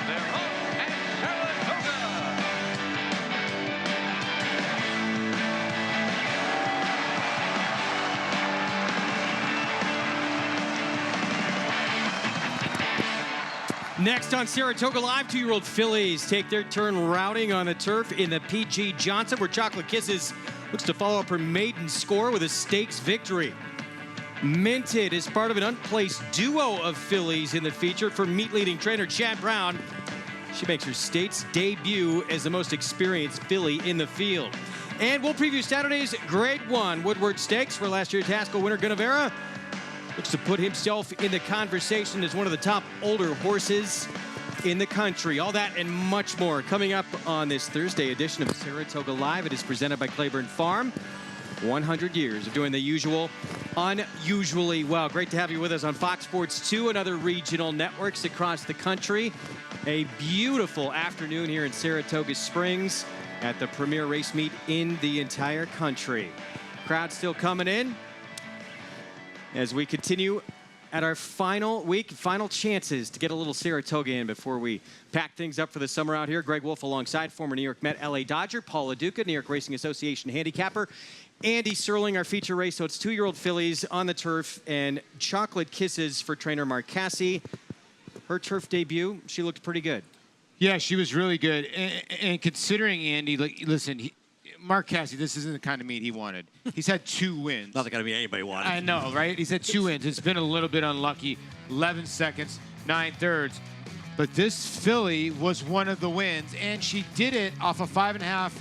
their home at Saratoga. Next on Saratoga Live, 2-year-old fillies take their turn routing on the turf in the P.G. Johnson, where Chocolate Kisses looks to follow up her maiden score with a stakes victory. Minted is part of an unplaced duo of fillies in the feature for meet-leading trainer Chad Brown. She makes her state's debut as the most experienced filly in the field. And we'll preview Saturday's Grade 1 Woodward Stakes for last year's Haskell winner Guinevere. Looks to put himself in the conversation as one of the top older horses in the country. All that and much more coming up on this Thursday edition of Saratoga Live. It is presented by Claiborne Farm. 100 years of doing the usual unusually well. Great to have you with us on Fox Sports 2 and other regional networks across the country. A beautiful afternoon here in Saratoga Springs at the premier race meet in the entire country. Crowd still coming in as we continue at our final week, final chances to get a little Saratoga in before we pack things up for the summer out here. Greg Wolf alongside former New York Met, LA Dodger, Paul LaDuca, New York Racing Association handicapper, Andy Serling, our feature race. So it's 2-year-old fillies on the turf and Chocolate Kisses for trainer Mark Casse. Her turf debut, she looked pretty good. Yeah, she was really good. And considering Andy, like, listen, Mark Casse, this isn't the kind of meet he wanted. He's had 2 wins. Not the kind of meet anybody wanted. I know, right? He's had 2 wins. It's been a little bit unlucky. 11 seconds, 9/3. But this filly was one of the wins, and she did it off a 5.5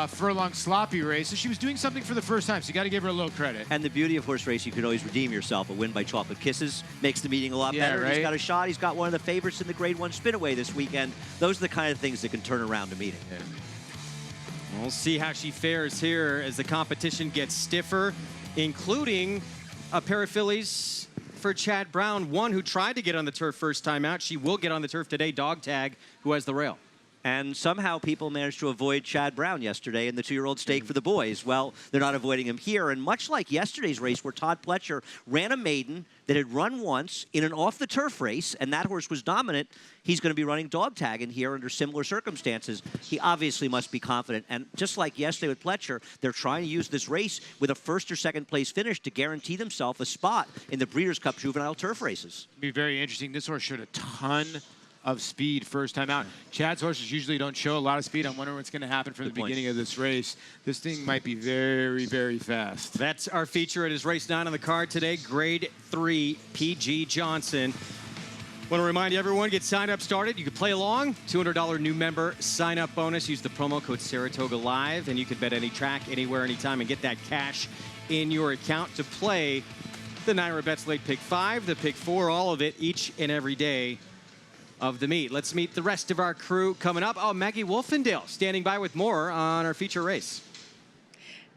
furlong sloppy race. So she was doing something for the first time, so you got to give her a little credit. And the beauty of horse racing, you can always redeem yourself. A win by Chocolate Kisses makes the meeting a lot better. Right? He's got a shot. He's got one of the favorites in the Grade 1 Spinaway this weekend. Those are the kind of things that can turn around a meeting. Yeah. We'll see how she fares here as the competition gets stiffer, including a pair of fillies for Chad Brown, one who tried to get on the turf first time out. She will get on the turf today, Dog Tag, who has the rail. And somehow people managed to avoid Chad Brown yesterday in the 2-year-old stake for the boys. Well, they're not avoiding him here. And much like yesterday's race where Todd Pletcher ran a maiden that had run once in an off-the-turf race, and that horse was dominant, he's going to be running Dog Tag in here under similar circumstances. He obviously must be confident. And just like yesterday with Pletcher, they're trying to use this race with a first or second place finish to guarantee themselves a spot in the Breeders' Cup juvenile turf races. It'd be very interesting. This horse showed a ton of speed first time out. Chad's horses usually don't show a lot of speed. I'm wondering what's going to happen from the beginning of this race. This thing might be very, very fast. That's our feature. It is race 9 on the card today, Grade 3 P.G. Johnson. Want to remind everyone, get signed up started. You can play along. $200 new member sign-up bonus. Use the promo code Saratoga Live, and you can bet any track, anywhere, anytime, and get that cash in your account to play the NYRA Bets Late Pick 5, the Pick 4, all of it each and every day of the meet. Let's meet the rest of our crew coming up. Oh, Maggie Wolfendale standing by with more on our feature race.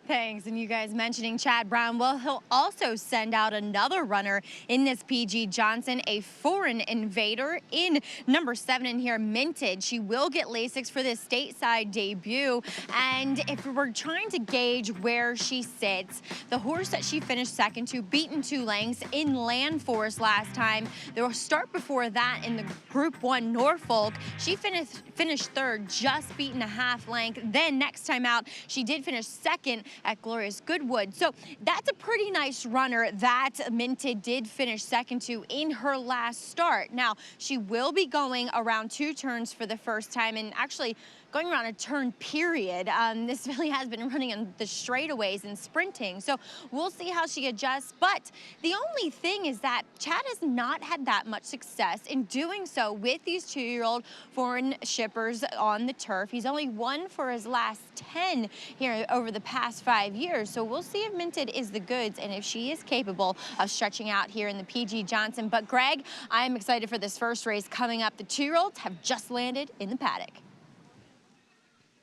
Thanks. And you guys mentioning Chad Brown. Well, he'll also send out another runner in this P.G. Johnson, a foreign invader in number 7 in here, Minted. She will get Lasix for this stateside debut. And if we're trying to gauge where she sits, the horse that she finished second to, beaten 2 lengths in Land Forest last time. The start before that in the Group 1 Norfolk, she finished third, just beaten a half length. Then next time out, she did finish second at Glorious Goodwood. So that's a pretty nice runner that Minted did finish second to in her last start. Now, she will be going around 2 turns for the first time, and actually going around a turn period. This filly has been running on the straightaways and sprinting, so we'll see how she adjusts. But the only thing is that Chad has not had that much success in doing so with these 2-year-old foreign shippers on the turf. He's only won for his last 10 here over the past 5 years, so we'll see if Minted is the goods and if she is capable of stretching out here in the P.G. Johnson. But Greg, I am excited for this first race coming up. The 2-year-olds have just landed in the paddock.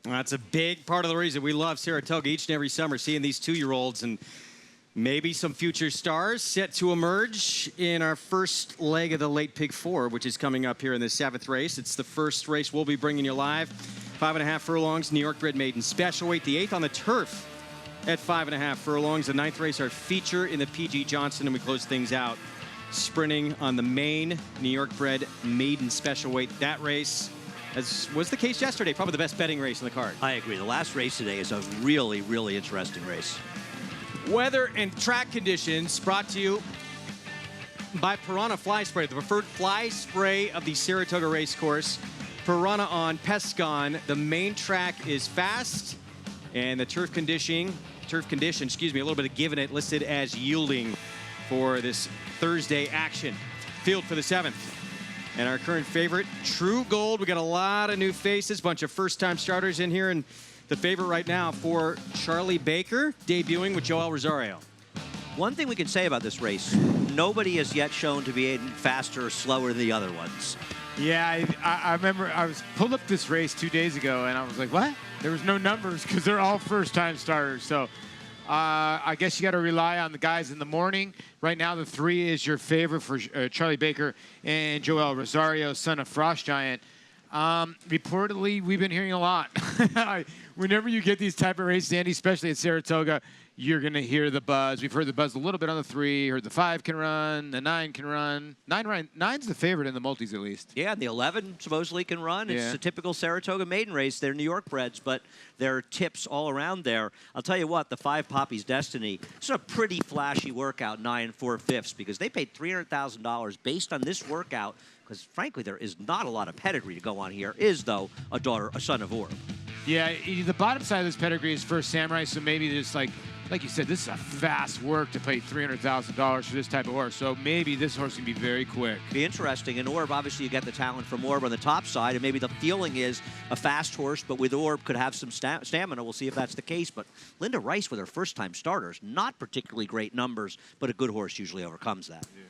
That's a big part of the reason we love Saratoga each and every summer, seeing these 2-year-olds and maybe some future stars set to emerge in our first leg of the Late Pick 4, which is coming up here in the 7th race. It's the first race we'll be bringing you live. 5.5 furlongs, New York bred maiden special weight. The 8th on the turf at 5.5 furlongs. The 9th race, our feature in the P.G. Johnson, and we close things out sprinting on the main New York-bred maiden special weight. That race, as was the case yesterday, probably the best betting race on the card. I agree. The last race today is a really, really interesting race. Weather and track conditions brought to you by Piranha Fly Spray, the preferred fly spray of the Saratoga Racecourse. Piranha on Pescon. The main track is fast, and the turf condition, a little bit of giving it, listed as yielding for this Thursday action. Field for the 7th. And our current favorite, True Gold. We got a lot of new faces, bunch of first-time starters in here, and the favorite right now for Charlie Baker, debuting with Joel Rosario. One thing we can say about this race, nobody has yet shown to be faster or slower than the other ones. Yeah, I remember I was pulled up this race 2 days ago, and I was like, what? There was no numbers because they're all first-time starters. So I guess you got to rely on the guys in the morning. Right now, the 3 is your favorite for Charlie Baker and Joel Rosario, son of Frost Giant. Reportedly, we've been hearing a lot. Whenever you get these type of races, Andy, especially at Saratoga, you're going to hear the buzz. We've heard the buzz a little bit on the 3, heard the 5 can run, the 9 can run. 9's the favorite in the multis, at least. Yeah, and the 11 supposedly can run. It's Yeah. a typical Saratoga maiden race. They're New York breds, but there are tips all around there. I'll tell you what, the 5 Poppy's Destiny, it's a pretty flashy workout, 9 4/5, because they paid $300,000 based on this workout, because frankly, there is not a lot of pedigree to go on here, is though a son of Orb. Yeah, the bottom side of this pedigree is First Samurai, so maybe there's like you said, this is a fast work to pay $300,000 for this type of horse. So maybe this horse can be very quick. Be interesting. And Orb, obviously, you get the talent from Orb on the top side, and maybe the feeling is a fast horse, but with Orb could have some stamina. We'll see if that's the case. But Linda Rice with her first-time starters, not particularly great numbers, but a good horse usually overcomes that. Yeah.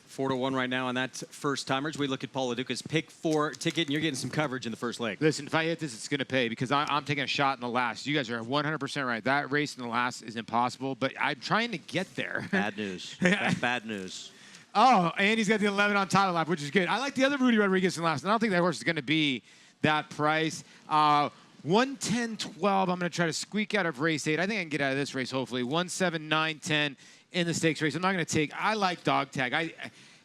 4-1 right now on that first timers. We look at Paul LaDuca's pick 4 ticket, and you're getting some coverage in the first leg. Listen, if I hit this, it's going to pay because I'm taking a shot in the last. You guys are 100% right. That race in the last is impossible, but I'm trying to get there. Bad news. Bad news. Oh, and he's got the 11 on title lap, which is good. I like the other Rudy Rodriguez in the last. I don't think that horse is going to be that price. 110.12. I'm going to try to squeak out of race 8. I think I can get out of this race, hopefully. 179.10 in the stakes race. I'm not going to take. I like Dog Tag.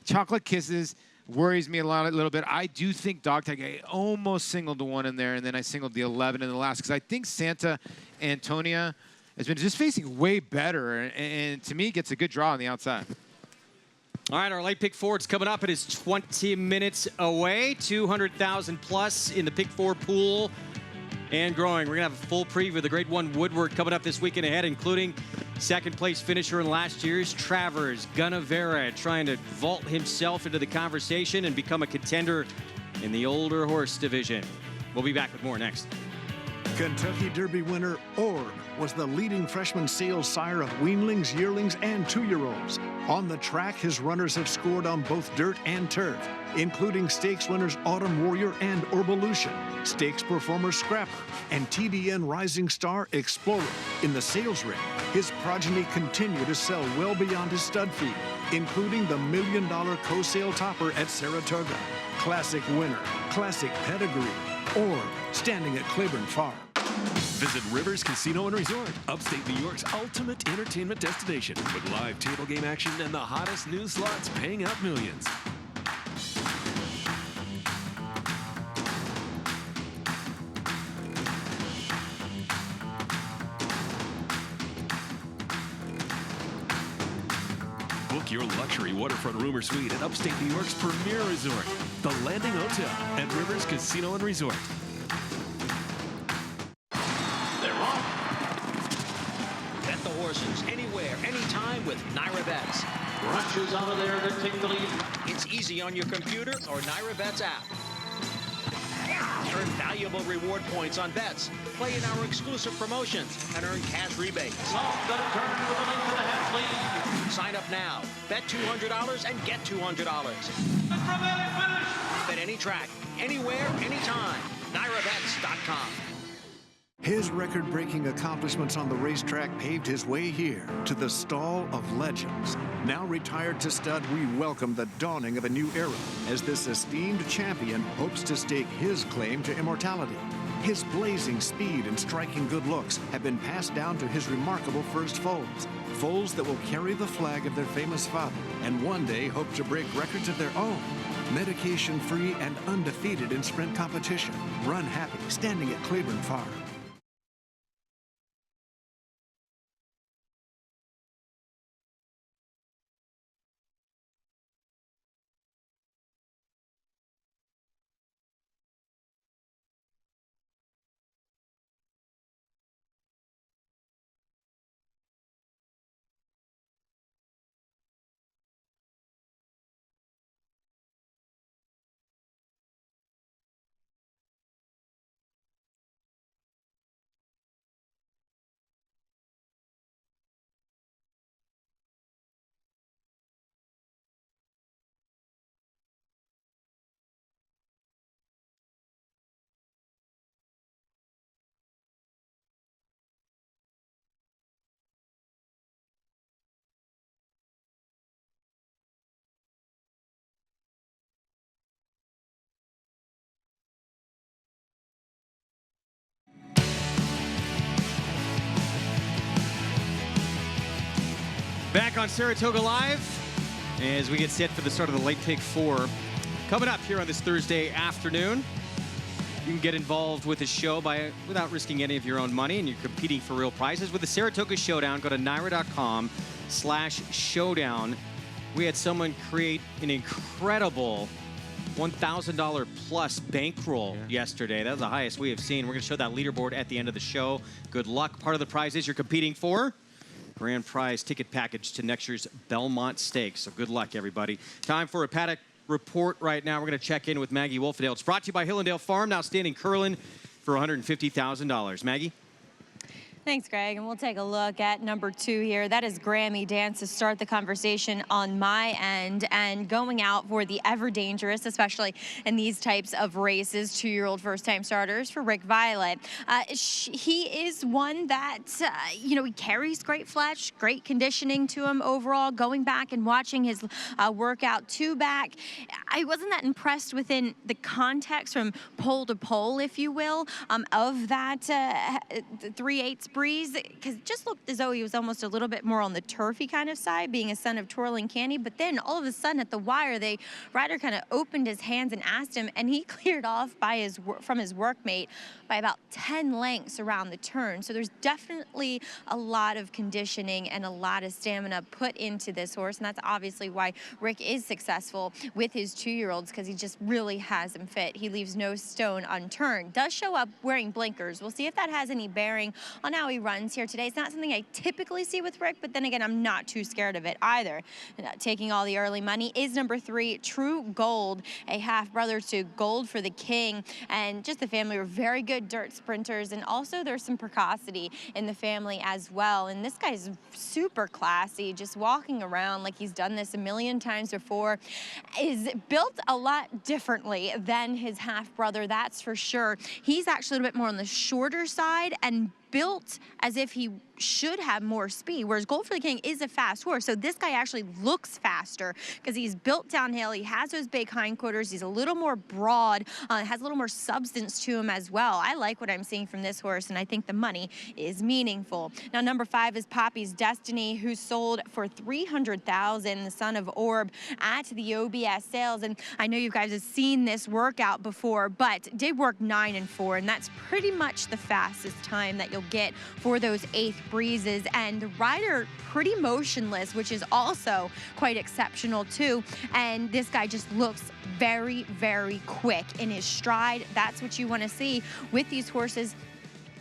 Chocolate Kisses worries me a little bit. I do think Dog Tag, I almost singled the 1 in there, and then I singled the 11 in the last because I think Santa Antonia has been just facing way better, and to me, gets a good draw on the outside. All right, our late pick 4, it's coming up. It is 20 minutes away. 200,000 plus in the pick 4 pool and growing. We're going to have a full preview of the Grade 1 Woodward coming up this weekend ahead, including second place finisher in last year's Travers, Gunnavera, trying to vault himself into the conversation and become a contender in the older horse division. We'll be back with more next. Kentucky Derby winner Orb was the leading freshman sales sire of weanlings, yearlings, and 2-year-olds. On the track, his runners have scored on both dirt and turf, including stakes winners Autumn Warrior and Orvolution, stakes performer Scrapper, and TDN Rising Star Explorer. In the sales ring, his progeny continue to sell well beyond his stud fee, including the $1 million co-sale topper at Saratoga. Classic winner, classic pedigree, Orb, standing at Claiborne Farm. Visit Rivers Casino and Resort, upstate New York's ultimate entertainment destination with live table game action and the hottest new slots paying out millions. Book your luxury waterfront room or suite at upstate New York's premier resort, the Landing Hotel at Rivers Casino and Resort. Bet the horses anywhere, anytime with Naira Bets. Brunches out of there to take the lead. It's easy on your computer or Naira Bets app. Earn valuable reward points on bets. Play in our exclusive promotions and earn cash rebates. Sign up now. Bet $200 and get $200. Bet any track, anywhere, anytime. NairaBets.com. His record-breaking accomplishments on the racetrack paved his way here to the Stall of Legends. Now retired to stud, we welcome the dawning of a new era as this esteemed champion hopes to stake his claim to immortality. His blazing speed and striking good looks have been passed down to his remarkable first foals. Foals that will carry the flag of their famous father and one day hope to break records of their own. Medication-free and undefeated in sprint competition. Run happy, standing at Claiborne Farm. Back on Saratoga Live as we get set for the start of the Late Take 4. Coming up here on this Thursday afternoon, you can get involved with the show without risking any of your own money, and you're competing for real prizes with the Saratoga Showdown. Go to NYRA.com/showdown. We had someone create an incredible $1,000 plus bankroll yesterday. That was the highest we have seen. We're going to show that leaderboard at the end of the show. Good luck. Part of the prizes you're competing for: grand prize ticket package to next year's Belmont Stakes. So good luck, everybody. Time for a paddock report right now. We're going to check in with Maggie Wolfendale. It's brought to you by Hillendale Farm, now standing Curlin for $150,000. Maggie? Thanks, Greg. And we'll take a look at number 2 here. That is Grammy Dance to start the conversation on my end, and going out for the ever dangerous, especially in these types of races, 2-year-old first-time starters for Rick Violet. He is one that, he carries great flesh, great conditioning to him overall. Going back and watching his workout 2 back, I wasn't that impressed within the context from pole to pole, if you will, of that 3/8 breeze, because it just looked as though he was almost a little bit more on the turfy kind of side, being a son of Twirling Candy. But then all of a sudden at the wire, the rider kind of opened his hands and asked him, and he cleared off from his workmate by about 10 lengths around the turn. So there's definitely a lot of conditioning and a lot of stamina put into this horse, and that's obviously why Rick is successful with his 2-year-olds, because he just really has them fit. He leaves no stone unturned. Does show up wearing blinkers. We'll see if that has any bearing on how he runs here today. It's not something I typically see with Rick, but then again, I'm not too scared of it either. Taking all the early money is number 3, True Gold, a half-brother to Gold for the King. And just the family were very good dirt sprinters, and also there's some precocity in the family as well. And this guy's super classy, just walking around like he's done this a million times before. Is built a lot differently than his half-brother, that's for sure. He's actually a little bit more on the shorter side and built as if he should have more speed, whereas Gold for the King is a fast horse. So this guy actually looks faster because he's built downhill. He has those big hindquarters. He's a little more broad, has a little more substance to him as well. I like what I'm seeing from this horse, and I think the money is meaningful. Now, number 5 is Poppy's Destiny, who sold for $300,000, the son of Orb, at the OBS sales. And I know you guys have seen this workout before, but did work 9 and 4, and that's pretty much the fastest time that you'll get for those 8th breezes. And the rider pretty motionless, which is also quite exceptional too. And this guy just looks very, very quick in his stride. That's what you want to see with these horses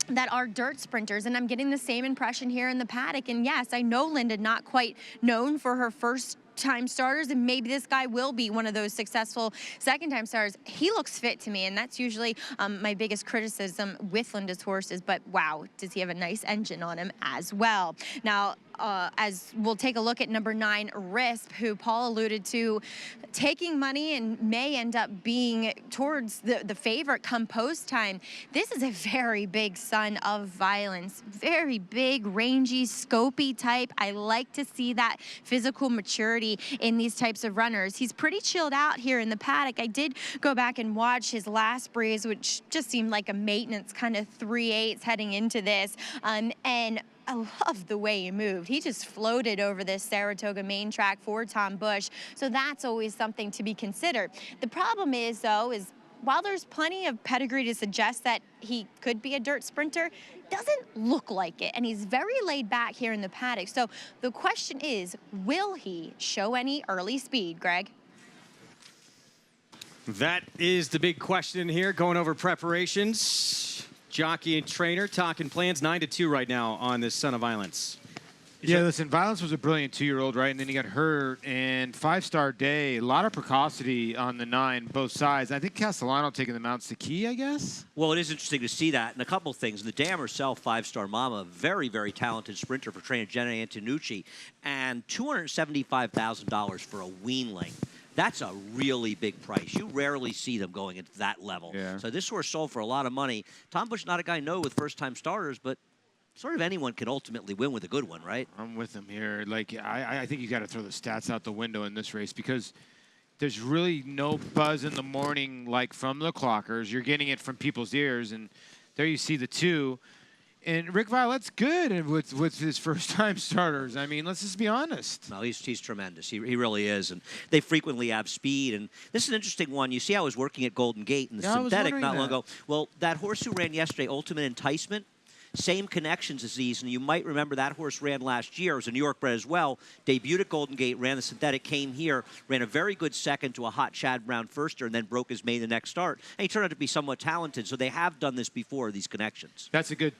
that are dirt sprinters, and I'm getting the same impression here in the paddock. And yes, I know Linda not quite known for her first-time starters, and maybe this guy will be one of those successful second-time starters. He looks fit to me, and that's usually my biggest criticism with Linda's horses, but wow, does he have a nice engine on him as well. Now, as we'll take a look at number 9, Risp, who Paul alluded to, taking money and may end up being towards the favorite come post time. This is a very big son of Violence. Very big, rangy, scopy type. I like to see that physical maturity in these types of runners. He's pretty chilled out here in the paddock. I did go back and watch his last breeze, which just seemed like a maintenance kind of 3/8 heading into this. And I love the way he moved. He just floated over this Saratoga main track for Tom Busch. So that's always something to be considered. The problem is, though, is while there's plenty of pedigree to suggest that he could be a dirt sprinter, doesn't look like it. And he's very laid back here in the paddock. So the question is, will he show any early speed, Greg? That is the big question here, going over preparations. Jockey and trainer talking plans, 9-2 right now on this Son of Violence. Yeah, listen, Violence was a brilliant 2-year-old, right? And then he got hurt, and 5-star day, a lot of precocity on the 9, both sides. I think Castellano taking the Mounts the key, I guess. Well, it is interesting to see that, and a couple of things. The dam herself, 5-star mama, very, very talented sprinter for trainer Jenna Antonucci, and $275,000 for a weanling. That's a really big price. You rarely see them going at that level. Yeah. So this horse sold for a lot of money. Tom Busch, not a guy I know with first-time starters, but sort of anyone can ultimately win with a good one, right? I'm with him here. Like, I think you got to throw the stats out the window in this race because there's really no buzz in the morning like from the clockers. You're getting it from people's ears, and there you see the 2. And Rick Violette's good with his first-time starters. I mean, let's just be honest. No, he's tremendous. He really is. And they frequently have speed. And this is an interesting one. You see, I was working at Golden Gate in the synthetic not long ago. Well, that horse who ran yesterday, Ultimate Enticement, same connections as these. And you might remember that horse ran last year. It was a New York bred as well. Debuted at Golden Gate, ran the synthetic, came here, ran a very good second to a hot Chad Brown firster, and then broke his main the next start. And he turned out to be somewhat talented. So they have done this before, these connections. That's a good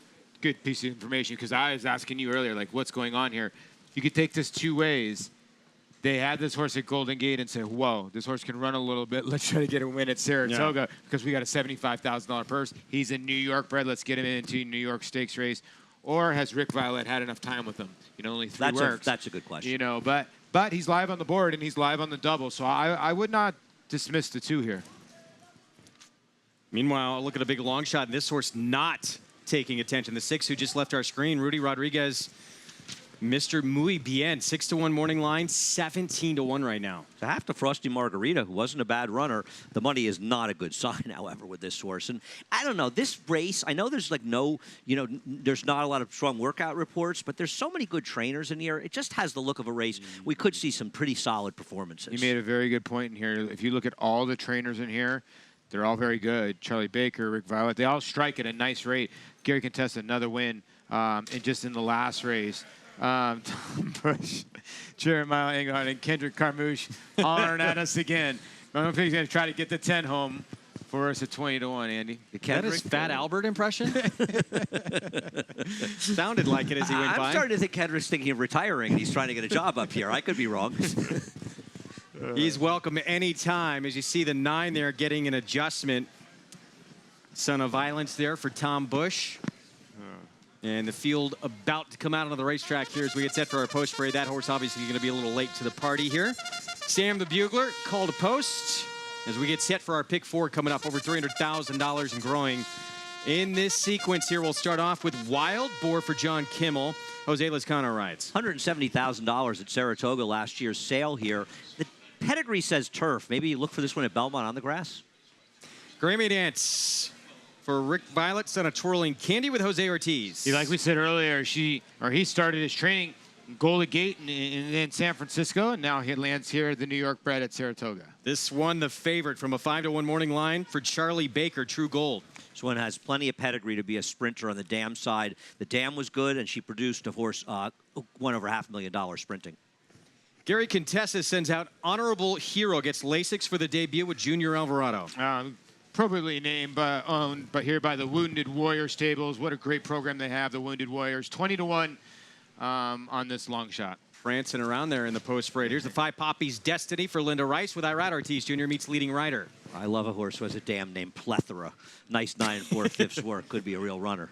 piece of information because I was asking you earlier, like, what's going on here? You could take this 2 ways. They had this horse at Golden Gate and say, whoa, this horse can run a little bit. Let's try to get a win at Saratoga because we got a $75,000 purse. He's a New York bred. Let's get him into New York Stakes race. Or has Rick Violette had enough time with him? You know, only 3 works. That's a good question. You know, but he's live on the board and he's live on the double. So I would not dismiss the 2 here. Meanwhile, look at a big long shot, and this horse not taking attention. The 6 who just left our screen, Rudy Rodriguez, Mr. Muy Bien, 6-1 morning line, 17-1 right now. So half to Frosty Margarita, who wasn't a bad runner. The money is not a good sign, however, with this horse. And I don't know, this race, I know there's like there's not a lot of strong workout reports, but there's so many good trainers in here. It just has the look of a race. We could see some pretty solid performances. You made a very good point in here. If you look at all the trainers in here, they're all very good. Charlie Baker, Rick Violet, they all strike at a nice rate. Gary Contessa, another win, and just in the last race. Tom Busch, Jeremiah Engelhardt, and Kendrick Carmouche hollering at us again. I don't know if he's going to try to get the 10 home for us at 20-1, Andy. That is Fat Albert impression? Sounded like it as he went by. I'm starting to think Kendrick's thinking of retiring. He's trying to get a job up here. I could be wrong. He's welcome any time. As you see the 9 there getting an adjustment. Son of Violence there for Tom Busch. And the field about to come out on the racetrack here as we get set for our post parade. That horse obviously going to be a little late to the party here. Sam the Bugler called a post as we get set for our pick 4 coming up, over $300,000 and growing. In this sequence here, we'll start off with Wild Boar for John Kimmel. Jose Lezcano rides. $170,000 at Saratoga last year's sale here. The pedigree says turf. Maybe you look for this one at Belmont on the grass. Grammy Dance for Rick Violet, son of Twirling Candy with Jose Ortiz. Like we said earlier, he started his training in Golden Gate in San Francisco, and now he lands here at the New York bred at Saratoga. This one, the favorite from a 5-1 morning line for Charlie Baker, True Gold. This one has plenty of pedigree to be a sprinter on the dam side. The dam was good, and she produced a horse, won over $500,000 sprinting. Gary Contessa sends out Honorable Hero, gets Lasix for the debut with Junior Alvarado. Appropriately named, owned, but here by the Wounded Warrior Stables. What a great program they have, the Wounded Warriors. 20-1 on this long shot. Prancing around there in the post parade. Here's the 5 Poppies Destiny for Linda Rice with Irad Ortiz Jr. meets leading rider. I love a horse who has a dam named Plethora. Nice 9 4/5 work. Could be a real runner.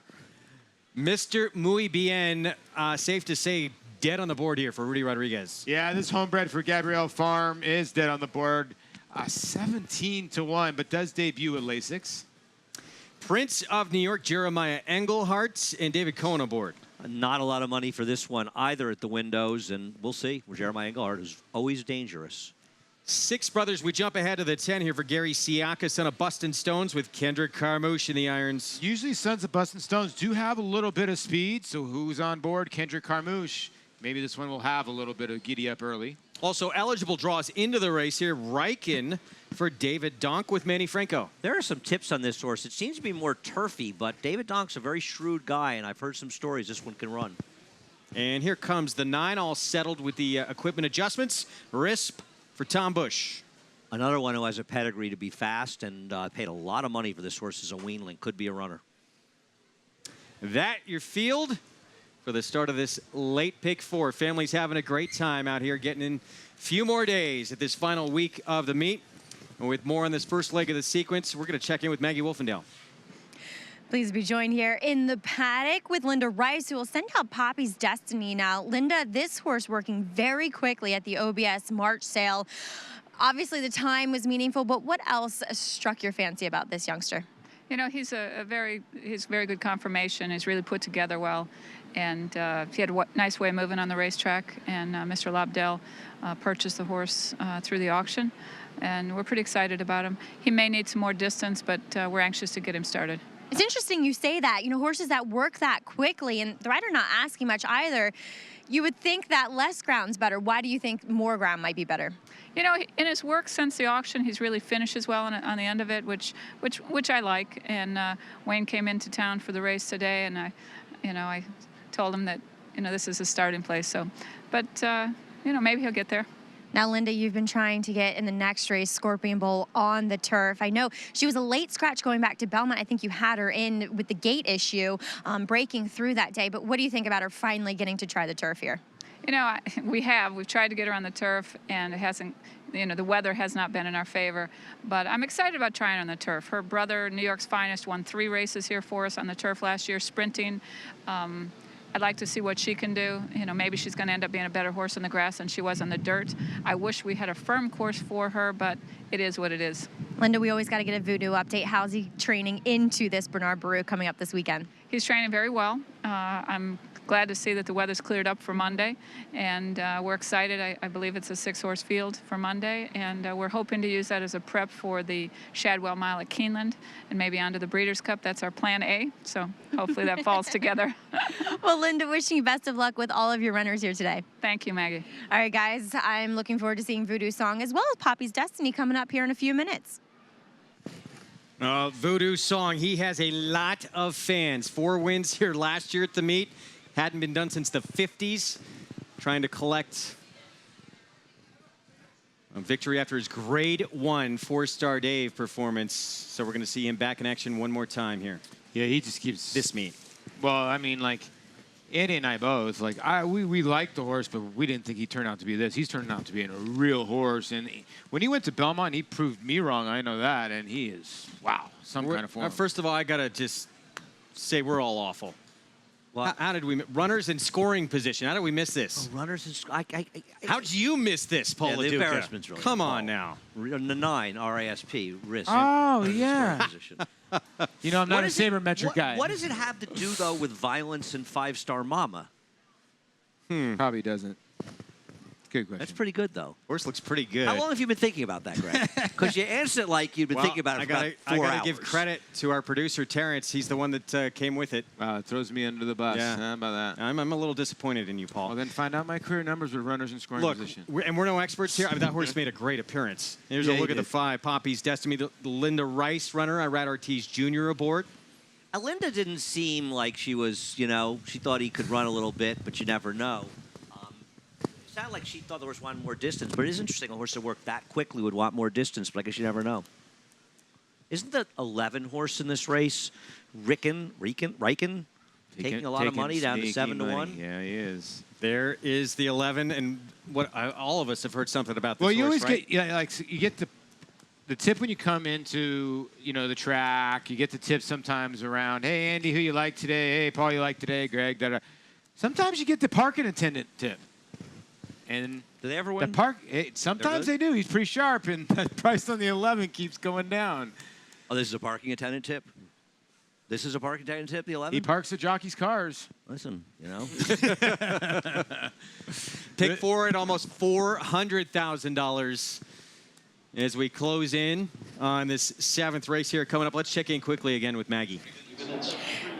Mr. Muy Bien, safe to say, dead on the board here for Rudy Rodriguez. Yeah, this homebred for Gabrielle Farm is dead on the board. 17-1, but does debut at Lasix. Prince of New York, Jeremiah Engelhardt, and David Cohn aboard. Not a lot of money for this one either at the windows, and we'll see. Jeremiah Engelhardt is always dangerous. Six brothers, we jump ahead to the 10 here for Gary Siaka, son of Bustin' Stones, with Kendrick Carmouche in the irons. Usually sons of Bustin' Stones do have a little bit of speed, so who's on board? Kendrick Carmouche. Maybe this one will have a little bit of giddy up early. Also eligible draws into the race here. Riken for David Donk with Manny Franco. There are some tips on this horse. It seems to be more turfy, but David Donk's a very shrewd guy, and I've heard some stories this one can run. And here comes the 9, all settled with the equipment adjustments. RISP for Tom Bush. Another one who has a pedigree to be fast and paid a lot of money for this horse as a weanling. Could be a runner. That your field for the start of this late pick 4. Families having a great time out here, getting in a few more days at this final week of the meet. And with more on this first leg of the sequence, we're going to check in with Maggie Wolfendale. Please be joined here in the paddock with Linda Rice, who will send out Poppy's Destiny now. Linda, this horse working very quickly at the OBS March sale. Obviously, the time was meaningful, but what else struck your fancy about this youngster? You know, he's very good conformation. He's really put together well, and he had a nice way of moving on the racetrack. And Mr. Lobdell purchased the horse through the auction, and we're pretty excited about him. He may need some more distance, but we're anxious to get him started. It's interesting you say that. You know, horses that work that quickly, and the rider not asking much either. You would think that less ground's better. Why do you think more ground might be better? You know, in his work since the auction, he's really finishes well on the end of it, which I like. And Wayne came into town for the race today, and I told him that this is his starting place. So, but maybe he'll get there. Now, Linda, you've been trying to get in the next race, Scorpion Bowl, on the turf. I know she was a late scratch going back to Belmont. I think you had her in with the gate issue, breaking through that day. But what do you think about her finally getting to try the turf here? You know, we've tried to get her on the turf, and it hasn't, the weather has not been in our favor. But I'm excited about trying her on the turf. Her brother, New York's Finest, won 3 races here for us on the turf last year, sprinting. I'd like to see what she can do. Maybe she's going to end up being a better horse on the grass than she was on the dirt. I wish we had a firm course for her, but it is what it is. Linda, we always got to get a Voodoo update. How's he training into this Bernard Baru coming up this weekend? He's training very well. I'm glad to see that the weather's cleared up for Monday, and we're excited. I believe it's a 6-horse field for Monday, and we're hoping to use that as a prep for the Shadwell Mile at Keeneland and maybe onto the Breeders' Cup. That's our plan A, so hopefully that falls together. Well, Linda, wishing you best of luck with all of your runners here today. Thank you, Maggie. All right, guys, I'm looking forward to seeing Voodoo Song as well as Poppy's Destiny coming up here in a few minutes. Voodoo Song, he has a lot of fans. 4 wins here last year at the meet. Hadn't been done since the 50s. Trying to collect a victory after his grade 1 4-star Dave performance. So we're going to see him back in action one more time here. Yeah, he just keeps this meet. Well, I mean, like Andy and I both, like we liked the horse, but we didn't think he turned out to be this. He's turned out to be a real horse. And when he went to Belmont, he proved me wrong. I know that. And he is, wow, some kind of form. First of all, I got to just say we're all awful. Well, how did we runners in scoring position? How did we miss this? Oh, runners in how did you miss this, Paul? Yeah, the embarrassment's really. Come on now. The 9 RASP risk. Oh yeah. I'm not a sabermetric guy. What does it have to do though with violence and 5-star Mama? Probably doesn't. Good question. That's pretty good, though. Horse looks pretty good. How long have you been thinking about that, Greg? Because you answered it like you've been thinking about it for about 4 hours. I got to give credit to our producer, Terrence. He's the one that came with it. Wow, it throws me under the bus. Yeah. How about that? I'm a little disappointed in you, Paul. Well, then find out my career numbers with runners in scoring position. We're no experts here. I mean, that horse made a great appearance. Here's a look at the 5. Poppy's Destiny, the Linda Rice runner. Irad Ortiz Jr. aboard. Linda didn't seem like she was, she thought he could run a little bit, but you never know. It sounded like she thought the horse wanted more distance, but it is interesting a horse that worked that quickly would want more distance, but I guess you never know. Isn't the 11 horse in this race, Riken, taking a lot of money down to 7-1? Yeah, he is. There is the 11, and what all of us have heard something about this horse, you always right? get, you get the tip when you come into, the track. You get the tip sometimes around, hey, Andy, who you like today? Hey, Paul, you like today? Greg, da-da. Sometimes you get the parking attendant tip. And do they ever the win? Sometimes they do. He's pretty sharp, and the price on the 11 keeps going down. Oh, this is a parking attendant tip? This is a parking attendant tip, the 11? He parks the jockey's cars. Listen, you know. Pick 4 at almost $400,000 as we close in on this 7th race here coming up. Let's check in quickly again with Maggie.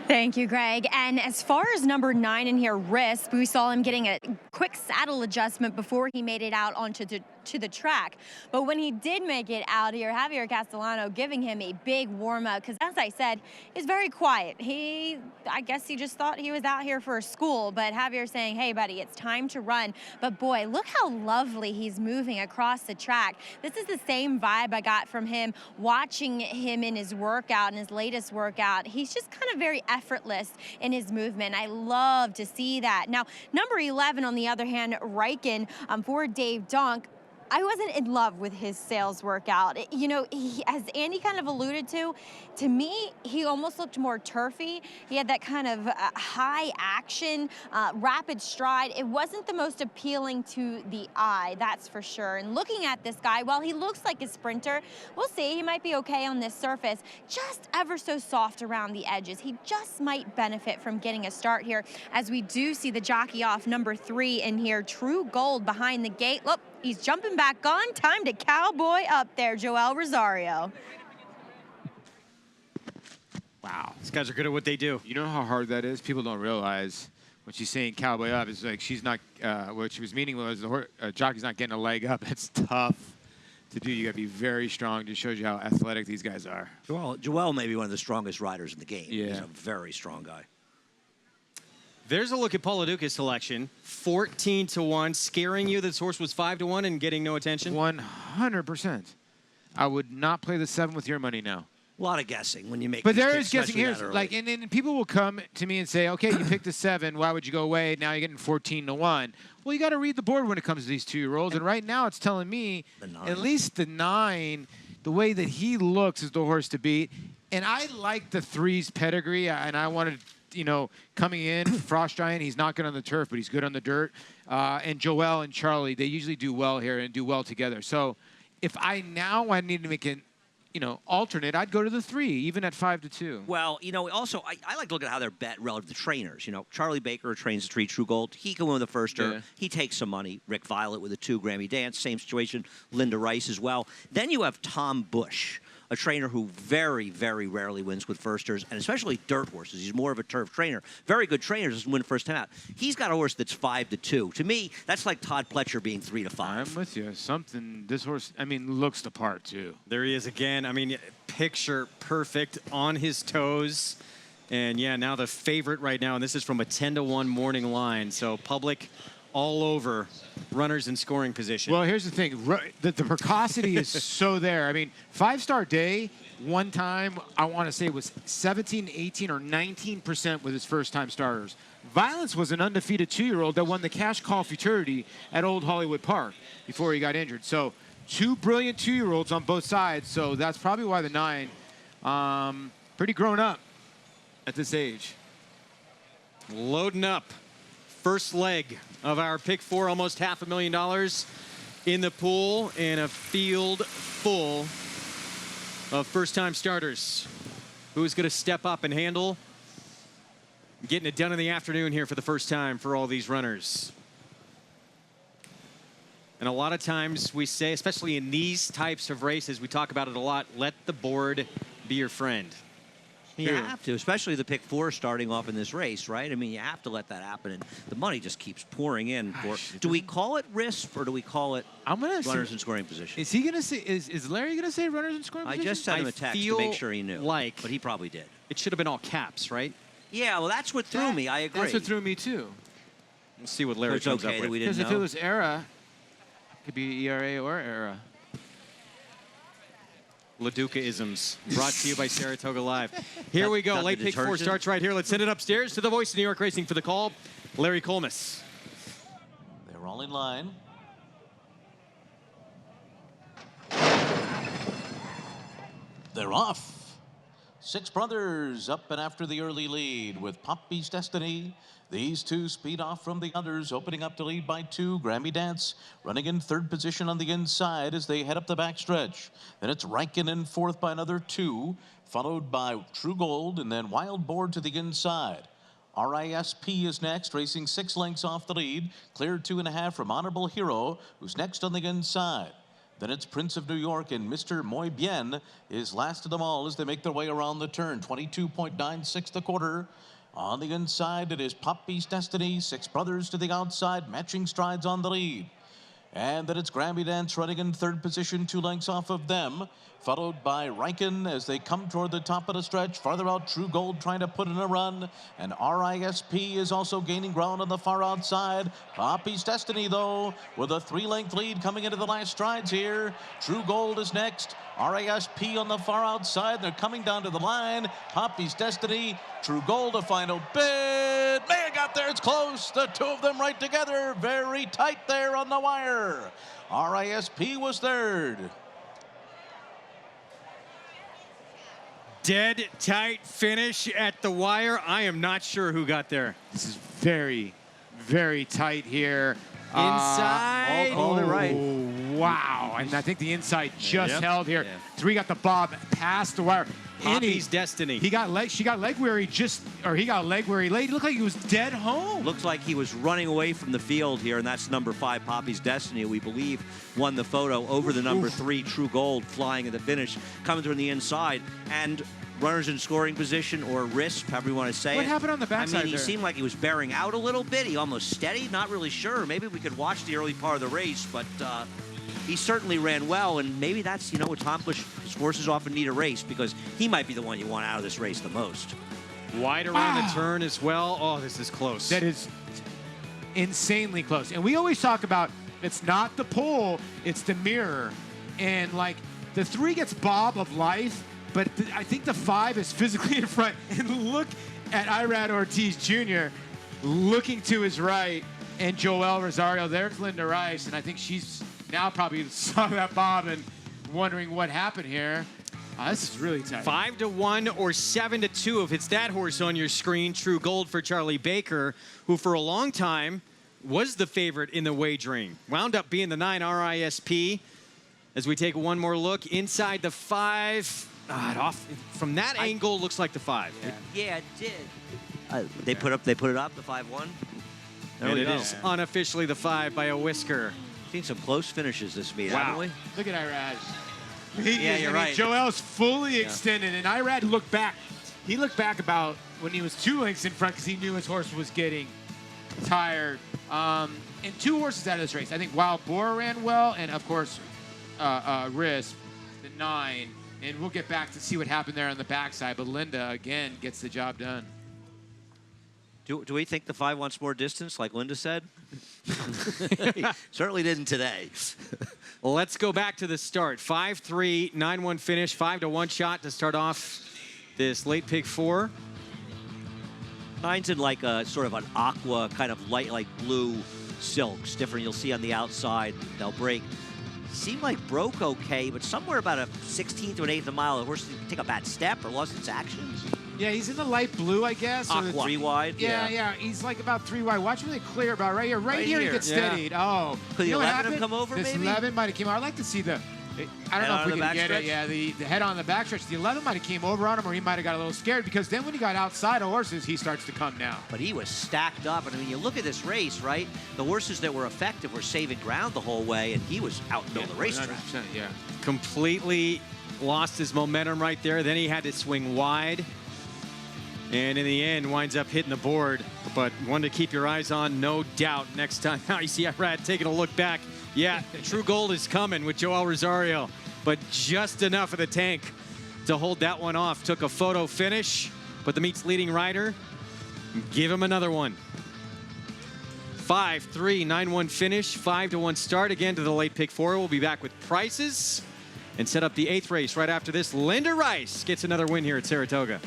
Thank you, Greg. And as far as number 9 in here, Risp, we saw him getting a quick saddle adjustment before he made it out onto the track. But when he did make it out here, Javier Castellano giving him a big warm-up because, as I said, he's very quiet. I guess he just thought he was out here for a school, but Javier saying, hey, buddy, it's time to run. But, boy, look how lovely he's moving across the track. This is the same vibe I got from him watching him in his workout, in his latest workout. He's just kind of very effortless in his movement. I love to see that. Now, number 11, on the other hand, Riken for Dave Donk. I wasn't in love with his sales workout. You know, as Andy kind of alluded to me, he almost looked more turfy. He had that kind of high action, rapid stride. It wasn't the most appealing to the eye, that's for sure. And looking at this guy, while he looks like a sprinter, we'll see, he might be okay on this surface, just ever so soft around the edges. He just might benefit from getting a start here, as we do see the jockey off number 3 in here, True Gold behind the gate. Look, he's jumping back on. Time to cowboy up there, Joel Rosario. Wow. These guys are good at what they do. You know how hard that is? People don't realize when she's saying cowboy up, it's like she's not, what she was meaning was the jockey's not getting a leg up. It's tough to do. You got to be very strong. Just shows you how athletic these guys are. Joel may be one of the strongest riders in the game. Yeah. He's a very strong guy. There's a look at Paul Duca's selection. 14-1, scaring you that this horse was 5-1 and getting no attention? 100%. I would not play the 7 with your money now. A lot of guessing when you make. But these there picks, is guessing here. especially that Like, early. and people will come to me and say, okay, you picked the 7. Why would you go away? Now you're getting 14-1. Well, you got to read the board when it comes to these 2-year-olds. And right now it's telling me at least the 9, the way that he looks is the horse to beat. And I like the 3's pedigree. And I wanted, you know, coming in, Frost Giant, he's not good on the turf, but he's good on the dirt. And Joel and Charlie, they usually do well here and do well together. So if I need to make an, you know, alternate, I'd go to the 3, even at 5-2. Well, you know, also, I like to look at how they're bet relative to trainers. You know, Charlie Baker trains the 3 True Gold. He can win the firster. Yeah. He takes some money. Rick Violet with a 2 Grammy Dance. Same situation. Linda Rice as well. Then you have Tom Bush, a trainer who very, very rarely wins with firsters, and especially dirt horses. He's more of a turf trainer. Very good trainer, doesn't win first time out. He's got a horse that's 5-2. To me, that's like Todd Pletcher being 3-5. I'm with you. This horse, I mean, looks the part, too. There he is again. I mean, picture perfect on his toes. And, yeah, now the favorite right now, and this is from a 10-1 morning line. So public all over runners in scoring position. Well, here's the thing. The precocity is so there. I mean, 5-star day, one time, I want to say it was 17, 18, or 19% with his first-time starters. Violence was an undefeated 2-year-old that won the cash call futurity at Old Hollywood Park before he got injured. So 2 brilliant 2-year-olds on both sides. So that's probably why the 9, pretty grown up at this age. Loading up. First leg of our pick 4, almost $500,000 in the pool, and a field full of first-time starters. Who's going to step up and handle getting it done in the afternoon here for the first time for all these runners? And a lot of times we say, especially in these types of races, we talk about it a lot, let the board be your friend. You have to, especially the pick 4 starting off in this race, right? I mean, you have to let that happen, and the money just keeps pouring in. Do we call it risk, or do we call it runners in scoring position? Is he going to say? Is Larry going to say runners in scoring position? I just sent him a text to make sure he knew, but he probably did. It should have been all caps, right? Yeah, well, that's what threw me. I agree. That's what threw me too. We'll see what Larry comes up with. Because if it was era, it could be ERA or era. LaDuca-isms, brought to you by Saratoga Live. Here we go. Late pick 4 starts right here. Let's send it upstairs to the voice of New York Racing for the call, Larry Colmus. They're all in line. They're off. Six Brothers up and after the early lead with Poppy's Destiny. These two speed off from the others, opening up to lead by 2. Grammy Dance running in 3rd position on the inside as they head up the backstretch. Then it's Riken in 4th by another 2, followed by True Gold and then Wild Board to the inside. RISP is next, racing 6 lengths off the lead, cleared 2.5 from Honorable Hero, who's next on the inside. Then it's Prince of New York and Mr. Muy Bien is last of them all as they make their way around the turn. 22.96 the quarter. On the inside, it is Poppy's Destiny, Six Brothers to the outside, matching strides on the lead. And then it's Grammy Dance running in 3rd position, 2 lengths off of them, followed by Riken as they come toward the top of the stretch. Farther out, True Gold trying to put in a run, and RISP is also gaining ground on the far outside. Poppy's Destiny, though, with a 3-length lead coming into the last strides here. True Gold is next. RISP on the far outside. They're coming down to the line. Poppy's Destiny, True Gold, a final bid. May have got there. It's close. The two of them right together. Very tight there on the wire. RISP was 3rd. Dead tight finish at the wire. I am not sure who got there. This is very, very tight here. Inside. All right. Wow. And I think the inside just Yep. held here. Yeah. 3 got the bob past the wire. Poppy's Destiny. She got leg where he got leg where he laid. It looked like he was dead home. Looks like he was running away from the field here, and that's number 5, Poppy's Destiny, we believe, won the photo over the number 3, True Gold, flying in the finish, coming through the inside. And runners in scoring position, or risk, however you want to say it. What happened on the backside I mean, he there? seemed like he was bearing out a little bit. He almost steadied, not really sure. Maybe we could watch the early part of the race, but he certainly ran well, and maybe that's, accomplished. His horses often need a race because he might be the one you want out of this race the most. Wide around the turn as well. Oh, this is close. That is insanely close. And we always talk about it's not the pole, it's the mirror. And like the 3 gets bob of life, but I think the 5 is physically in front. And look at Irad Ortiz Jr. looking to his right, and Joel Rosario. There's Linda Rice, and I think she's now probably saw that bob and wondering what happened here. This is really tight. 5-1 or 7-2 if it's that horse on your screen. True Gold for Charlie Baker, who for a long time was the favorite in the wagering. Wound up being the 9 RISP. As we take one more look inside the 5. Off from that angle, looks like the 5. Yeah, it did. They put it up, the 5-1. There And we it go. is unofficially the 5 by a whisker. Seen some close finishes this meet, Wow. haven't we? Look at Irad. Yeah, you're right. Joel's fully extended, and Irad looked back. He looked back about when he was 2 lengths in front because he knew his horse was getting tired. And 2 horses out of this race. I think Wild Boar ran well, and of course, Risk, the 9. And we'll get back to see what happened there on the backside. But Linda, again, gets the job done. Do we think the 5 wants more distance, like Linda said? Certainly didn't today. Well, let's go back to the start. 5-3, 9-1 finish, 5-1 shot to start off this late pick 4. 9's in like a sort of an aqua, kind of light, like blue silks. Different, you'll see on the outside. They'll break. Seemed like broke okay, but somewhere about a 16th to an 8th of a mile, the horse didn't take a bad step or lost its action. Yeah, he's in the light blue, I guess. or the- Aqua. 3 wide. Yeah. He's like about 3 wide. Watch really clear about right here. Right here, he gets Yeah. steadied. Oh. Could the You know what 11 have happened? come over, this maybe? 11 might have came over. I'd like to see the... I don't Head know on if we the can get backstretch? it. Yeah, the head on the backstretch. The 11 might have came over on him, or he might have got a little scared, because then when he got outside of horses, he starts to come down. But he was stacked up. And I mean, you look at this race, right? The horses that were effective were saving ground the whole way, and he was out in the middle of the racetrack. 100%, yeah. Completely lost his momentum right there. Then he had to swing wide. And in the end, winds up hitting the board. But one to keep your eyes on, no doubt. Next time, now you see Irad taking a look back. Yeah, True Gold is coming with Joel Rosario. But just enough of the tank to hold that one off. Took a photo finish, but the meet's leading rider, give him another one. 5-3, 9-1 finish, 5-1 start again to the late pick 4. We'll be back with prices and set up the 8th race right after this. Linda Rice gets another win here at Saratoga.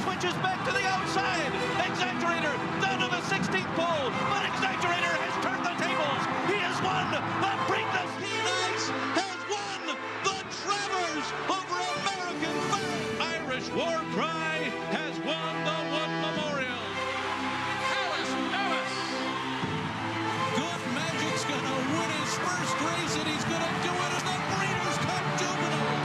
Switches back to the outside. Exaggerator down to the 16th pole, but Exaggerator has turned the tables. He has won The Breeders' Nice has won the Travers over American Fur. Irish War Cry has won the Wood Memorial. Alice Ellis. Good Magic's gonna win his first race, and he's gonna do it in the Breeders' Cup Juvenile.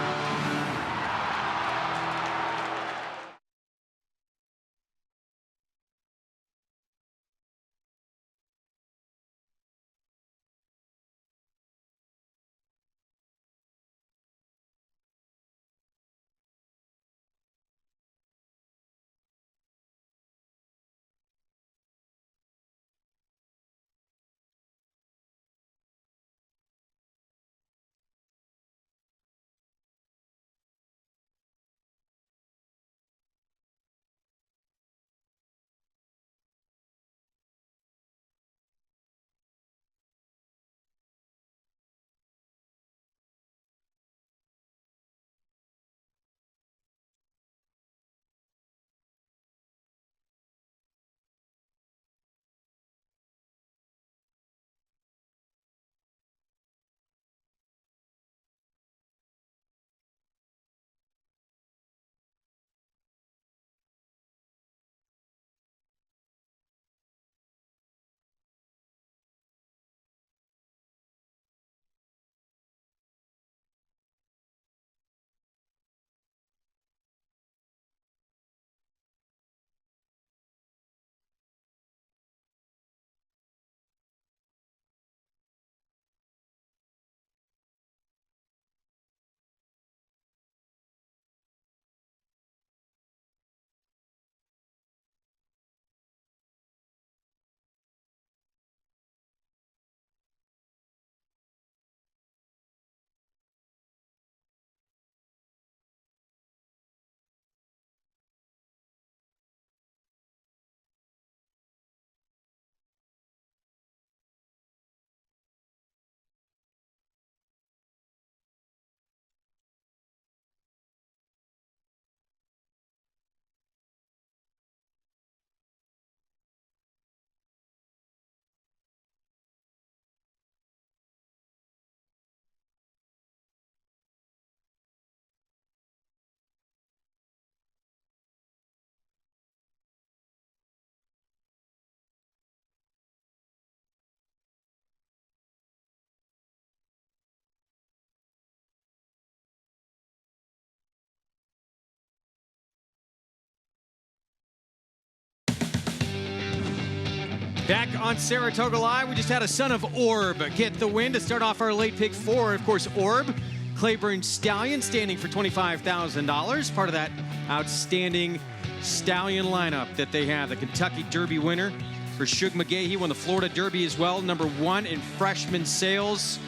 Back on Saratoga Live, we just had a son of Orb get the win to start off our late pick four. Of course, Orb, Claiborne Stallion, standing for $25,000. Part of that outstanding stallion lineup that they have. The Kentucky Derby winner for Shug McGahee, won the Florida Derby as well. #1 in freshman sales.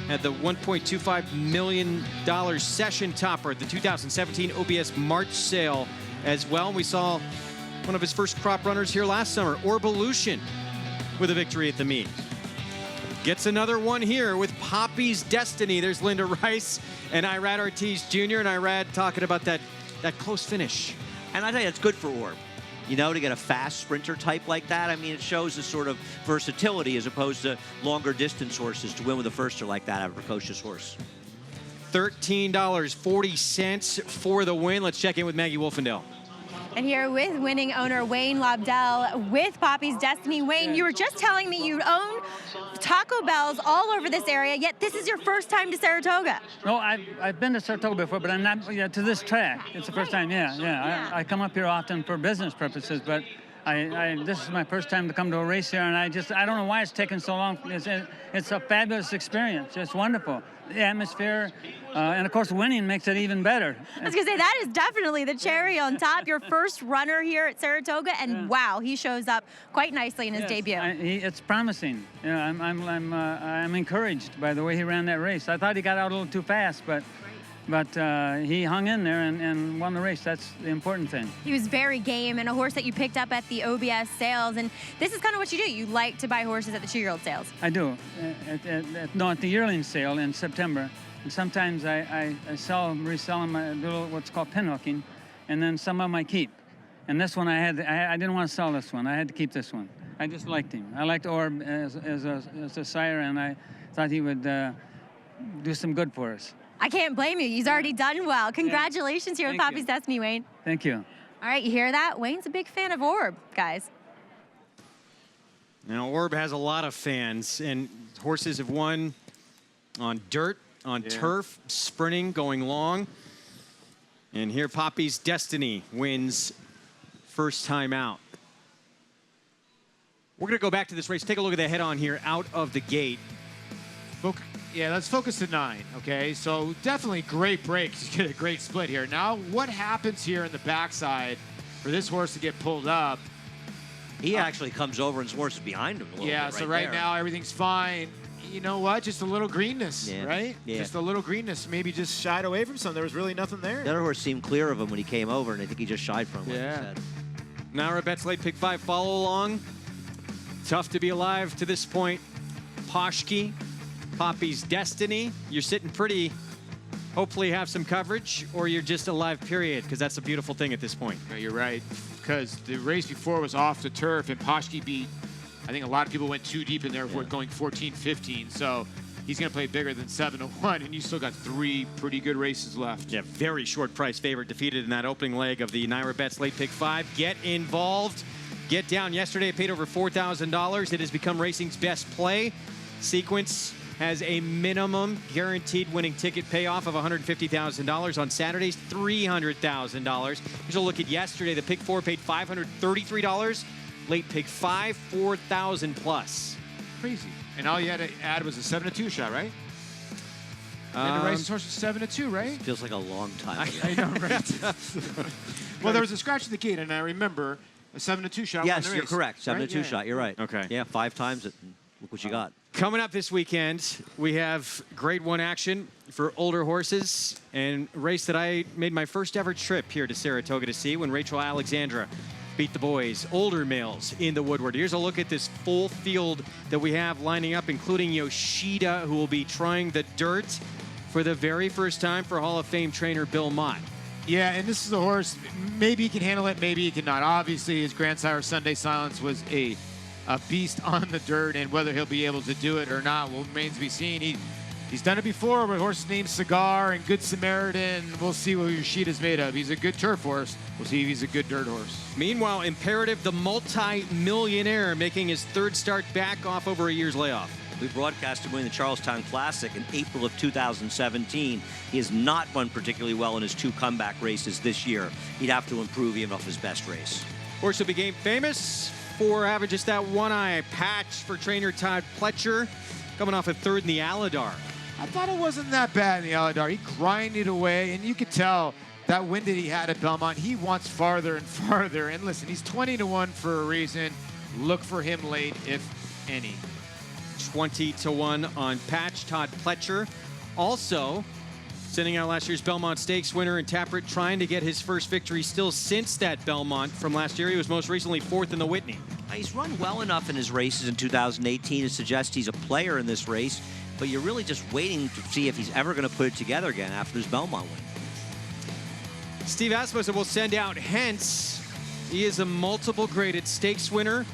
Had the $1.25 million session topper at the 2017 OBS March sale as well. We saw one of his first crop runners here last summer, Orvolution, with a victory at the meet. Gets another one here with Poppy's Destiny. There's Linda Rice and Irad Ortiz Jr. and Irad talking about that close finish. And I tell you, it's good for Orb. You know, to get a fast sprinter type like that, I mean, it shows a sort of versatility as opposed to longer distance horses to win with a firster like that out of a precocious horse. $13.40 for the win. Let's check in with Maggie Wolfendale. And here with winning owner Wayne Lobdell with Poppy's Destiny. Wayne, you were just telling me you own Taco Bells all over this area, yet this is your first time to Saratoga. No, I've been to Saratoga before, but I'm not to this track. It's the first time, yeah. I come up here often for business purposes, but this is my first time to come to a race here, and I don't know why it's taken so long. It's a fabulous experience. It's wonderful. The atmosphere, and of course winning makes it even better. I was gonna say, that is definitely the cherry on top. Your first runner here at Saratoga, and wow, he shows up quite nicely in his debut. It's promising. I'm encouraged by the way he ran that race. I thought he got out a little too fast, but he hung in there and won the race. That's the important thing. He was very game, and a horse that you picked up at the OBS sales. And this is kind of what you do. You like to buy horses at the 2-year-old sales. I do. At the yearling sale in September. And sometimes I resell them, I do what's called pinhooking, and then some of them I keep. And this one I didn't want to sell this one. I had to keep this one. I just liked him. I liked Orb as a sire, and I thought he would do some good for us. I can't blame you. He's already done well. Congratulations here with Poppy's Destiny, Wayne. Thank you. All right, you hear that? Wayne's a big fan of Orb, guys. Now, Orb has a lot of fans, and horses have won on dirt, on turf, sprinting, going long. And here, Poppy's Destiny wins first time out. We're going to go back to this race. Take a look at the head-on here out of the gate. Yeah, let's focus to 9, okay? So definitely great breaks. You get a great split here. Now, what happens here in the backside for this horse to get pulled up? He actually comes over and his horse is behind him a little bit. Yeah, so right now everything's fine. You know what? Just a little greenness, right? Yeah. Just a little greenness. Maybe just shied away from something. There was really nothing there. The other horse seemed clear of him when he came over, and I think he just shied from him. Yeah. Naira Betts late pick 5 follow along. Tough to be alive to this point. Poshki, Poppy's Destiny. You're sitting pretty. Hopefully have some coverage, or you're just alive, period, because that's a beautiful thing at this point. No, you're right, because the race before was off the turf, and Poshki beat, I think a lot of people went too deep in there, going 14-15, so he's going to play bigger than 7-1, and you still got 3 pretty good races left. Yeah, very short price favorite defeated in that opening leg of the Naira Betts late pick 5. Get involved. Get down. Yesterday it paid over $4,000. It has become racing's best play. Sequence has a minimum guaranteed winning ticket payoff of $150,000. On Saturdays, $300,000. Here's a look at yesterday. The pick 4 paid $533. Late pick 5, $4,000 plus. Crazy. And all you had to add was a 7-2 shot, right? And the race horse was 7-2, right? Feels like a long time ago. I know, right? Well, there was a scratch at the gate, and I remember a 7-2 shot. Yes, won the you're race, correct. 7-2 right? shot. You're right. Okay. Yeah, 5 times it. Look what you got. Coming up this weekend, we have Grade 1 action for older horses, and a race that I made my first ever trip here to Saratoga to see when Rachel Alexandra beat the boys, older males, in the Woodward. Here's a look at this full field that we have lining up, including Yoshida, who will be trying the dirt for the very first time for Hall of Fame trainer Bill Mott. Yeah, and this is a horse, maybe he can handle it, maybe he cannot. Obviously, his grandsire Sunday Silence was a beast on the dirt, and whether he'll be able to do it or not will remains to be seen. He's done it before with horses named Cigar and Good Samaritan. We'll see what Yoshida's made of. He's a good turf horse. We'll see if he's a good dirt horse. Meanwhile, Imperative, the multi-millionaire, making his 3rd start back off over a year's layoff. We broadcast him winning the Charlestown Classic in April of 2017. He has not run particularly well in his 2 comeback races this year. He'd have to improve even off his best race. Horse who became famous for having just that one-eye patch for trainer Todd Pletcher, coming off a 3rd in the Aladar. I thought it wasn't that bad in the Aladar. He grinded away, and you could tell that win that he had at Belmont, he wants farther and farther. And listen, he's 20-1 for a reason. Look for him late, if any. 20-1 on patch. Todd Pletcher also sending out last year's Belmont Stakes winner and Tappert, trying to get his first victory still since that Belmont from last year. He was most recently 4th in the Whitney. He's run well enough in his races in 2018 to suggest he's a player in this race, but you're really just waiting to see if he's ever going to put it together again after his Belmont win. Steve Asmussen will send out Hence. He is a multiple graded stakes winner,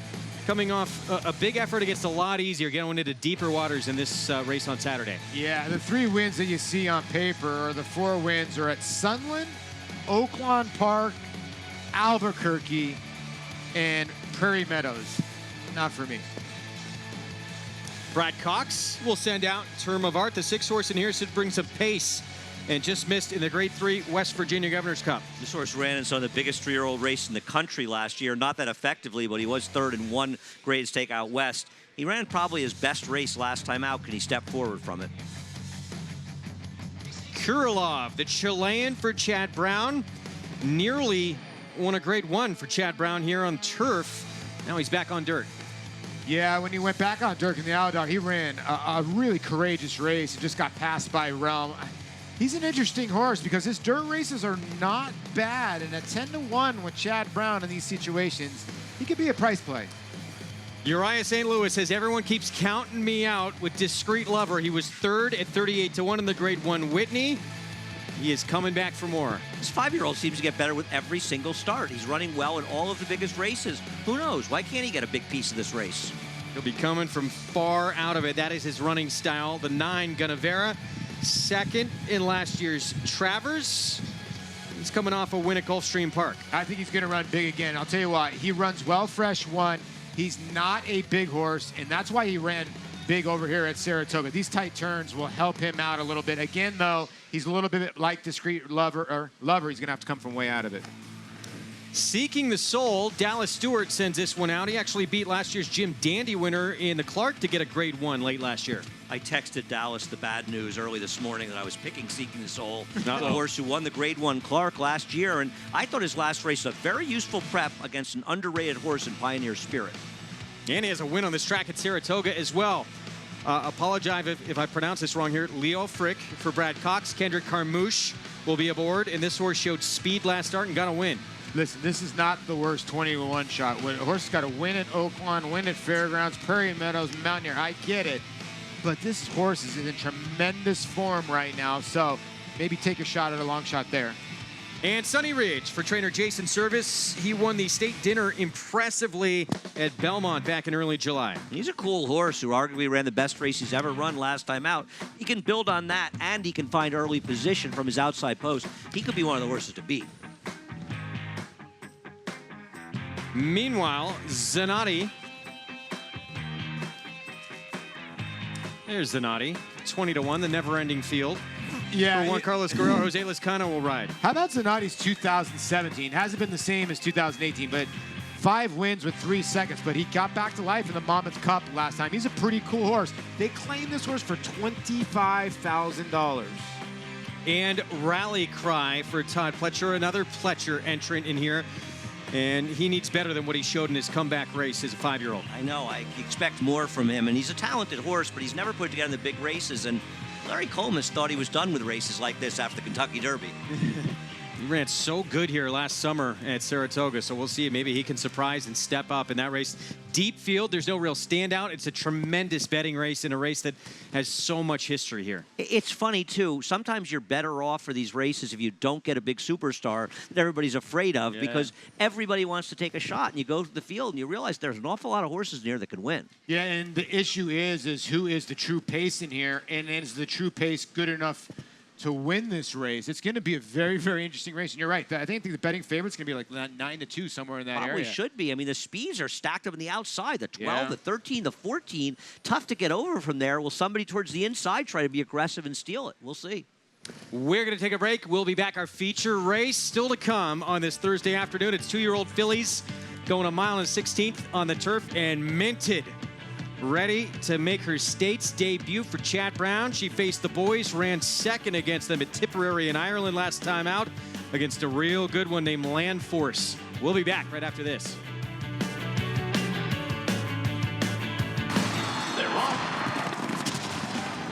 coming off a big effort against a lot easier, getting into deeper waters in this race on Saturday. Yeah, the 3 wins that you see on paper, or the 4 wins, are at Sunland, Oaklawn Park, Albuquerque, and Prairie Meadows. Not for me. Brad Cox will send out Term of Art. The 6 horse in here brings some pace and just missed in the Grade 3 West Virginia Governor's Cup. This horse ran in some of the biggest 3-year-old race in the country last year. Not that effectively, but he was 3rd in 1 grade stake out west. He ran probably his best race last time out. Can he step forward from it? Kurilov, the Chilean for Chad Brown, nearly won a Grade 1 for Chad Brown here on turf. Now he's back on dirt. Yeah, when he went back on dirt in the Aladar, he ran a really courageous race and just got passed by Realm. He's an interesting horse because his dirt races are not bad, and at 10-1 with Chad Brown in these situations, he could be a price play. Uriah St. Louis says, everyone keeps counting me out with Discreet Lover. He was 3rd at 38-1 in the Grade 1 Whitney. He is coming back for more. This 5-year-old seems to get better with every single start. He's running well in all of the biggest races. Who knows? Why can't he get a big piece of this race? He'll be coming from far out of it. That is his running style. The 9, Gunnevera, second in last year's Travers. He's coming off a win at Gulfstream Park. I think he's going to run big again. I'll tell you what, he runs well fresh one. He's not a big horse, and that's why he ran big over here at Saratoga. These tight turns will help him out a little bit. Again, though, he's a little bit like Discreet Lover. He's going to have to come from way out of it. Seeking the Soul, Dallas Stewart sends this one out. He actually beat last year's Jim Dandy winner in the Clark to get a grade 1 late last year. I texted Dallas the bad news early this morning that I was picking Seeking the Soul, the Uh-oh. horse who won the grade 1 Clark last year, and I thought his last race was a very useful prep against an underrated horse in Pioneer Spirit. And he has a win on this track at Saratoga as well. Apologize if I pronounce this wrong here. Leo Frick for Brad Cox. Kendrick Carmouche will be aboard, and this horse showed speed last start and got a win. Listen, this is not the worst 20-1 shot. A horse has got a win at Oaklawn, win at Fairgrounds, Prairie Meadows, Mountaineer. I get it. But this horse is in tremendous form right now, so maybe take a shot at a long shot there. And Sunny Ridge for trainer Jason Service. He won the state dinner impressively at Belmont back in early July. He's a cool horse who arguably ran the best race he's ever run last time out. He can build on that, and he can find early position from his outside post. He could be one of the horses to beat. Meanwhile, Zanotti. There's Zanotti, 20-1, the never-ending field. Yeah. For Juan Carlos Guerrero, Jose Lezcano will ride. How about Zanotti's 2017? Hasn't been the same as 2018, but 5 wins with 3 seconds, but he got back to life in the Monmouth Cup last time. He's a pretty cool horse. They claimed this horse for $25,000. And Rally Cry for Todd Pletcher, another Pletcher entrant in here. And he needs better than what he showed in his comeback race as a 5-year-old. I know, I expect more from him, and he's a talented horse, but he's never put together the big races, and Larry Colmus thought he was done with races like this after the Kentucky Derby. He ran so good here last summer at Saratoga, so we'll see if maybe he can surprise and step up in that race. Deep field, there's no real standout. It's a tremendous betting race in a race that has so much history here. It's funny, too. Sometimes you're better off for these races if you don't get a big superstar that everybody's afraid of, because everybody wants to take a shot, and you go to the field and you realize there's an awful lot of horses in here that can win. Yeah, and the issue is who is the true pace in here, and is the true pace good enough to win this race? It's going to be a very, very interesting race. And you're right. I think the betting favorite's going to be like 9-2 somewhere in that area. Probably should be. I mean, the speeds are stacked up on the outside. The 12, Yeah. the 13, the 14. Tough to get over from there. Will somebody towards the inside try to be aggressive and steal it? We'll see. We're going to take a break. We'll be back. Our feature race still to come on this Thursday afternoon. It's 2-year-old fillies going a mile and 16th on the turf, and Minted ready to make her state's debut for Chad Brown. She faced the boys, ran second against them at Tipperary in Ireland last time out against a real good one named Land Force. We'll be back right after this. They're off.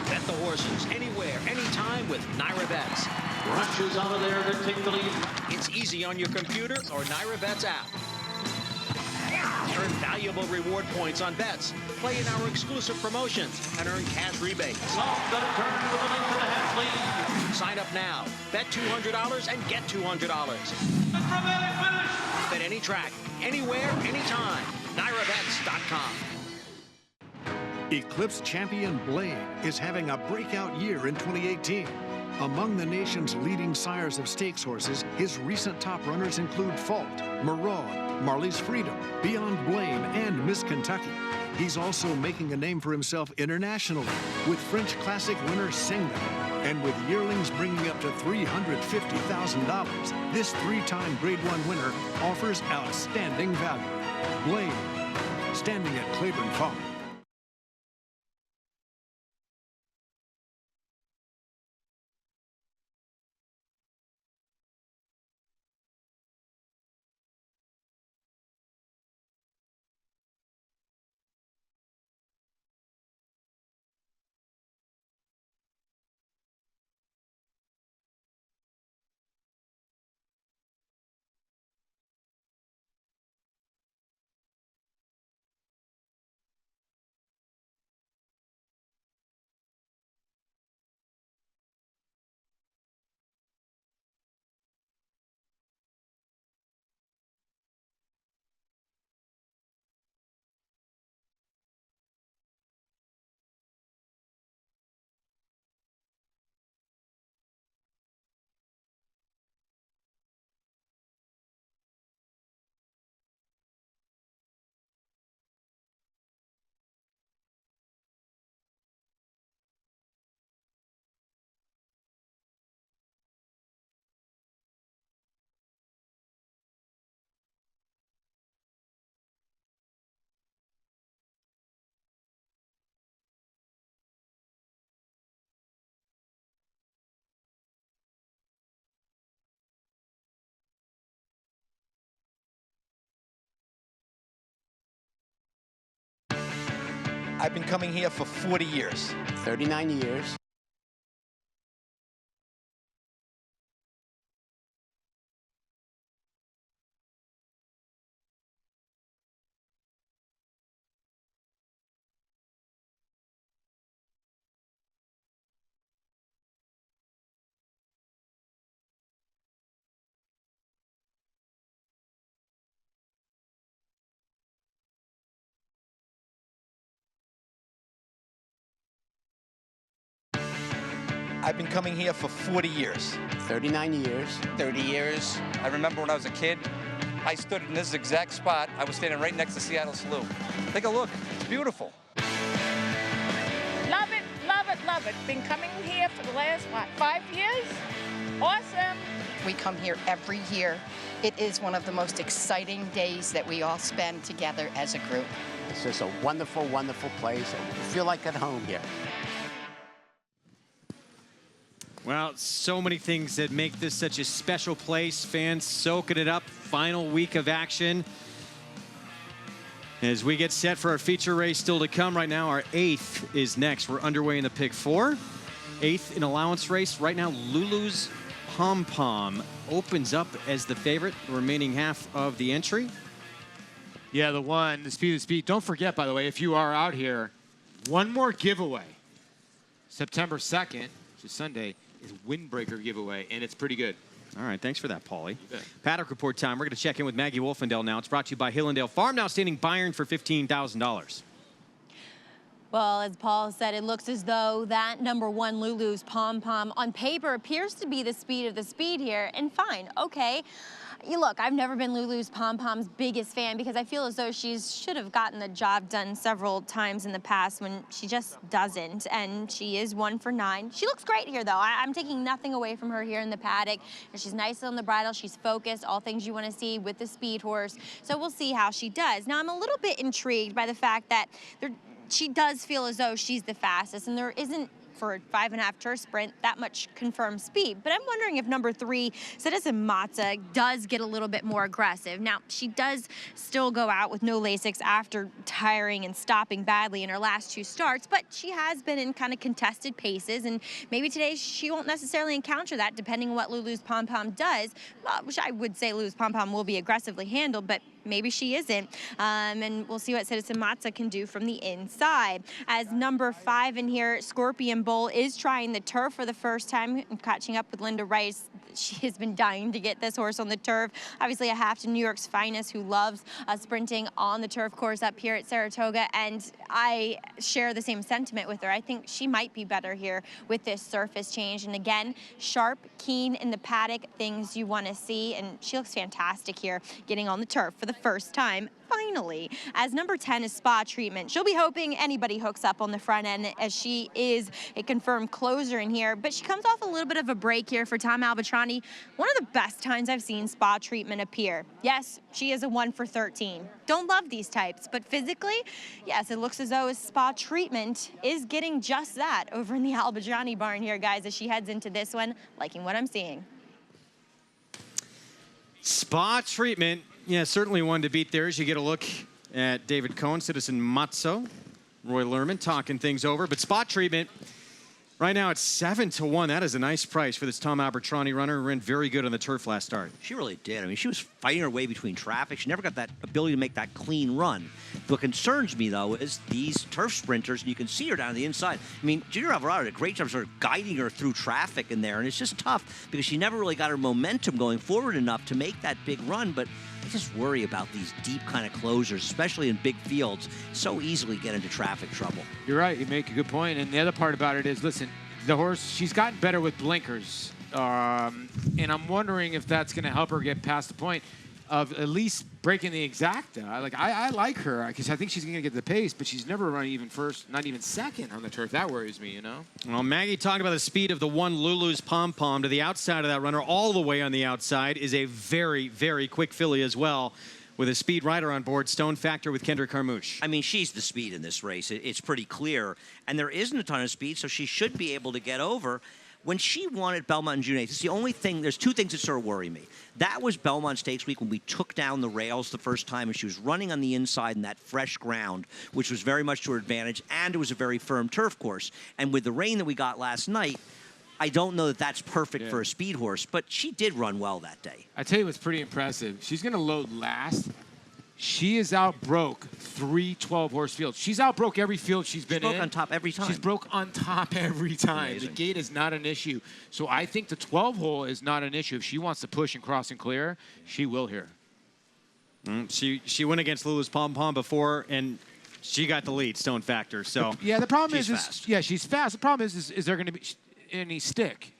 Bet the horses anywhere, anytime with Naira Bets. Brunches out of there to take the lead. It's easy on your computer or Naira Bets app. Earn valuable reward points on bets. Play in our exclusive promotions and earn cash rebates. Sign up now. Bet $200 and get $200. Bet any track, anywhere, anytime. NairaBets.com. Eclipse champion Blade is having a breakout year in 2018. Among the nation's leading sires of stakes horses, his recent top runners include Fault, Maraud, Marley's Freedom, Beyond Blame, and Miss Kentucky. He's also making a name for himself internationally with French Classic winner Singh. And with yearlings bringing up to $350,000, this 3-time Grade 1 winner offers outstanding value. Blade, standing at Claiborne Farm. I've been coming here for 40 years. 39 years. I've been coming here for 40 years. 39 years. 30 years. I remember when I was a kid, I stood in this exact spot. I was standing right next to Seattle Slough. Take a look. It's beautiful. Love it, love it, love it. Been coming here for the last, 5 years? Awesome. We come here every year. It is one of the most exciting days that we all spend together as a group. It's just a wonderful, wonderful place. I feel like at home here. Well, so many things that make this such a special place. Fans soaking it up. Final week of action. As we get set for our feature race still to come right now, our 8th is next. We're underway in the pick 4. 8th in allowance race. Right now, Lulu's Pom Pom opens up as the favorite, the remaining half of the entry. Yeah, the speed. Don't forget, by the way, if you are out here, one more giveaway. September 2nd, which is Sunday, is Windbreaker giveaway, and it's pretty good. All right, thanks for that, Paulie. Paddock Report time. We're going to check in with Maggie Wolfendale now. It's brought to you by Hillendale Farm, now standing Byron for $15,000. Well, as Paul said, it looks as though that number 1 Lulu's Pom Pom on paper appears to be the speed of the speed here. And fine, okay. Look, I've never been Lulu's Pom Pom's biggest fan because I feel as though she should have gotten the job done several times in the past when she just doesn't. And she is 1 for 9. She looks great here, though. I'm taking nothing away from her here in the paddock. And she's nice on the bridle. She's focused, all things you want to see with the speed horse. So we'll see how she does. Now, I'm a little bit intrigued by the fact that she does feel as though she's the fastest, and there isn't, for a 5.5 turf sprint, that much confirmed speed. But I'm wondering if number 3, Citizen Matza, does get a little bit more aggressive. Now, she does still go out with no Lasix after tiring and stopping badly in her last 2 starts, but she has been in kind of contested paces, and maybe today she won't necessarily encounter that, depending on what Lulu's Pom Pom does, which I would say Lulu's Pom Pom will be aggressively handled, but maybe she isn't. And we'll see what Citizen Matza can do from the inside. As number 5 in here, Scorpion Bowl is trying the turf for the first time. I'm catching up with Linda Rice. She has been dying to get this horse on the turf. Obviously, a half to New York's finest who loves sprinting on the turf course up here at Saratoga, and I share the same sentiment with her. I think she might be better here with this surface change. And again, sharp, keen in the paddock, things you want to see, and she looks fantastic here getting on the turf for the first time. Finally, as number 10 is Spa Treatment. She'll be hoping anybody hooks up on the front end, as she is a confirmed closer in here, but she comes off a little bit of a break here for Tom Albatrani. One of the best times I've seen Spa Treatment appear. Yes, she is a 1 for 13. Don't love these types, but physically, yes, it looks as though Spa Treatment is getting just that over in the Albatrani barn here, guys, as she heads into this one, liking what I'm seeing. Spa Treatment. Yeah, certainly one to beat there as you get a look at David Cohn, Citizen Matzo, Roy Lerman talking things over. But Spot Treatment, right now it's 7 to 1. That is a nice price for this Tom Albertrani runner who ran very good on the turf last start. She really did. I mean, she was fighting her way between traffic. She never got that ability to make that clean run. What concerns me, though, is these turf sprinters, and you can see her down the inside. I mean, Junior Alvarado did a great job sort of guiding her through traffic in there, and it's just tough because she never really got her momentum going forward enough to make that big run. But I just worry about these deep kind of closers, especially in big fields, so easily get into traffic trouble. You're right. You make a good point. And the other part about it is, listen, the horse, she's gotten better with blinkers. And I'm wondering if that's going to help her get past the point of at least breaking the exacta. I like her because I think she's going to get the pace, but she's never run even first, not even second on the turf. That worries me, you know? Well, Maggie talked about the speed of the 1 Lulu's Pom Pom to the outside of that runner, all the way on the outside, is a very, very quick filly as well, with a speed rider on board, Stone Factor with Kendrick Carmouche. I mean, she's the speed in this race. It's pretty clear. And there isn't a ton of speed, so she should be able to get over. When she won at Belmont in June 8th, it's the only thing, there's two things that sort of worry me. That was Belmont Stakes Week when we took down the rails the first time, and she was running on the inside in that fresh ground, which was very much to her advantage, and it was a very firm turf course. And with the rain that we got last night, I don't know that that's perfect for a speed horse, but she did run well that day. I tell you what's pretty impressive. She's going to load last. She has outbroke 3 12-horse fields. She's outbroke every field she's been in. She's broke on top every time. She's broke on top every time. Amazing. The gate is not an issue. So I think the 12-hole is not an issue. If she wants to push and cross and clear, she will here. She went against Lulu's Pom Pom before, and she got the lead, Stone Factor. So yeah, the problem she's fast. she's fast. The problem is there going to be any stick,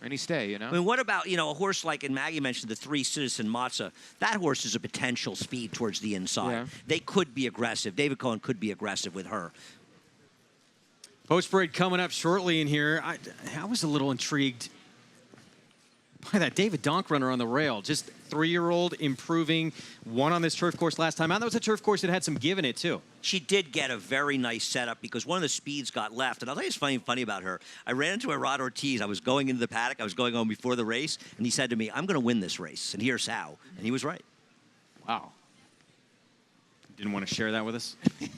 any stay, I mean, what about, a horse like, and Maggie mentioned the 3 Citizen Matza. That horse is a potential speed towards the inside. Yeah. They could be aggressive. David Cohen could be aggressive with her. Post parade coming up shortly in here. I was a little intrigued by that David Donk runner on the rail. Just 3-year-old improving, won on this turf course last time out. That was a turf course that had some give in it too. She did get a very nice setup because one of the speeds got left. And I'll tell you what's funny about her. I ran into Rod Ortiz. I was going into the paddock. I was going home before the race. And he said to me, I'm going to win this race. And here's how. And he was right. Wow. Didn't want to share that with us?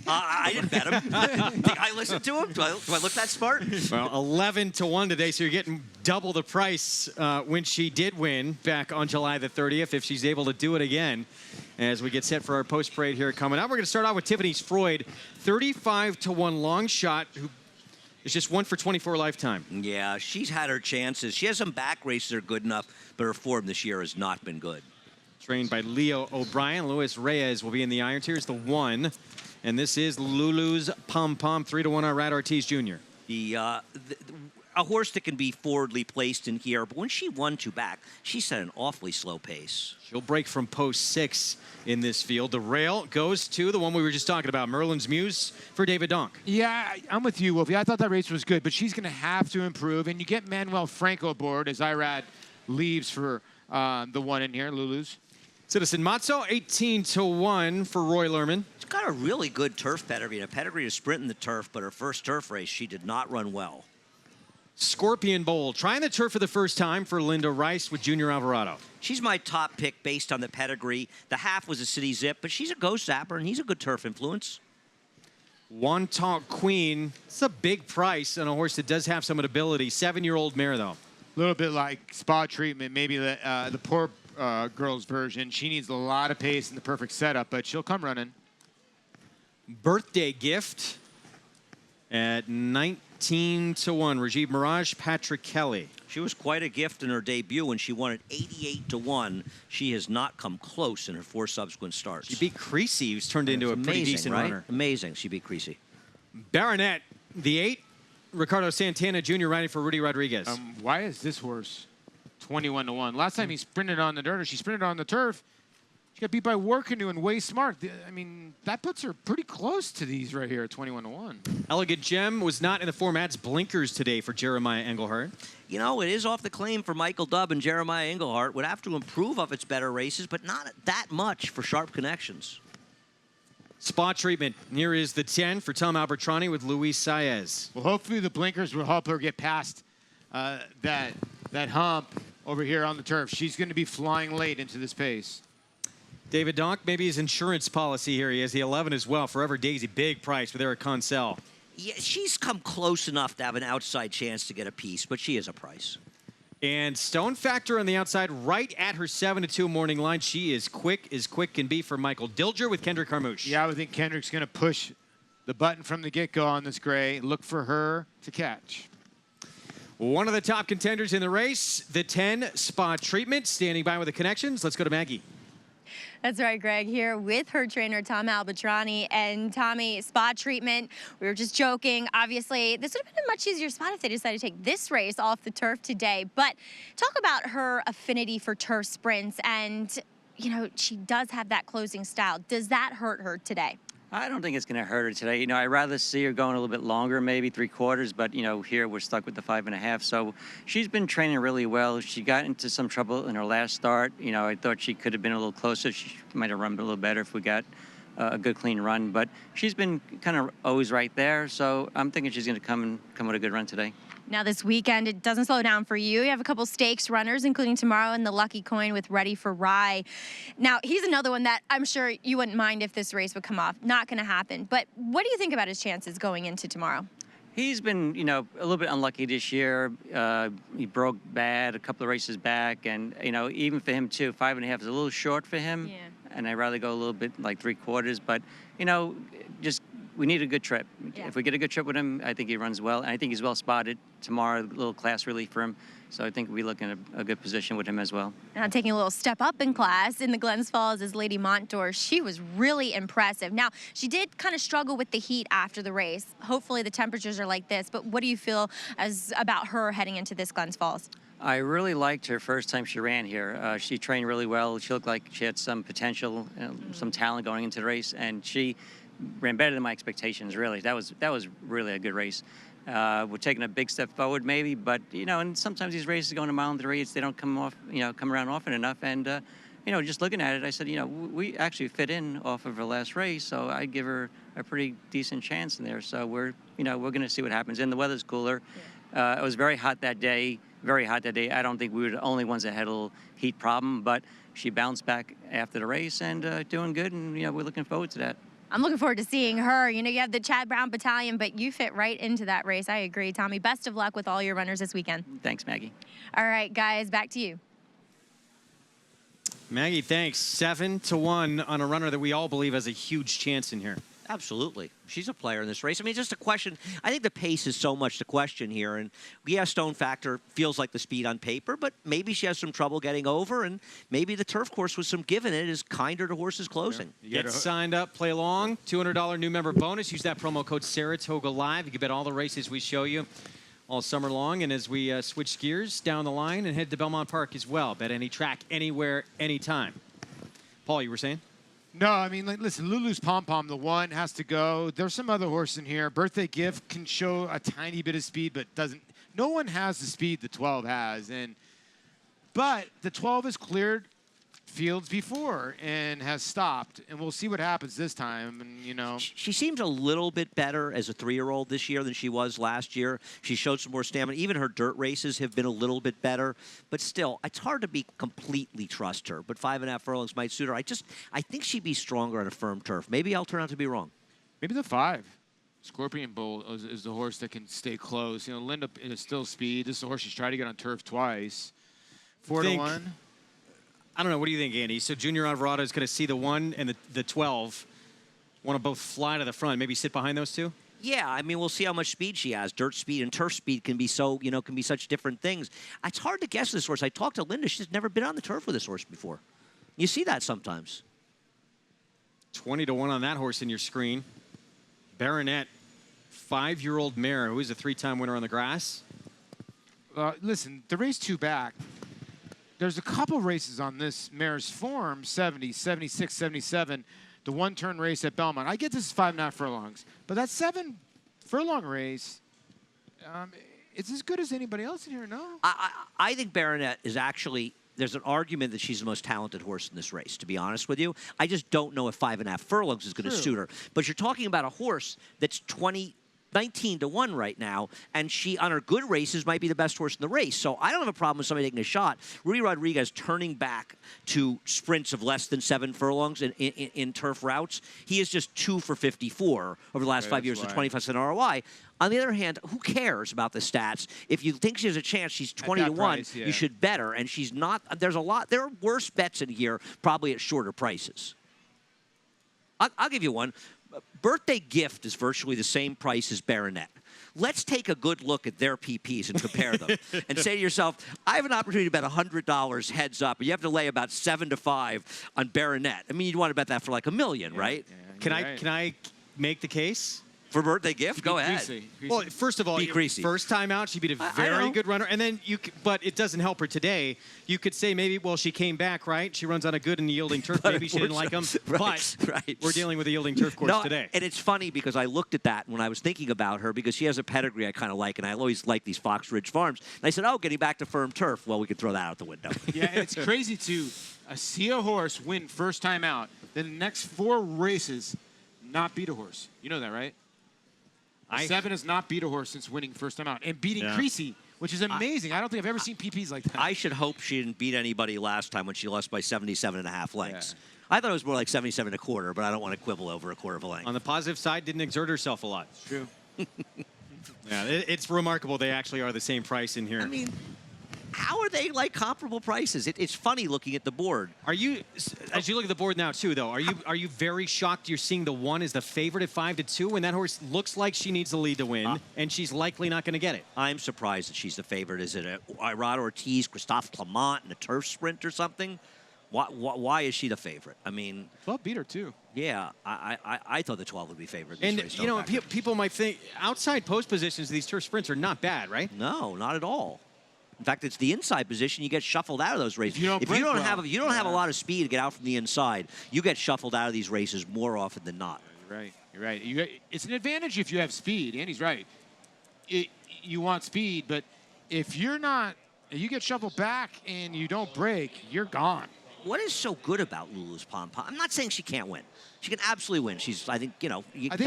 I didn't bet him. Think I listened to him? Do I look that smart? Well, 11-1 today, so you're getting double the price when she did win back on July the 30th, if she's able to do it again. As we get set for our post-parade here coming up, we're going to start off with Tiffany's Freud, 35-1 long shot, who is just 1 for 24 lifetime. Yeah, she's had her chances. She has some back races that are good enough, but her form this year has not been good. Trained by Leo O'Brien. Luis Reyes will be in the irons. Here's the 1. And this is Lulu's Pom Pom, 3-1 on Rad Ortiz Jr. A horse that can be forwardly placed in here, but when she won 2 back, she set an awfully slow pace. She'll break from post 6 in this field. The rail goes to the one we were just talking about, Merlin's Muse for David Donk. Yeah, I'm with you, Wolfie. I thought that race was good, but she's going to have to improve. And you get Manuel Franco aboard as Irad leaves for the 1 in here, Lulu's. Citizen Matzo, 18-1 for Roy Lerman. She's got a really good turf pedigree. A pedigree to sprint in the turf, but her first turf race, she did not run well. Scorpion Bowl, trying the turf for the first time for Linda Rice with Junior Alvarado. She's my top pick based on the pedigree. The half was a City Zip, but she's a ghost zapper, and he's a good turf influence. Wontonk Queen, it's a big price on a horse that does have some ability. 7-year-old mare, though. A little bit like Spa Treatment, maybe the poor girl's version. She needs a lot of pace and the perfect setup, but she'll come running. Birthday Gift at 19-1. Rajiv Mirage, Patrick Kelly. She was quite a gift in her debut when she won at 88-1. She has not come close in her 4 subsequent starts. She beat Creasy, who's turned into a pretty decent runner. Amazing, she beat Creasy. Baronet, the 8. Ricardo Santana Jr. riding for Rudy Rodriguez. Why is this horse 21-1? Last time he sprinted on the dirt, or she sprinted on the turf, she got beat by War Canoe and Way Smart. I mean, that puts her pretty close to these right here at 21-1. Elegant Gem was not in the format's blinkers today for Jeremiah Engelhardt. You know, it is off the claim for Michael Dubb, and Jeremiah Engelhardt would have to improve off its better races, but not that much for Sharp Connections. Spot treatment. Here is the 10 for Tom Albertrani with Luis Saez. Well, hopefully the blinkers will help her get past that hump over here on the turf. She's going to be flying late into this pace. David Donk, maybe his insurance policy here. He has the 11 as well. Forever Daisy, big price with Eric Consell. Yeah, she's come close enough to have an outside chance to get a piece, but she is a price. And Stone Factor on the outside, right at her 7-2 morning line. She is quick as quick can be for Michael Dilger with Kendrick Harmouche. Yeah, I would think Kendrick's going to push the button from the get-go on this gray. Look for her to catch. One of the top contenders in the race, the 10 Spot Treatment, standing by with the connections. Let's go to Maggie. That's right, Greg, here with her trainer, Tom Albertrani. And Tommy, Spot Treatment, we were just joking. Obviously, this would have been a much easier spot if they decided to take this race off the turf today. But talk about her affinity for turf sprints. And, you know, she does have that closing style. Does that hurt her today? I don't think it's going to hurt her today. You know, I'd rather see her going a little bit longer, maybe 3/4, but, you know, here we're stuck with the 5.5. So she's been training really well. She got into some trouble in her last start. You know, I thought she could have been a little closer. She might have run a little better if we got a good clean run. But she's been kind of always right there, so I'm thinking she's going to come with a good run today. Now this weekend, it doesn't slow down for you. You have a couple stakes runners, including tomorrow in the Lucky Coin with Ready for Rye. Now, he's another one that I'm sure you wouldn't mind if this race would come off. Not going to happen. But what do you think about his chances going into tomorrow? He's been, a little bit unlucky this year. He broke bad a couple of races back, and even for him too, 5.5 is a little short for him. Yeah. And I'd rather go a little bit like 3/4. But just we need a good trip. Yeah. If we get a good trip with him, I think he runs well, and I think he's well spotted tomorrow. A little class relief for him. So I think we look in a good position with him as well. Now taking a little step up in class in the Glens Falls is Lady Montdor. She was really impressive. Now, she did kind of struggle with the heat after the race. Hopefully the temperatures are like this, but what do you feel about her heading into this Glens Falls? I really liked her first time she ran here. She trained really well. She looked like she had some potential, some talent going into the race, and she ran better than my expectations, really. That was really a good race. We're taking a big step forward, maybe, but and sometimes these races going a mile and 3/8, they don't come around often enough. And just looking at it, I said, we actually fit in off of her last race, so I'd give her a pretty decent chance in there. So we're going to see what happens. And the weather's cooler. Yeah. It was very hot that day. Very hot that day. I don't think we were the only ones that had a little heat problem, but she bounced back after the race and doing good. And we're looking forward to that. I'm looking forward to seeing her. You have the Chad Brown Battalion, but you fit right into that race. I agree, Tommy. Best of luck with all your runners this weekend. Thanks, Maggie. All right, guys, back to you. Maggie, thanks. 7-1 on a runner that we all believe has a huge chance in here. Absolutely. She's a player in this race. I mean, just a question. I think the pace is so much the question here. And Stone Factor feels like the speed on paper, but maybe she has some trouble getting over, and maybe the turf course with some give in it is kinder to horses closing. Yeah. Get signed up, play along. $200 new member bonus. Use that promo code Saratoga Live. You can bet all the races we show you all summer long. And as we switch gears down the line and head to Belmont Park as well. Bet any track, anywhere, anytime. Paul, you were saying? No, I mean, listen, Lulu's Pom Pom, the one, has to go. There's some other horse in here. Birthday Gift can show a tiny bit of speed, but doesn't. No one has the speed the 12 has. But the 12 has cleared fields before and has stopped, and we'll see what happens this time. And she seems a little bit better as a 3-year-old this year than she was last year. She showed some more stamina. Even her dirt races have been a little bit better, but still, it's hard to completely trust her. But 5.5 furlongs might suit her. I think she'd be stronger on a firm turf. Maybe I'll turn out to be wrong. Maybe the 5. Scorpion Bull is the horse that can stay close. Linda is still speed. This is a horse she's tried to get on turf twice. 4-1. I don't know. What do you think, Andy? So Junior Alvarado is going to see the 1 and the 12. Want to both fly to the front, maybe sit behind those two? Yeah, I mean, we'll see how much speed she has. Dirt speed and turf speed can be can be such different things. It's hard to guess this horse. I talked to Linda. She's never been on the turf with this horse before. You see that sometimes. 20-1 on that horse in your screen. Baronet, 5-year-old mare who is a 3-time winner on the grass. Listen, the race 2 back. There's a couple races on this mare's form, 70, 76, 77, the one-turn race at Belmont. I get this is 5.5 furlongs, but that 7-furlong race, it's as good as anybody else in here, no? I think Baronet is actually, there's an argument that she's the most talented horse in this race, to be honest with you. I just don't know if 5.5 furlongs is going to suit her. But you're talking about a horse that's 19-1 right now, and she, on her good races, might be the best horse in the race. So I don't have a problem with somebody taking a shot. Rudy Rodriguez turning back to sprints of less than 7 furlongs in turf routes. He is just 2 for 54 over the last 5 years with 25% ROI. On the other hand, who cares about the stats? If you think she has a chance, she's 20-1. You should bet her, and she's not. There are worse bets in here, probably at shorter prices. I'll give you one. Birthday Gift is virtually the same price as Baronet. Let's take a good look at their PPs and compare them and say to yourself, I have an opportunity to bet $100 heads up, and you have to lay about 7 to 5 on Baronet. I mean, you'd want to bet that for like $1 million, right? Yeah, can I make the case? For Birthday Gift? Go ahead. Well, first of all, first time out, she beat a very good runner. And then but it doesn't help her today. You could say maybe, well, she came back, right? She runs on a good and yielding turf. Maybe she didn't like them. But we're dealing with a yielding turf course today. And it's funny because I looked at that when I was thinking about her because she has a pedigree I kind of like, and I always like these Fox Ridge Farms. And I said, oh, getting back to firm turf. Well, we could throw that out the window. Yeah, it's crazy to see a horse win first time out. then the next 4 races not beat a horse. You know that, right? 7 has not beat a horse since winning first time out and beating Creasy, which is amazing. I don't think I've ever seen PPs like that. I should hope she didn't beat anybody last time when she lost by 77.5 lengths. I thought it was more like 77.25, but I don't want to quibble over a quarter of a length. On the positive side, didn't exert herself a lot. True. Yeah, it's remarkable they actually are the same price in here. I mean, how are they like comparable prices? It's funny looking at the board. Are you, as you look at the board now too, though, are you very shocked you're seeing the 1 as the favorite at 5-2 when that horse looks like she needs the lead to win and she's likely not going to get it? I'm surprised that she's the favorite. Is it Irad Ortiz, Christophe Clement in a turf sprint or something? Why is she the favorite? I mean, 12 beat her too. Yeah, I thought the 12 would be favored. And you know, people might think outside post positions, these turf sprints are not bad, right? No, not at all. In fact, it's the inside position you get shuffled out of those races. If you don't have a lot of speed to get out from the inside, you get shuffled out of these races more often than not. You're right. It's an advantage if you have speed. Andy's right. You want speed, but if you get shuffled back and you don't break, you're gone. What is so good about Lulu's Pom Pom? I'm not saying she can't win. She can absolutely win. I think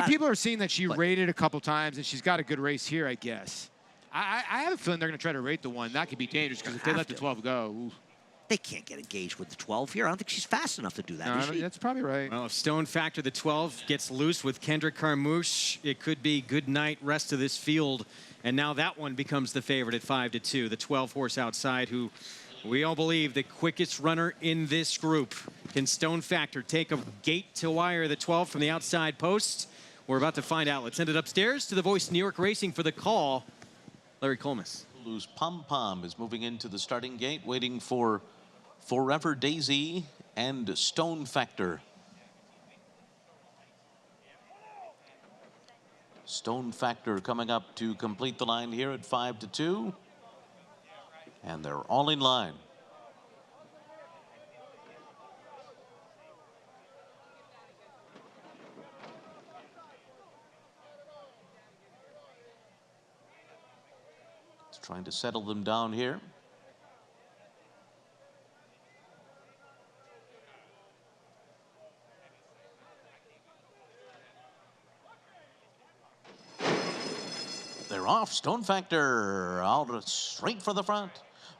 people are seeing that she rated a couple times and she's got a good race here, I guess. I have a feeling they're going to try to rate the 1. That could be dangerous because if they let the 12 go, ooh. They can't get engaged with the 12 here. I don't think she's fast enough to do that. No, that's probably right. Well, if Stone Factor, the 12, gets loose with Kendrick Carmouche, it could be good night rest of this field. And now that one becomes the favorite at 5-2. The 12 horse outside, who we all believe the quickest runner in this group. Can Stone Factor take a gate to wire the 12 from the outside post? We're about to find out. Let's send it upstairs to the voice of New York Racing for the call. Larry Colmus. Lulu's Pom Pom is moving into the starting gate, waiting for Forever Daisy and Stone Factor. Stone Factor coming up to complete the line here at 5-2. And they're all in line. Trying to settle them down here. They're off. Stone Factor out straight for the front.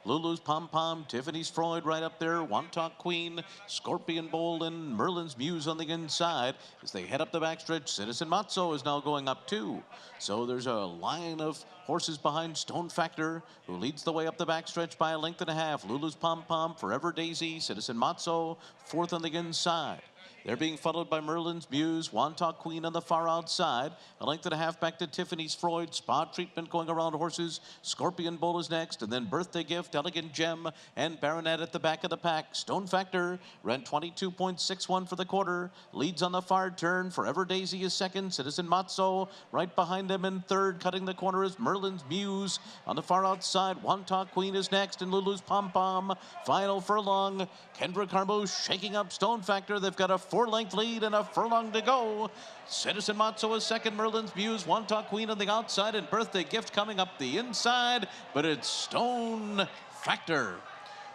Lulu's Pom Pom, Tiffany's Freud right up there, Wantok Queen, Scorpion Bold, and Merlin's Muse on the inside. As they head up the backstretch, Citizen Matzo is now going up too. So there's a line of horses behind Stone Factor, who leads the way up the backstretch by 1.5 lengths. Lulu's Pom Pom, Forever Daisy, Citizen Matzo, 4th on the inside. They're being followed by Merlin's Muse, Wantok Queen on the far outside. 1.5 lengths back to Tiffany's Freud. Spa Treatment going around horses. Scorpion Bull is next. And then Birthday Gift, Elegant Gem, and Baronet at the back of the pack. Stone Factor ran 22.61 for the quarter. Leads on the far turn. Forever Daisy is second. Citizen Matzo right behind him in third. Cutting the corner is Merlin's Muse. On the far outside, Wantok Queen is next. And Lulu's Pom Pom. Final furlong. Kendra Carmouche shaking up Stone Factor. They've got a 4-length lead and a furlong to go. Citizen Matzo is second, Merlin's Muse, Wantok Queen on the outside, and Birthday Gift coming up the inside, but it's Stone Factor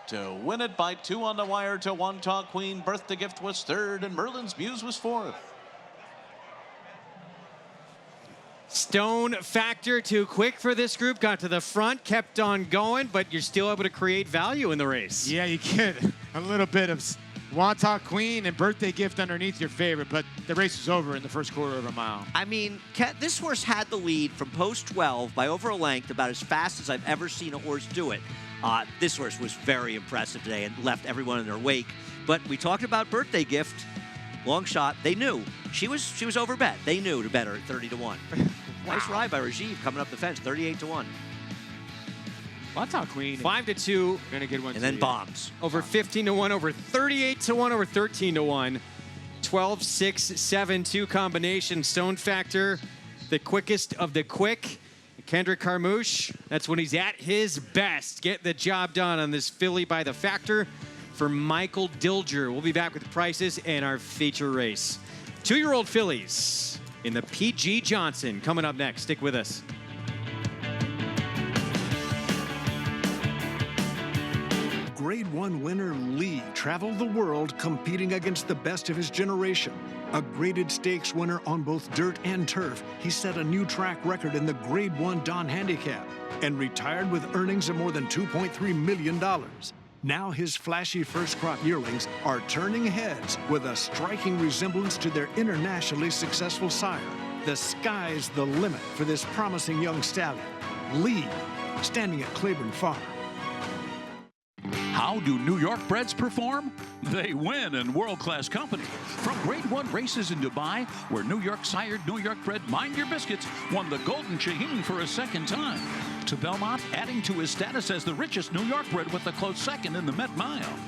to win it by 2 on the wire to Wantok Queen. Birthday Gift was third, and Merlin's Muse was fourth. Stone Factor too quick for this group, got to the front, kept on going, but you're still able to create value in the race. Yeah, you get a little bit of Wantok Queen and Birthday Gift underneath your favorite, but the race was over in the first quarter of a mile. I mean, this horse had the lead from post 12 by over a length, about as fast as I've ever seen a horse do it. This horse was very impressive today and left everyone in their wake. But we talked about Birthday Gift, long shot. They knew she was overbet. They knew to bet her at 30-1. Nice ride by Rajiv coming up the fence, 38-1. Wantok Queen. 5-2. Gonna get one. And then bombs. Over 15-1, over 38-1, over 13-1. 12, 6, 7, 2 combination. Stone Factor, the quickest of the quick. Kendrick Carmouche, that's when he's at his best. Get the job done on this filly by the Factor for Michael Dilger. We'll be back with the prices and our feature race. 2-year-old fillies in the PG Johnson coming up next. Stick with us. Grade 1 winner Lee traveled the world competing against the best of his generation. A graded stakes winner on both dirt and turf, he set a new track record in the Grade 1 Don Handicap and retired with earnings of more than $2.3 million. Now his flashy first crop yearlings are turning heads with a striking resemblance to their internationally successful sire. The sky's the limit for this promising young stallion. Lee, standing at Claiborne Farm. How do New York breds perform? They win in world-class company. From Grade 1 races in Dubai, where New York-sired, New York-bred Mind Your Biscuits won the Golden Shaheen for a second time, to Belmont adding to his status as the richest New York bred with a close second in the Met Mile.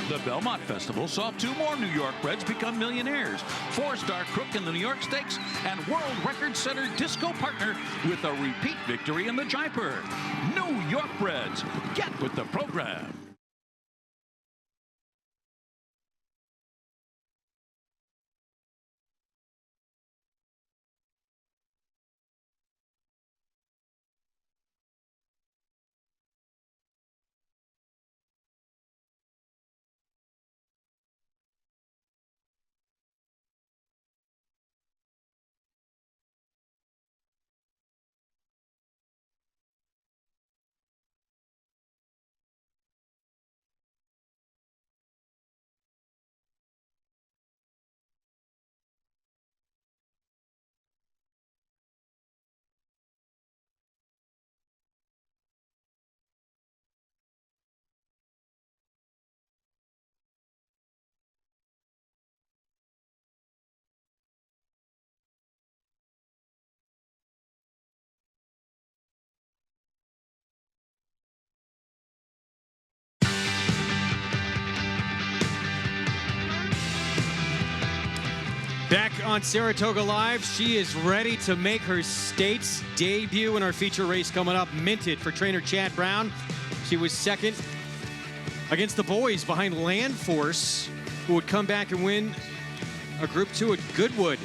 The Belmont Festival saw 2 more New York breds become millionaires, 4-star Crook in the New York Stakes, and world record setter Disco Partner with a repeat victory in the Jaipur. New York breds, get with the program. Back on Saratoga Live, she is ready to make her state's debut in our feature race coming up, Minted, for trainer Chad Brown. She was second against the boys behind Land Force, who would come back and win a Group 2 at Goodwood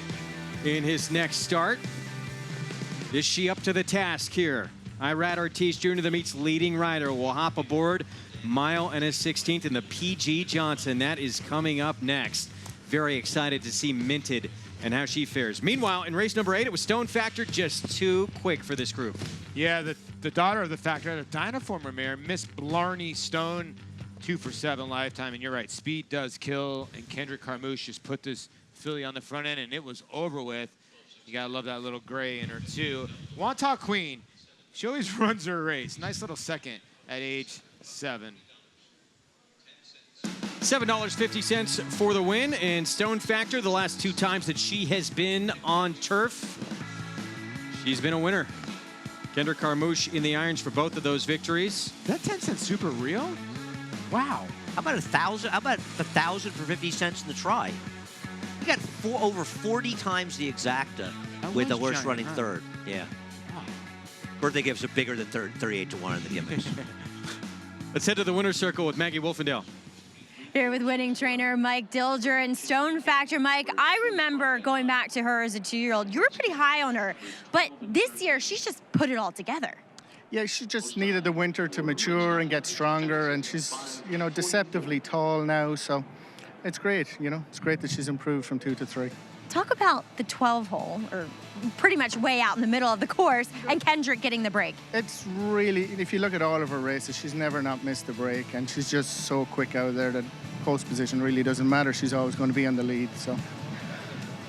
in his next start. Is she up to the task here? Irad Ortiz Jr., the meet's leading rider, will hop aboard mile and a 16th in the PG Johnson. That is coming up next. Very excited to see Minted and how she fares. Meanwhile, in race number 8, it was Stone Factor, just too quick for this group. Yeah, the daughter of the Factor, the Dynaformer mare, Miss Blarney Stone, 2 for 7 lifetime. And you're right, speed does kill. And Kendrick Carmouche just put this filly on the front end, and it was over with. You gotta love that little gray in her too. Wanta Queen, she always runs her race. Nice little second at age 7. $7.50 for the win, and Stone Factor, the last 2 times that she has been on turf, she's been a winner. Kendrick Carmouche in the irons for both of those victories. That 10-cent super real? Wow. How about 1,000? How about 1,000 for 50 cents in the try? You got over 40 times the exacta with the horse running third. Yeah. Wow. Birthday gifts are bigger than 38 to 1 in the gimmicks. Let's head to the winner's circle with Maggie Wolfendale. Here with winning trainer Mike Dilger and Stone Factor. Mike, I remember going back to her as a 2-year-old. You were pretty high on her, but this year she's just put it all together. Yeah, she just needed the winter to mature and get stronger, and she's, you know, deceptively tall now, so it's great, you know. It's great that she's improved from 2 to 3. Talk about the 12-hole, or pretty much way out in the middle of the course, and Kendrick getting the break. It's really, if you look at all of her races, she's never not missed a break, and she's just so quick out there that post position really doesn't matter. She's always going to be on the lead, so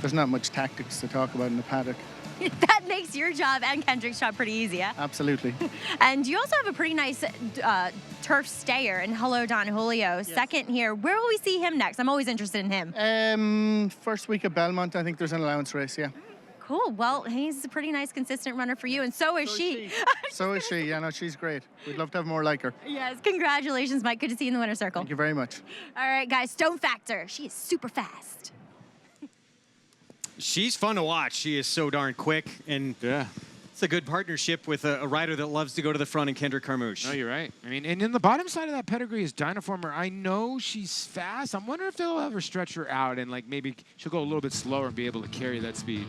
there's not much tactics to talk about in the paddock. That makes your job and Kendrick's job pretty easy, yeah? Absolutely. And you also have a pretty nice turf stayer in Hello Don Julio, yes. Second here. Where will we see him next? I'm always interested in him. First week of Belmont, I think there's an allowance race, yeah. Cool. Well, he's a pretty nice, consistent runner for you, and so is she. So is she. Yeah, no, she's great. We'd love to have more like her. Yes. Congratulations, Mike. Good to see you in the winner's circle. Thank you very much. All right, guys. Stone Factor. She is super fast. She's fun to watch. She is so darn quick, and it's a good partnership with a rider that loves to go to the front in Kendrick Carmouche. No, you're right. I mean, and in the bottom side of that pedigree is Dynaformer. I know she's fast. I'm wondering if they'll ever stretch her out and, like, maybe she'll go a little bit slower and be able to carry that speed.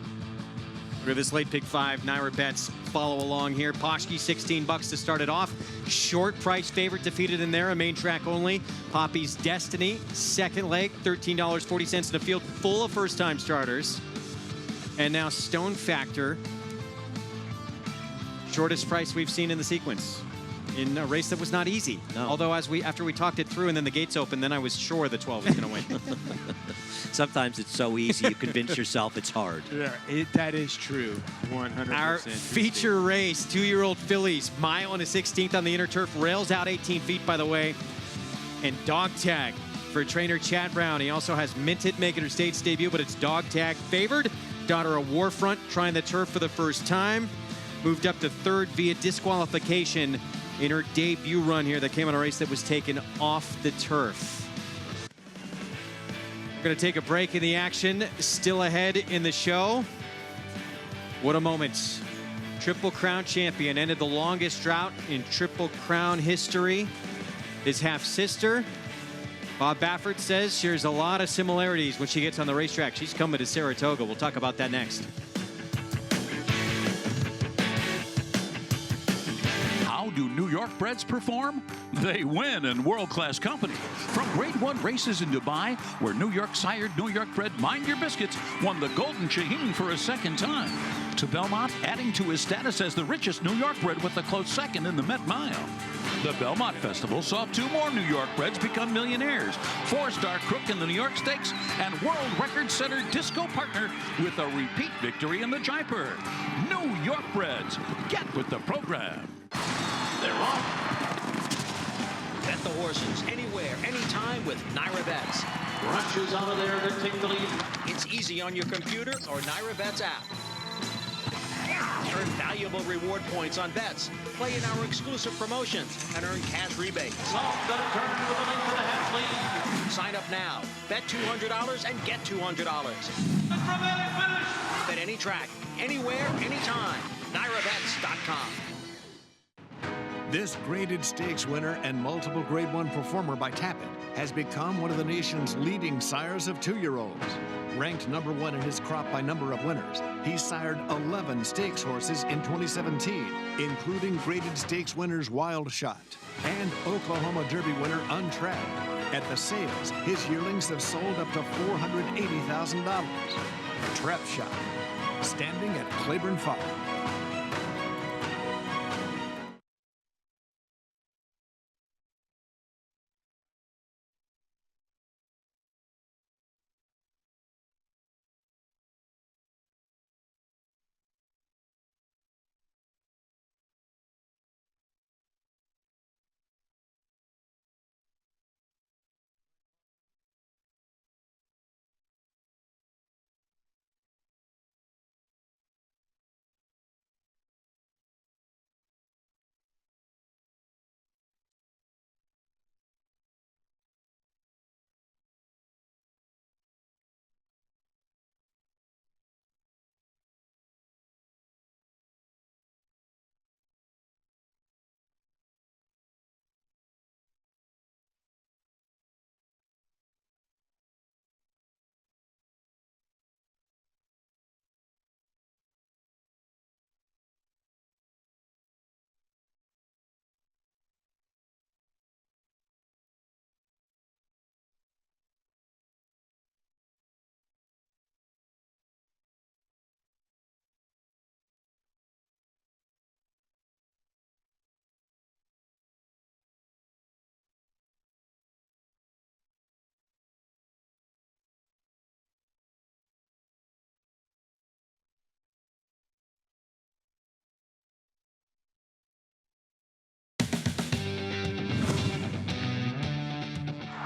Look at this late pick 5. Naira bets follow along here. Poshki, $16 to start it off. Short price favorite defeated in there, a main track only. Poppy's Destiny, second leg, $13.40 in a field full of first-time starters. And now Stone Factor, shortest price we've seen in the sequence in a race that was not easy. No. Although after we talked it through and then the gates opened, then I was sure the 12 was going to win. Sometimes it's so easy, you convince yourself it's hard. Yeah, that is true, 100%. Our feature race, 2-year-old fillies, mile and a 16th on the inner turf, rails out 18 feet, by the way, and dog tag for trainer Chad Brown. He also has Minted making her state's debut, but it's dog tag favored. Daughter of Warfront trying the turf for the first time. Moved up to third via disqualification in her debut run here that came on a race that was taken off the turf. We're going to take a break in the action. Still ahead in the show. What a moment. Triple Crown champion ended the longest drought in Triple Crown history. His half-sister, Bob Baffert, says shares a lot of similarities when she gets on the racetrack. She's coming to Saratoga. We'll talk about that next. How do New York breds perform? They win in world-class company. From Grade 1 races in Dubai, where New York sired New York bred Mind Your Biscuits won the Golden Shaheen for a second time, to Belmont adding to his status as the richest New York bred with a close second in the Met Mile. The Belmont Festival saw 2 more New York breds become millionaires. 4-star Crook in the New York Stakes and world record setter Disco Partner with a repeat victory in the Jaipur. New York breds, get with the program. They're off. Bet the horses anywhere, anytime with Naira Bets. Rushes out of there to take the lead. It's easy on your computer or Naira Bets app. Earn valuable reward points on bets. Play in our exclusive promotions and earn cash rebates. Sign up now. Bet $200 and get $200. Bet any track, anywhere, anytime. NairaBets.com. This graded stakes winner and multiple Grade 1 performer by Tapit has become one of the nation's leading sires of 2-year-olds. Ranked number 1 in his crop by number of winners, he sired 11 stakes horses in 2017, including graded stakes winners Wild Shot and Oklahoma Derby winner Untrapped. At the sales, his yearlings have sold up to $480,000. Trap Shot, standing at Claiborne Farm.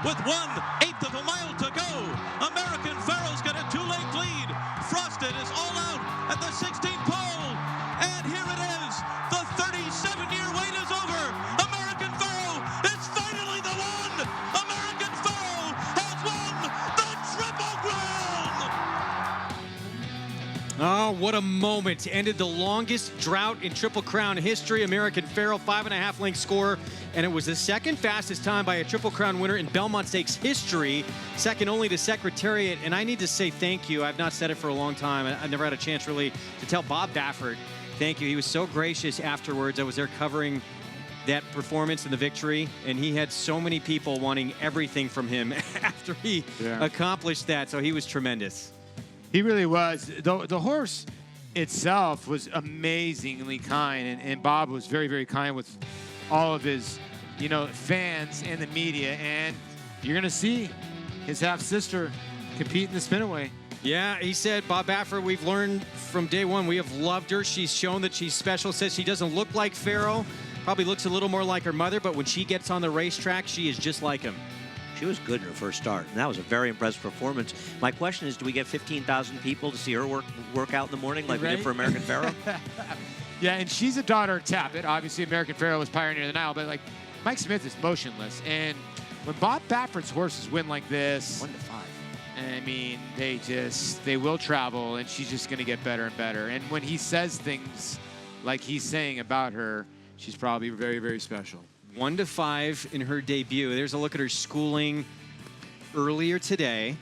With 1/8 of a mile to go, American Pharoah's got a 2-length lead. Frosted is all out at the 16th pole. And here it is. The 37-year wait is over. American Pharoah is finally the one. American Pharoah has won the Triple Crown. Oh, Brown, what a moment. Ended the longest drought in Triple Crown history. American Pharoah, 5.5 length score. And it was the second fastest time by a Triple Crown winner in Belmont Stakes history, second only to Secretariat. And I need to say thank you. I've not said it for a long time. I've never had a chance really to tell Bob Baffert thank you. He was so gracious afterwards. I was there covering that performance and the victory, and he had so many people wanting everything from him after he accomplished that. So he was tremendous. He really was. The horse itself was amazingly kind, and Bob was very, very kind with all of his, fans and the media. And you're going to see his half-sister compete in the spinaway. Yeah, he said, Bob Baffert, we've learned from day one, we have loved her. She's shown that she's special. Says she doesn't look like Pharoah, probably looks a little more like her mother, but when she gets on the racetrack, she is just like him. She was good in her first start, and that was a very impressive performance. My question is, do we get 15,000 people to see her work out in the morning like we did for American Pharoah? Yeah, and she's a daughter of Tapit. Obviously, American Pharoah was pioneer of the Nile, but like Mike Smith is motionless. And when Bob Baffert's horses win like this, 1 to 5. I mean, they will travel, and she's just going to get better and better. And when he says things like he's saying about her, she's probably very, very special. 1 to 5 in her debut. There's a look at her schooling earlier today.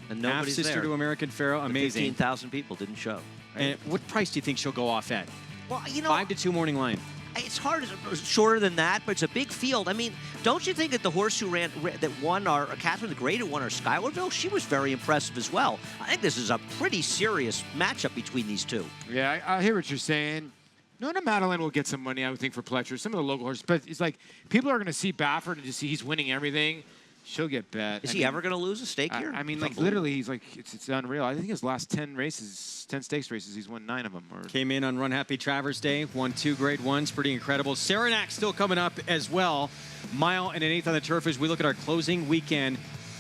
And nobody's half-sister there. to American Pharoah, amazing. 15,000 people didn't show. Right? And what price do you think she'll go off at? Well, 5 to 2 morning line. It's hard, it's shorter than that, but it's a big field. I mean, don't you think that the horse who that won our Catherine the Great, who won our Schuylerville, she was very impressive as well. I think this is a pretty serious matchup between these two. Yeah, I hear what you're saying. Nona Madeline will get some money, I would think, for Pletcher. Some of the local horses. But it's like people are going to see Baffert and just see he's winning everything. She'll get bet. Is he ever going to lose a stake here? I mean, like, literally, he's like, it's unreal. I think his last 10 races, 10 stakes races, he's won 9 of them. Came in on Run Happy Travers Day, won 2 grade ones. Pretty incredible. Saranac still coming up as well. Mile and an eighth on the turf as we look at our closing weekend.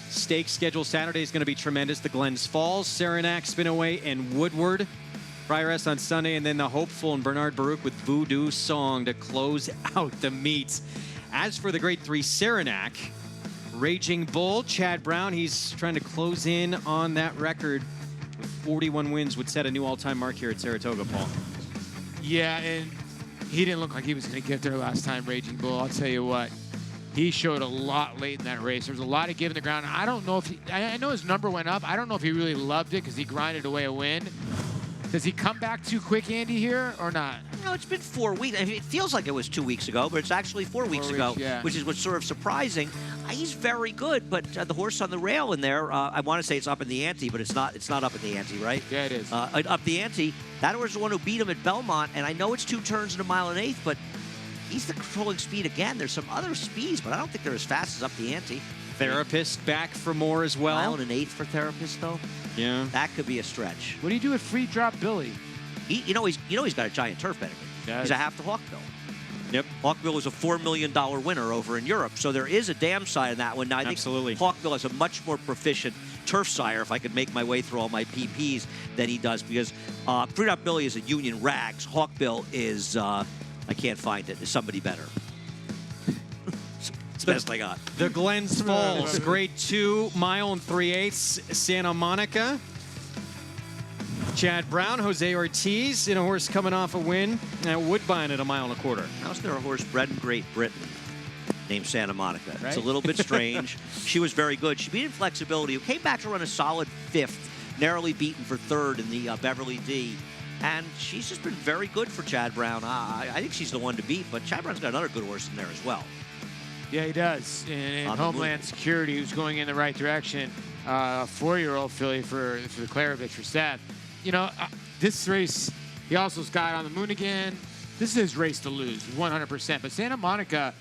Stake schedule Saturday is going to be tremendous. The Glens Falls, Saranac, Spinaway, and Woodward. Prioress on Sunday, and then the hopeful and Bernard Baruch with Voodoo Song to close out the meet. As for the grade 3 Saranac, Raging Bull, Chad Brown, he's trying to close in on that record. With 41 wins would set a new all-time mark here at Saratoga, Paul. Yeah, and he didn't look like he was going to get there last time, Raging Bull. I'll tell you what. He showed a lot late in that race. There was a lot of giving the ground. I don't know if I know his number went up. I don't know if he really loved it because he grinded away a win. Does he come back too quick, Andy, here, or not? No, it's been 4 weeks. I mean, it feels like it was 2 weeks ago, but it's actually 4 weeks ago, yeah. which is what's sort of surprising. He's very good, but the horse on the rail in there, I want to say it's up in the ante, but it's not. It's not up in the ante, right? Yeah, it is. Up the ante. That was the one who beat him at Belmont, and I know it's 2 turns in a mile and eighth, but he's the controlling speed again. There's some other speeds, but I don't think they're as fast as up the ante. Therapist back for more as well. Mile and an eighth for Therapist, though. Yeah. That could be a stretch. What do you do with Free Drop Billy? He's got a giant turf pedigree. He's a half to Hawkbill. Yep. Hawkbill was a $4 million winner over in Europe, so there is a dam side in that one. Now, I think Hawkbill has a much more proficient turf sire, if I could make my way through all my PPs, than he does, because Free Drop Billy is a Union Rags. Hawkbill is, I can't find it, is somebody better. It's the best I got. The Glens Falls, grade 2, mile and 3/8, Santa Monica. Chad Brown, Jose Ortiz, in a horse coming off a win at Woodbine at 1.25 miles. How's there a horse bred in Great Britain named Santa Monica? Right? It's a little bit strange. She was very good. She beat Inflexibility, who came back to run a solid 5th, narrowly beaten for 3rd in the Beverly D. And she's just been very good for Chad Brown. I think she's the one to beat, but Chad Brown's got another good horse in there as well. Yeah, he does. And Homeland Security, who's going in the right direction. 4-year-old filly for the Klarovich for Seth. You know, this race, he also's got on the moon again. This is his race to lose, 100%. But Santa Monica,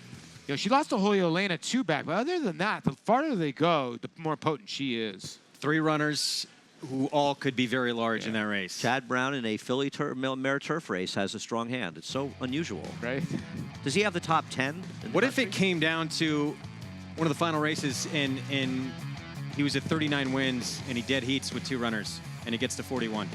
you know, she lost to Julio 2 back. But other than that, the farther they go, the more potent she is. 3 runners who all could be very large in that race. Chad Brown in a filly mare turf race has a strong hand. It's so unusual. Right. Does he have the top 10? What if it came down to one of the final races and he was at 39 wins and he dead heats with 2 runners and he gets to 41?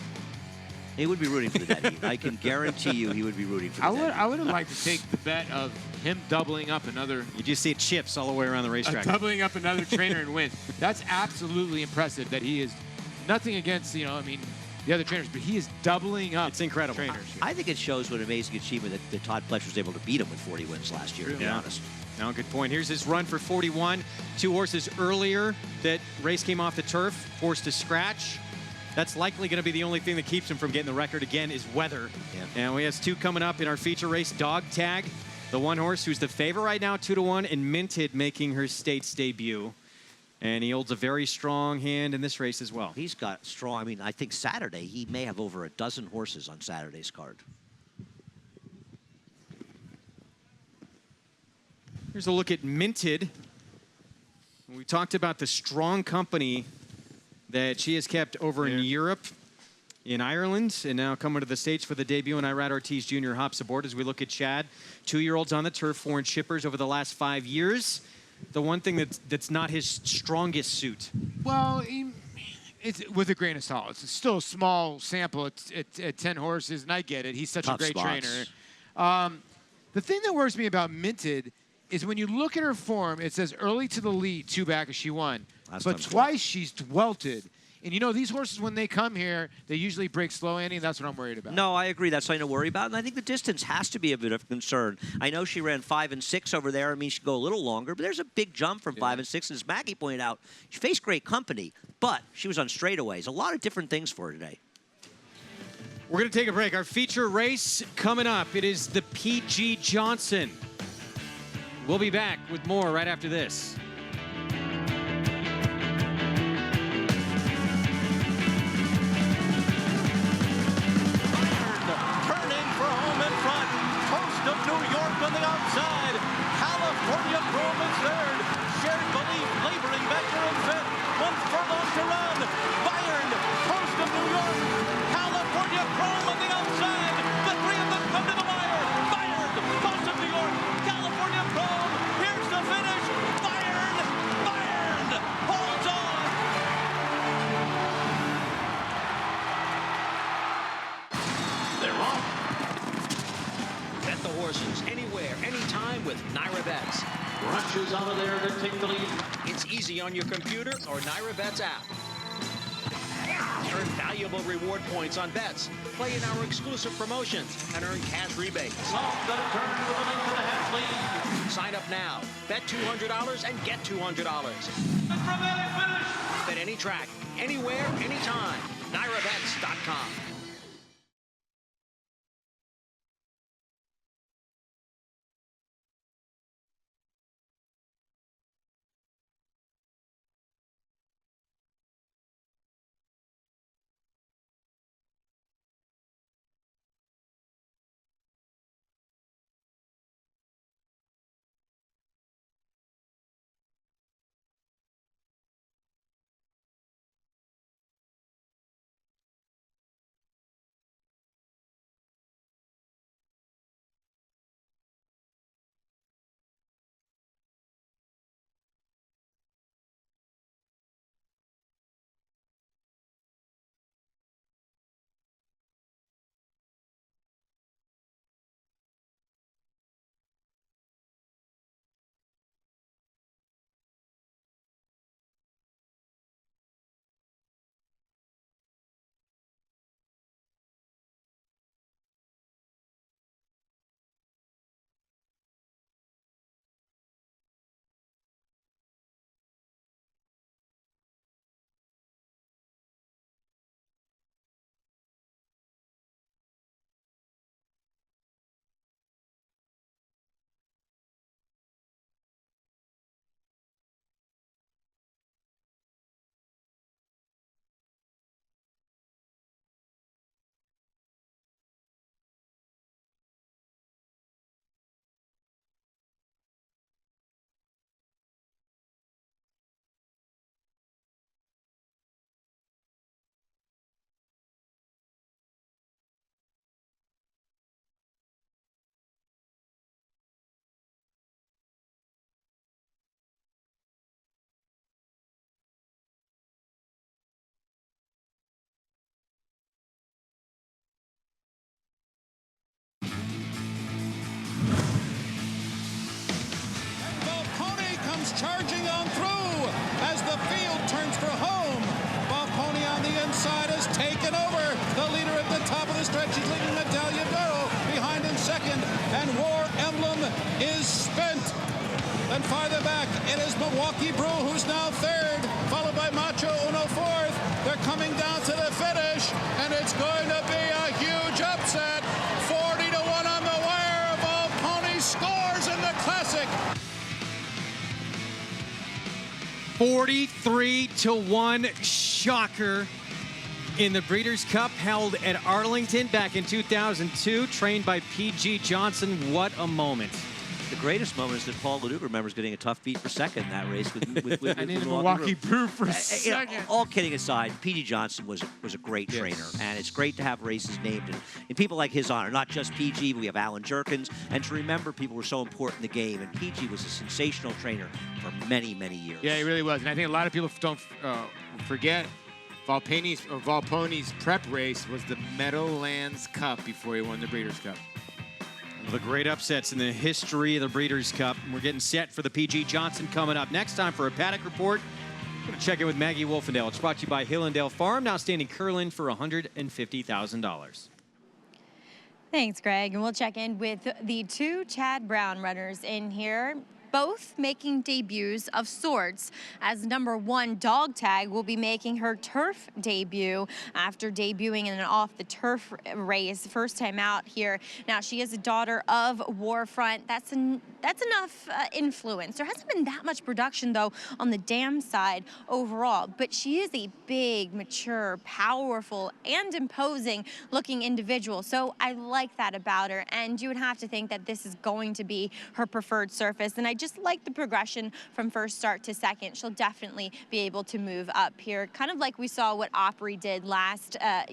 He would be rooting for the dead heat. I can guarantee you he would be rooting for the dead heat. I would have liked to take the bet of him doubling up another. You just see chips all the way around the racetrack. Doubling up another trainer and win. That's absolutely impressive that he is nothing against, you know, I mean, the other trainers, but he is doubling up. It's incredible. Trainers. I think it shows what an amazing achievement that Todd Pletcher was able to beat him with 40 wins last year, to be honest. No, good point. Here's his run for 41. 2 horses earlier that race came off the turf, forced to scratch. That's likely going to be the only thing that keeps him from getting the record again is weather. Yeah. And we have 2 coming up in our feature race. Dog Tag, the one horse who's the favorite right now, 2-1, and Minted making her States debut. And he holds a very strong hand in this race as well. He's got strong. I mean, I think Saturday, he may have over a dozen horses on Saturday's card. Here's a look at Minted. We talked about the strong company that she has kept over in Europe, in Ireland, and now coming to the States for the debut. And Irad Ortiz Jr. hops aboard as we look at Chad. 2-year-olds on the turf, foreign shippers over the last 5 years. The one thing that's not his strongest suit. Well, it's with a grain of salt. It's still a small sample at 10 horses, and I get it. He's such a great trainer. The thing that worries me about Minted is when you look at her form, it says early to the lead, 2 back as she won. But twice she's dwelted. And you know, these horses, when they come here, they usually break slow, Andy, and that's what I'm worried about. No, I agree. That's something to worry about. And I think the distance has to be a bit of concern. I know she ran 5 and 6 over there. I mean, she could go a little longer, but there's a big jump from 5 and 6. And as Maggie pointed out, she faced great company, but she was on straightaways. A lot of different things for her today. We're going to take a break. Our feature race coming up. It is the PG Johnson. We'll be back with more right after this. On the outside, California Chrome is third. Shared Belief laboring back there in fifth. 1 furlong to run. Bayern, Coast of New York. California Chrome on the outside. The 3 of them come to the wire. Bayern, Coast of New York. California Chrome. Here's the finish. Bayern holds on. They're off. Bet the horses anywhere, anytime with NyraBets. Brunches out of there to take the lead. It's easy on your computer or NyraBets app. Earn valuable reward points on bets. Play in our exclusive promotions and earn cash rebates. Sign up now. Bet $200 and get $200. Bet any track, anywhere, anytime. NyraBets.com. Charging on through as the field turns for home. Bob Pony down the inside has taken over. The leader at the top of the stretch is leading Natalia Duro. Behind him second, and War Emblem is spent. Then farther back, it is Milwaukee Brew, who's now third, followed by Macho Uno fourth. They're coming down to the finish, and it's going to be a huge upset. 40-1 on the wire. Vol Pony scores in the Classic. 43-1 shocker in the Breeders' Cup held at Arlington back in 2002, trained by P.G. Johnson. What a moment. The greatest moment is that Paul Leduc remembers getting a tough beat for second in that race with I need a Milwaukee Brew for second. All kidding aside, P.G. Johnson was a great trainer, and it's great to have races named in people like his honor. Not just P.G., but we have Alan Jerkins, and to remember people were so important in the game, and P.G. was a sensational trainer for many, many years. Yeah, he really was, and I think a lot of people don't forget Volponi's prep race was the Meadowlands Cup before he won the Breeders' Cup. The great upsets in the history of the Breeders' Cup. We're getting set for the P.G. Johnson coming up next. Time for a paddock report. We're going to check in with Maggie Wolfendale. It's brought to you by Hillendale Farm, now standing Curlin for $150,000. Thanks, Greg. And we'll check in with the two Chad Brown runners in here, both making debuts of sorts, as number 1 Dog Tag will be making her turf debut after debuting in an off-the-turf race, first time out here. Now, she is a daughter of Warfront. That's enough influence. There hasn't been that much production, though, on the dam side overall, but she is a big, mature, powerful, and imposing-looking individual, so I like that about her, and you would have to think that this is going to be her preferred surface, and I just like the progression from first start to second. She'll definitely be able to move up here, kind of like we saw what Opry did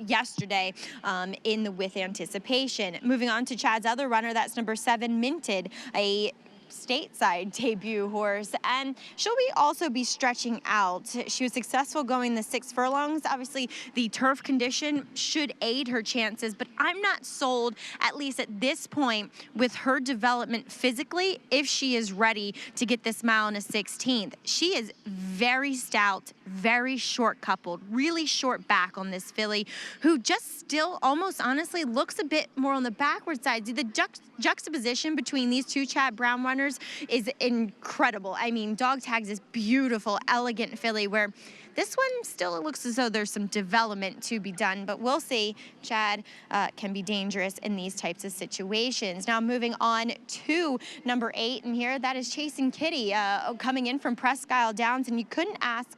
yesterday in the With Anticipation. Moving on to Chad's other runner, that's number 7 Minted, a stateside debut horse, and she'll also be stretching out. She was successful going the 6 furlongs. Obviously, the turf condition should aid her chances, but I'm not sold, at least at this point, with her development physically, if she is ready to get this mile and a 16th. She is very stout, very short coupled, really short back on this filly, who just still almost honestly looks a bit more on the backward side. The juxtaposition between these two Chad Brown runners is incredible. I mean, Dog Tag's this beautiful, elegant filly, where this one still looks as though there's some development to be done, but we'll see. Chad can be dangerous in these types of situations. Now moving on to number 8 in here, that is Chasing Kitty, coming in from Presque Isle Downs, and you couldn't ask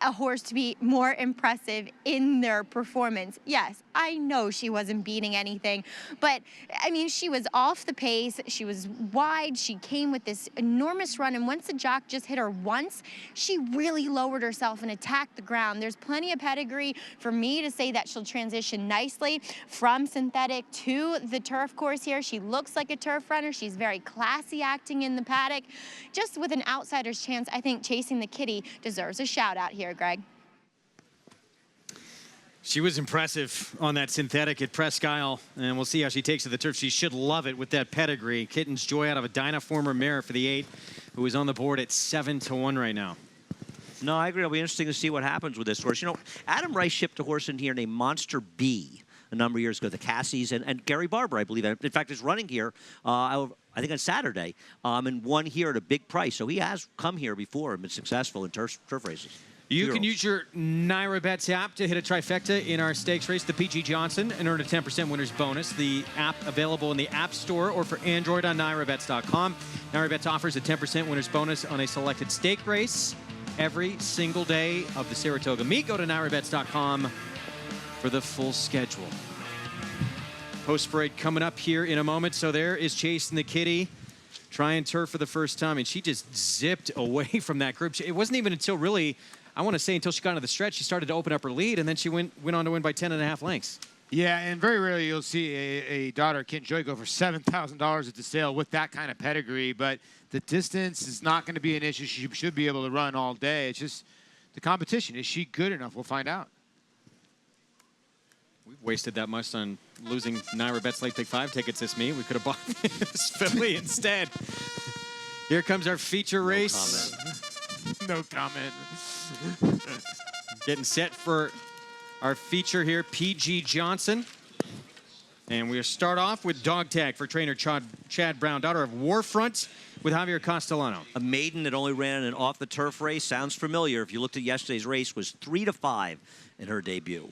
a horse to be more impressive in their performance. Yes, I know she wasn't beating anything, but I mean, she was off the pace, she was wide, she came with this enormous run, and once the jock just hit her once, she really lowered herself and attacked the ground. There's plenty of pedigree for me to say that she'll transition nicely from synthetic to the turf course here. She looks like a turf runner. She's very classy acting in the paddock. Just with an outsider's chance, I think Chasing the Kitty deserves a shout out here, Greg. She was impressive on that synthetic at Presque Isle, and we'll see how she takes to the turf. She should love it with that pedigree. Kitten's Joy out of a Dynaformer mare for the 8, who is on the board at 7-1 right now. No, I agree. It'll be interesting to see what happens with this horse. You know, Adam Rice shipped a horse in here named Monster B a number of years ago, the Cassies, and Gary Barber, I believe. In fact, is running here, I think on Saturday, and won here at a big price. So he has come here before and been successful in turf races. You can use your Naira Bets app to hit a trifecta in our stakes race, the P.G. Johnson, and earn a 10% winner's bonus. The app available in the App Store or for Android on NairaBets.com. Naira Bets offers a 10% winner's bonus on a selected stake race every single day of the Saratoga meet. Go to NairaBets.com for the full schedule. Post parade coming up here in a moment. So there is Chasing the Kitty, trying turf for the first time, and she just zipped away from that group. It wasn't even until really, I want to say, until she got into the stretch, she started to open up her lead, and then she went on to win by 10.5 lengths. Yeah, and very rarely you'll see a daughter, Kent Joy, go for $7,000 at the sale with that kind of pedigree, but the distance is not going to be an issue. She should be able to run all day. It's just the competition. Is she good enough? We'll find out. We've wasted that much on losing Naira Bets Late Pick 5 tickets this meet. We could have bought this filly instead. Here comes our feature race. No comment. Getting set for our feature here, PG Johnson. And we'll start off with dog tag for trainer Chad Brown, daughter of Warfront, with Javier Castellano. A maiden that only ran an off-the-turf race. Sounds familiar. If you looked at yesterday's race, was 3-5 in her debut.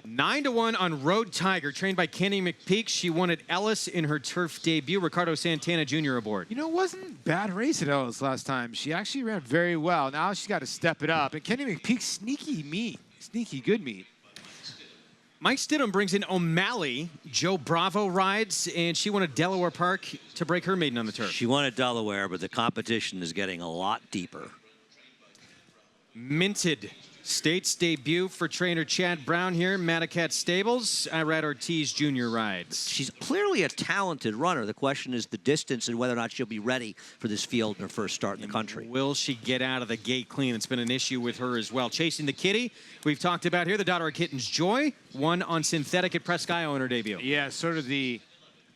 9-1 on Road Tiger, trained by Kenny McPeak. She won at Ellis in her turf debut. Ricardo Santana Jr. aboard. You know, it wasn't a bad race at Ellis last time. She actually ran very well. Now she's got to step it up. And Kenny McPeak, sneaky good meat. Mike Stidham brings in O'Malley. Joe Bravo rides, and she won at Delaware Park to break her maiden on the turf. She won at Delaware, but the competition is getting a lot deeper. Minted States debut for trainer Chad Brown here, Matacat Stables. Irad Ortiz Jr. rides. She's clearly a talented runner. The question is the distance and whether or not she'll be ready for this field in her first start in the country. Will she get out of the gate clean? It's been an issue with her as well. Chasing the Kitty, we've talked about here, the daughter of Kitten's Joy, won on synthetic at Presque Isle in her debut. Yeah, sort of the,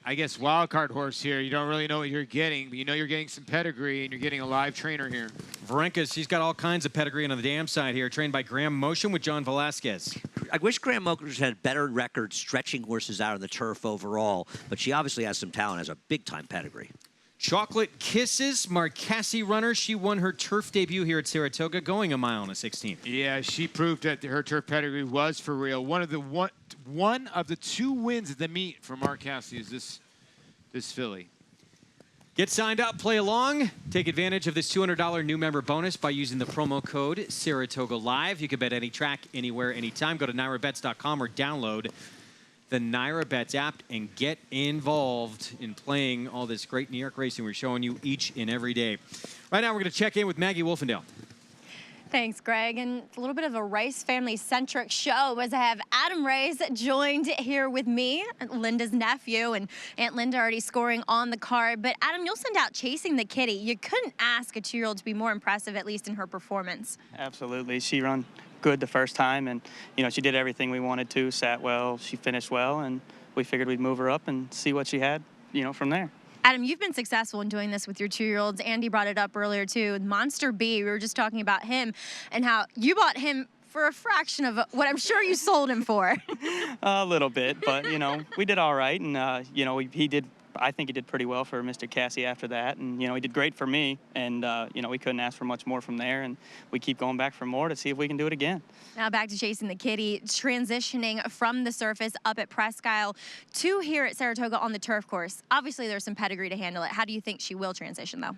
I guess, wild card horse here. You don't really know what you're getting, but you know you're getting some pedigree and you're getting a live trainer here. Varenka, she's got all kinds of pedigree on the dam side here, trained by Graham Motion with John Velasquez. I wish Graham Motion had better record stretching horses out on the turf overall, but she obviously has some talent, has a big-time pedigree. Chocolate Kisses, Marcassi runner. She won her turf debut here at Saratoga, going a mile and a 16th. Yeah, she proved that her turf pedigree was for real. One of the two wins at the meet for Marcassi is this filly. Get signed up, play along. Take advantage of this $200 new member bonus by using the promo code Saratoga Live. You can bet any track, anywhere, anytime. Go to NYRABets.com or download the NYRABets app and get involved in playing all this great New York racing we're showing you each and every day. Right now, we're going to check in with Maggie Wolfendale. Thanks, Greg. And a little bit of a Rice family-centric show as I have Adam Rice joined here with me, Linda's nephew, and Aunt Linda already scoring on the card. But Adam, you'll send out Chasing the Kitty. You couldn't ask a 2-year-old to be more impressive, at least in her performance. Absolutely. She run good the first time, and, you know, she did everything we wanted to, sat well, she finished well, and we figured we'd move her up and see what she had, you know, from there. Adam, you've been successful in doing this with your 2-year-olds. Andy brought it up earlier, too. Monster B, we were just talking about him and how you bought him for a fraction of what I'm sure you sold him for. A little bit, but, you know, we did all right. And, you know, I think he did pretty well for Mr. Cassie after that. And, you know, he did great for me. And, you know, we couldn't ask for much more from there. And we keep going back for more to see if we can do it again. Now back to Chasing the Kitty, transitioning from the surface up at Presque Isle to here at Saratoga on the turf course. Obviously, there's some pedigree to handle it. How do you think she will transition, though?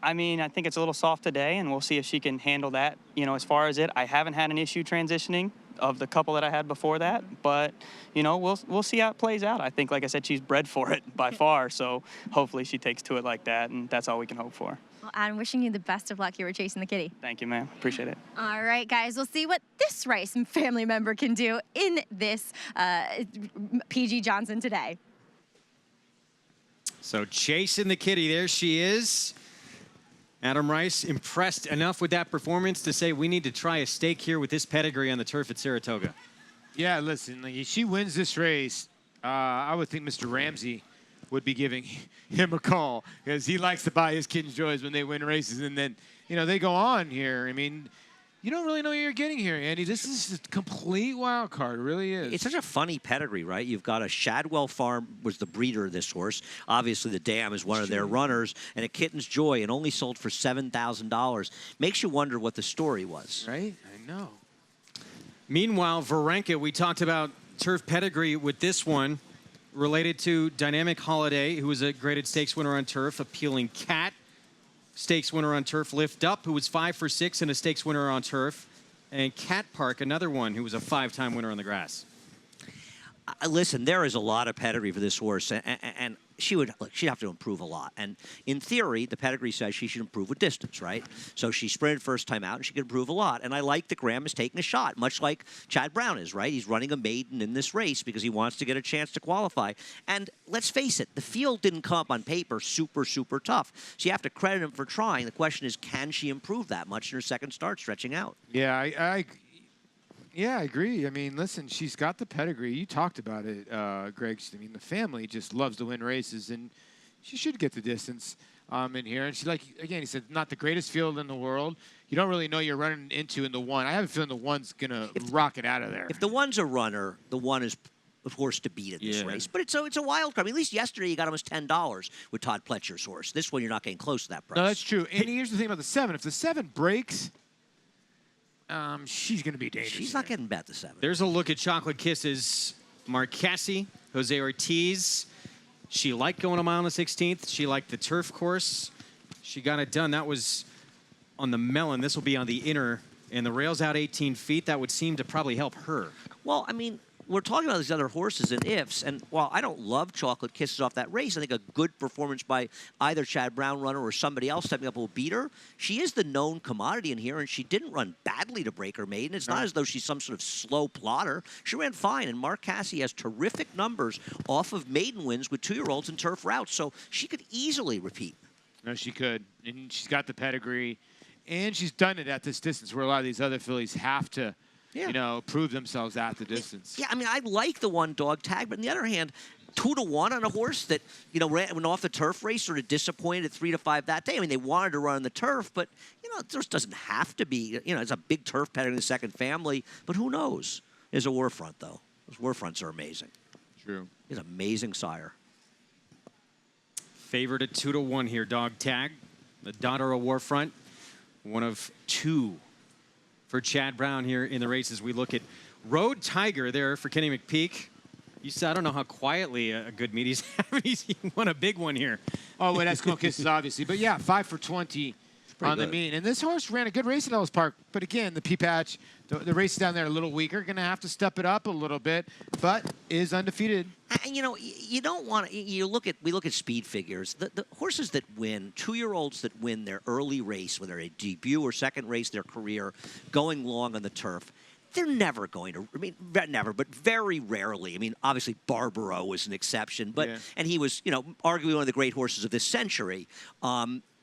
I mean, I think it's a little soft today, and we'll see if she can handle that. You know, as far as I haven't had an issue transitioning of the couple that I had before that, but, you know, we'll see how it plays out. I think, like I said, she's bred for it by far, so hopefully she takes to it like that, and that's all we can hope for. Well, I'm wishing you the best of luck here with Chasing the Kitty. Thank you, ma'am. Appreciate it. All right, guys, we'll see what this Rice family member can do in this PG Johnson today. So Chasing the Kitty, there she is. Adam Rice impressed enough with that performance to say we need to try a stake here with this pedigree on the turf at Saratoga. Yeah, listen, if she wins this race, I would think Mr. Ramsey would be giving him a call because he likes to buy his kids joys when they win races. And then, you know, they go on here. I mean, you don't really know what you're getting here, Andy. This is a complete wild card. It really is. It's such a funny pedigree, right? You've got a Shadwell Farm was the breeder of this horse. Obviously, the Dam is one of their runners, and a Kitten's Joy, and only sold for $7,000. Makes you wonder what the story was. Right? I know. Meanwhile, Varenka, we talked about turf pedigree with this one, related to Dynamic Holiday, who was a graded stakes winner on turf, Appealing Cat, stakes winner on turf, Lift Up, who was 5 for 6 and a stakes winner on turf, and Cat Park, another one who was a 5-time winner on the grass. Listen, there is a lot of pedigree for this horse, and she'd have to improve a lot. And in theory, the pedigree says she should improve with distance, right? So she sprinted first time out, and she could improve a lot. And I like that Graham is taking a shot, much like Chad Brown is, right? He's running a maiden in this race because he wants to get a chance to qualify. And let's face it, the field didn't come up on paper super, super tough. So you have to credit him for trying. The question is, can she improve that much in her second start stretching out? Yeah, Yeah, I agree. I mean, listen, she's got the pedigree. You talked about it, Greg. I mean, the family just loves to win races, and she should get the distance in here. And she, like, again, he said, not the greatest field in the world. You don't really know you're running into in the one. I have a feeling the one's going to rocket out of there. If the one's a runner, the one is a horse to beat in this race. But it's a wild card. I mean, at least yesterday you got almost $10 with Todd Pletcher's horse. This one you're not getting close to that price. No, that's true. And here's the thing about the 7. If the 7 breaks, she's going to be dangerous. She's not getting bet the 7. There's a look at Chocolate Kisses. Mark Casse, Jose Ortiz. She liked going a mile on the 16th. She liked the turf course. She got it done. That was on the melon. This will be on the inner. And the rail's out 18 feet. That would seem to probably help her. Well, I mean, we're talking about these other horses and ifs, and while I don't love Chocolate Kisses off that race, I think a good performance by either Chad Brown runner or somebody else stepping up will beat her. She is the known commodity in here, and she didn't run badly to break her maiden. It's not as though she's some sort of slow plotter. She ran fine, and Mark Casse has terrific numbers off of maiden wins with 2-year-olds in turf routes, so she could easily repeat. No, she could, and she's got the pedigree, and she's done it at this distance where a lot of these other fillies have to you know, prove themselves at the distance. Yeah, I mean, I like the one dog tag, but on the other hand, 2-1 on a horse that, you know, went off the turf race, sort of disappointed at 3-5 that day. I mean, they wanted to run on the turf, but, you know, it just doesn't have to be. You know, it's a big turf pedigree in the second family, but who knows? There's a war front, though. Those war fronts are amazing. True. He's an amazing sire. Favored at 2-1 here, dog tag. The daughter of Warfront, one of 2 for Chad Brown here in the race as we look at Road Tiger there for Kenny McPeak. You said, I don't know how quietly a good meet he's having. He won a big one here. Oh, well, that's Cool Kisses, obviously. But, yeah, 5 for 20 on the meet. And this horse ran a good race at Ellis Park. But, again, the P-Patch, the race down there a little weaker. Going to have to step it up a little bit, but is undefeated. And, you know, you don't want to, we look at speed figures. The horses that win, 2-year-olds that win their early race, whether a debut or second race their career, going long on the turf, they're never going to, I mean, never, but very rarely. I mean, obviously Barbaro was an exception, but, and he was, you know, arguably one of the great horses of this century.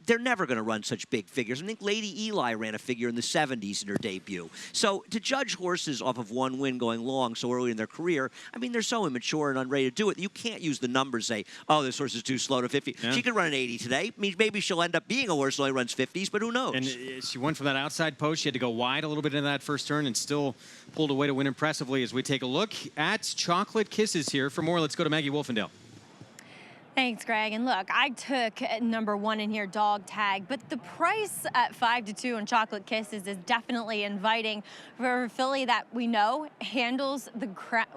They're never going to run such big figures. I think Lady Eli ran a figure in the 70s in her debut. So to judge horses off of one win going long so early in their career, I mean, they're so immature and unready to do it. You can't use the numbers say, oh, this horse is too slow to 50. Yeah. She could run an 80 today. I mean, maybe she'll end up being a horse that only runs 50s, but who knows? And she went from that outside post. She had to go wide a little bit in that first turn and still pulled away to win impressively as we take a look at Chocolate Kisses here. For more, let's go to Maggie Wolfendale. Thanks, Greg. And look, I took number 1 in here, dog tag, but the price at 5-2 on Chocolate Kisses is definitely inviting for a filly that we know handles the ground.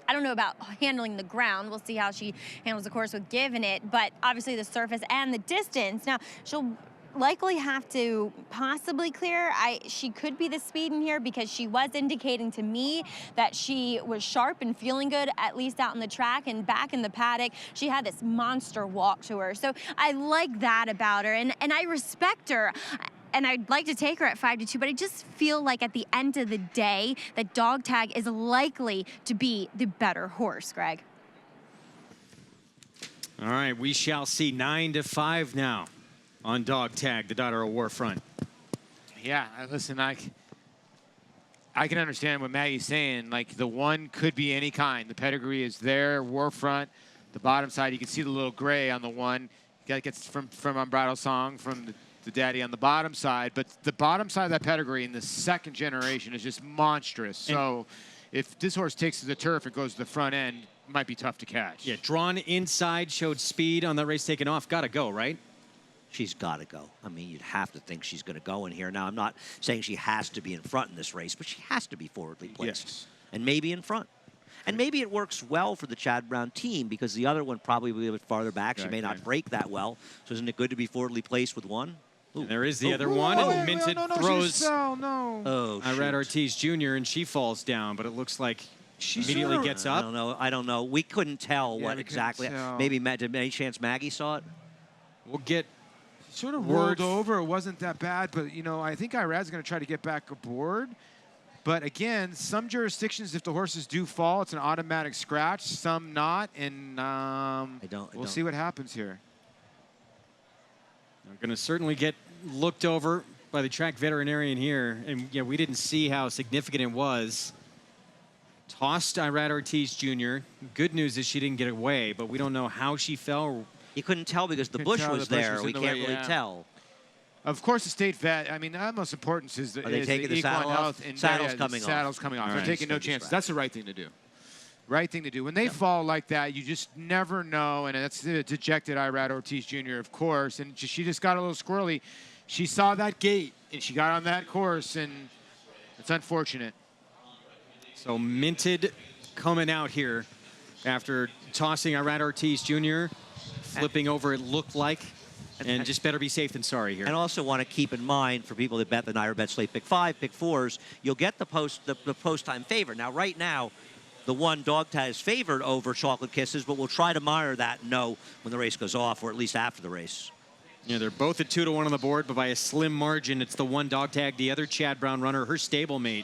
I don't know about handling the ground. We'll see how she handles the course with Given It, but obviously the surface and the distance. Now, she'll likely have to possibly clear. She could be the speed in here because she was indicating to me that she was sharp and feeling good, at least out in the track and back in the paddock. She had this monster walk to her. So I like that about her, and I respect her. And I'd like to take her at 5-2, but I just feel like at the end of the day, that dog tag is likely to be the better horse, Greg. All right, we shall see. 9-5 now on dog tag, the daughter of Warfront. Yeah, listen, I can understand what Maggie's saying. Like, the one could be any kind. The pedigree is there, Warfront. The bottom side, you can see the little gray on the one. That gets from Unbridled Song, from the daddy on the bottom side. But the bottom side of that pedigree in the second generation is just monstrous. So if this horse takes to the turf and goes to the front end, it might be tough to catch. Yeah, drawn inside, showed speed on that race taking off. Got to go, right? She's got to go. I mean, you'd have to think she's going to go in here. Now, I'm not saying she has to be in front in this race, but she has to be forwardly placed. Yes. And maybe in front. And maybe it works well for the Chad Brown team because the other one probably will be a bit farther back. Exactly. She may not break that well. So isn't it good to be forwardly placed with one? There is the other one, and Minted throws Irad Ortiz Jr., and she falls down, but it looks like she immediately gets up. I don't know. We couldn't tell what exactly. Maybe, did any chance Maggie saw it? We'll get sort of rolled over. It wasn't that bad, but, you know, I think Irad's going to try to get back aboard. But, again, some jurisdictions, if the horses do fall, it's an automatic scratch, some not, and we'll see what happens here. They're going to certainly get looked over by the track veterinarian here, and, yeah, we didn't see how significant it was. Tossed Irad Ortiz Jr. Good news is she didn't get away, but we don't know how she fell. You couldn't tell because the bush was there. We can't really tell. Of course, the state vet. I mean, the utmost importance is the, Are they taking the equine saddle health off? and Saddle's coming off. Saddle's coming off. All They're right. taking no chances. That's the right thing to do. Right thing to do. When they fall like that, you just never know. And that's the dejected Irad Ortiz Jr., of course. And she just got a little squirrely. She saw that gate, and she got on that course, and it's unfortunate. So Minted coming out here after tossing Irad Ortiz Jr., flipping over, it looked like. And just better be safe than sorry here. And also want to keep in mind for people that bet the NYRA Slate Pick 5, Pick 4s, you'll get the post-time favor. Now, right now, the one dog tag is favored over Chocolate Kisses, but we'll try to monitor that and know when the race goes off, or at least after the race. Yeah, they're both at 2-1 on the board, but by a slim margin. It's the one dog tag. The other Chad Brown runner, her stablemate,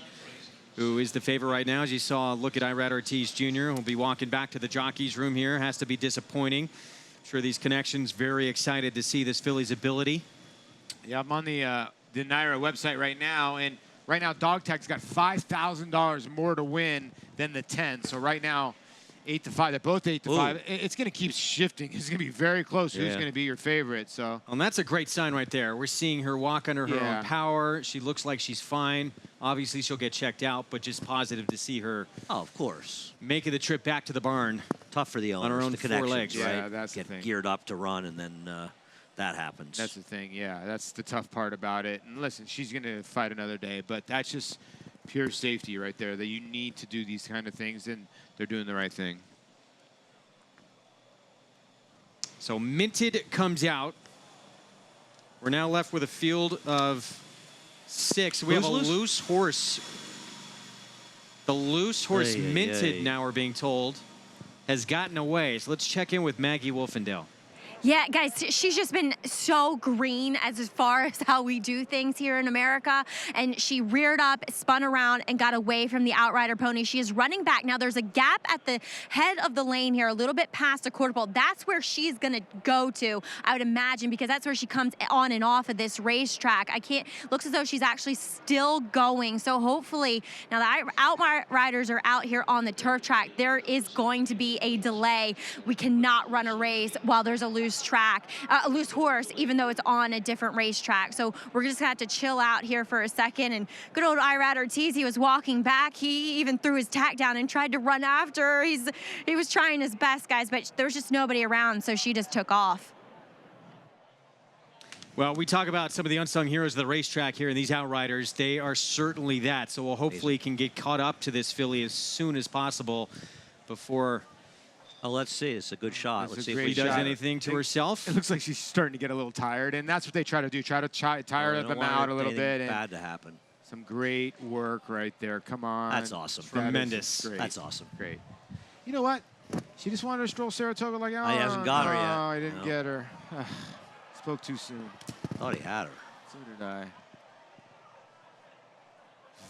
who is the favorite right now. As you saw, look at Irad Ortiz Jr., who'll be walking back to the jockey's room here. Has to be disappointing. I'm sure these connections very excited to see this filly's ability. Yeah, I'm on the NYRA website right now, and right now dog tag's got $5,000 more to win than the 10. So right now, 8-5. They're both 8-5. It's going to keep shifting. It's going to be very close. Who's going to be your favorite? So. And that's a great sign right there. We're seeing her walk under her own power. She looks like she's fine. Obviously, she'll get checked out, but just positive to see her. Oh, of course. Making the trip back to the barn. Tough for the owners. On her own the 4 legs, right? Yeah, that's Get the thing. geared up to run, and then that happens. That's the thing. Yeah, that's the tough part about it. And listen, she's going to fight another day, but that's just pure safety right there. That you need to do these kind of things, and they're doing the right thing. So Minted comes out. We're now left with a field of 6. We have a loose horse. The loose horse Minted, now we're being told, has gotten away. So let's check in with Maggie Wolfendale. Yeah, guys, she's just been so green as far as how we do things here in America. And she reared up, spun around, and got away from the outrider pony. She is running back. Now, there's a gap at the head of the lane here, a little bit past the quarter pole. That's where she's going to go to, I would imagine, because that's where she comes on and off of this racetrack. Looks as though she's actually still going. So hopefully, now the outriders are out here on the turf track. There is going to be a delay. We cannot run a race while there's a loose horse, even though it's on a different racetrack. So we're just gonna have to chill out here for a second. And good old Irad Ortiz, he was walking back. He even threw his tack down and tried to run after her. He was trying his best, guys, but there was just nobody around, so she just took off. Well, we talk about some of the unsung heroes of the racetrack here, and these outriders, they are certainly that. So we'll hopefully can get caught up to this filly as soon as possible before. Oh, let's see. It's a good shot. Let's see if she does anything to herself. It looks like she's starting to get a little tired, and that's what they try to do. Try to tire them out a little bit. And bad to happen. Some great work right there. Come on. That's awesome. Tremendous. That's awesome. Great. You know what? She just wanted to stroll Saratoga like, oh, he hasn't got her yet. No, I didn't get her. Spoke too soon. Thought he had her. So did I.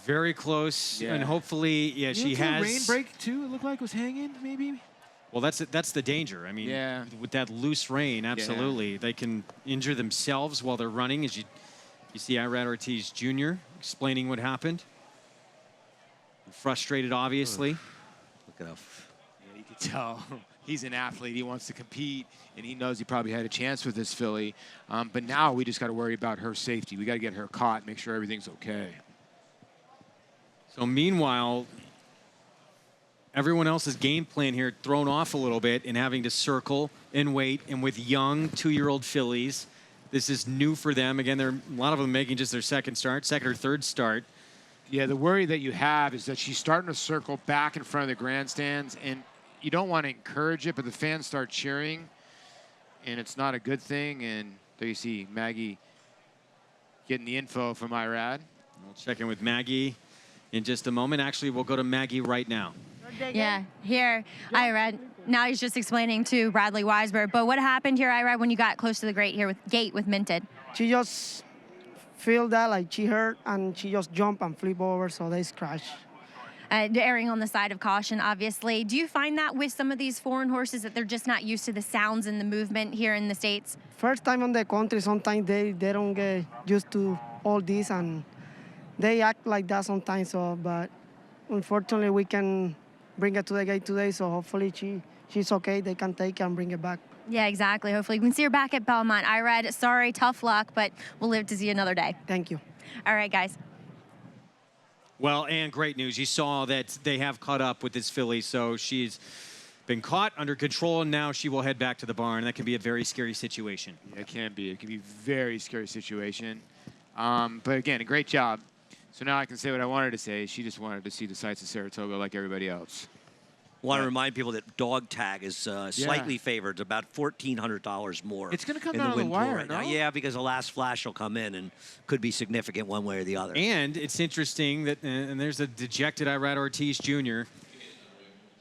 Very close, and hopefully, she has. Rain break too. It looked like it was hanging, maybe. Well, that's the danger. I mean, with that loose rain, absolutely, they can injure themselves while they're running. As you see, Irad Ortiz Jr. explaining what happened. Frustrated, obviously. Look at how. Yeah, you can tell he's an athlete. He wants to compete, and he knows he probably had a chance with this filly. But now we just got to worry about her safety. We got to get her caught, make sure everything's okay. So meanwhile, everyone else's game plan here thrown off a little bit and having to circle and wait. And with young 2-year-old fillies, this is new for them. Again, a lot of them making just their second or third start. Yeah, the worry that you have is that she's starting to circle back in front of the grandstands, and you don't want to encourage it, but the fans start cheering, and it's not a good thing. And there you see Maggie getting the info from Irad. We'll check in with Maggie in just a moment. Actually, we'll go to Maggie right now. Yeah, here, Irad. Now he's just explaining to Bradley Weisberg. But what happened here, Irad, when you got close to the gate with Minted? She just feel that, like she hurt, and she just jump and flip over, so they crashed. Erring on the side of caution, obviously. Do you find that with some of these foreign horses that they're just not used to the sounds and the movement here in the States? First time on the country, sometimes they don't get used to all this, and they act like that sometimes. So, but unfortunately, we can bring her to the gate today, so hopefully she's okay. They can take her and bring her back. Yeah, exactly. Hopefully we can see her back at Belmont. Irad, sorry, tough luck, but we'll live to see another day. Thank you. All right, guys. Well, and great news. You saw that they have caught up with this filly, so she's been caught under control, and now she will head back to the barn. That can be a very scary situation. Yeah, it can be. It can be a very scary situation. But again, a great job. So now I can say what I wanted to say. She just wanted to see the sights of Saratoga like everybody else. Want to remind people that dog tag is slightly favored, about $1,400 more. It's going to come in down to the win pool wire, right no? now. Yeah, because the last flash will come in and could be significant one way or the other. And it's interesting that, and there's a dejected Irad Ortiz Jr.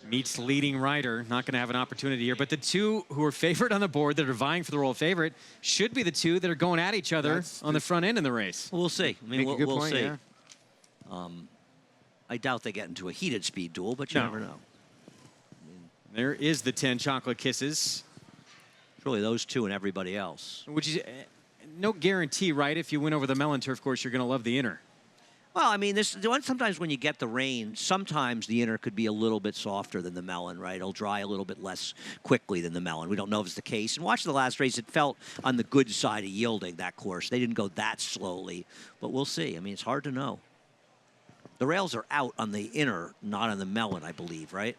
meets leading rider, not going to have an opportunity here. But the two who are favored on the board that are vying for the role of favorite should be the two that are going at each other on the front end in the race. Well, we'll see. I mean, we'll point, see. yeah. I doubt they get into a heated speed duel, but you never know. There is the 10 chocolate kisses. It's really those two and everybody else. Which is no guarantee, right? If you win over the Mellon turf course, you're going to love the inner. Well, I mean, sometimes when you get the rain, sometimes the inner could be a little bit softer than the Mellon, right? It'll dry a little bit less quickly than the Mellon. We don't know if it's the case. And watching the last race, it felt on the good side of yielding, that course. They didn't go that slowly, but we'll see. I mean, it's hard to know. The rails are out on the inner, not on the Mellon, I believe, right?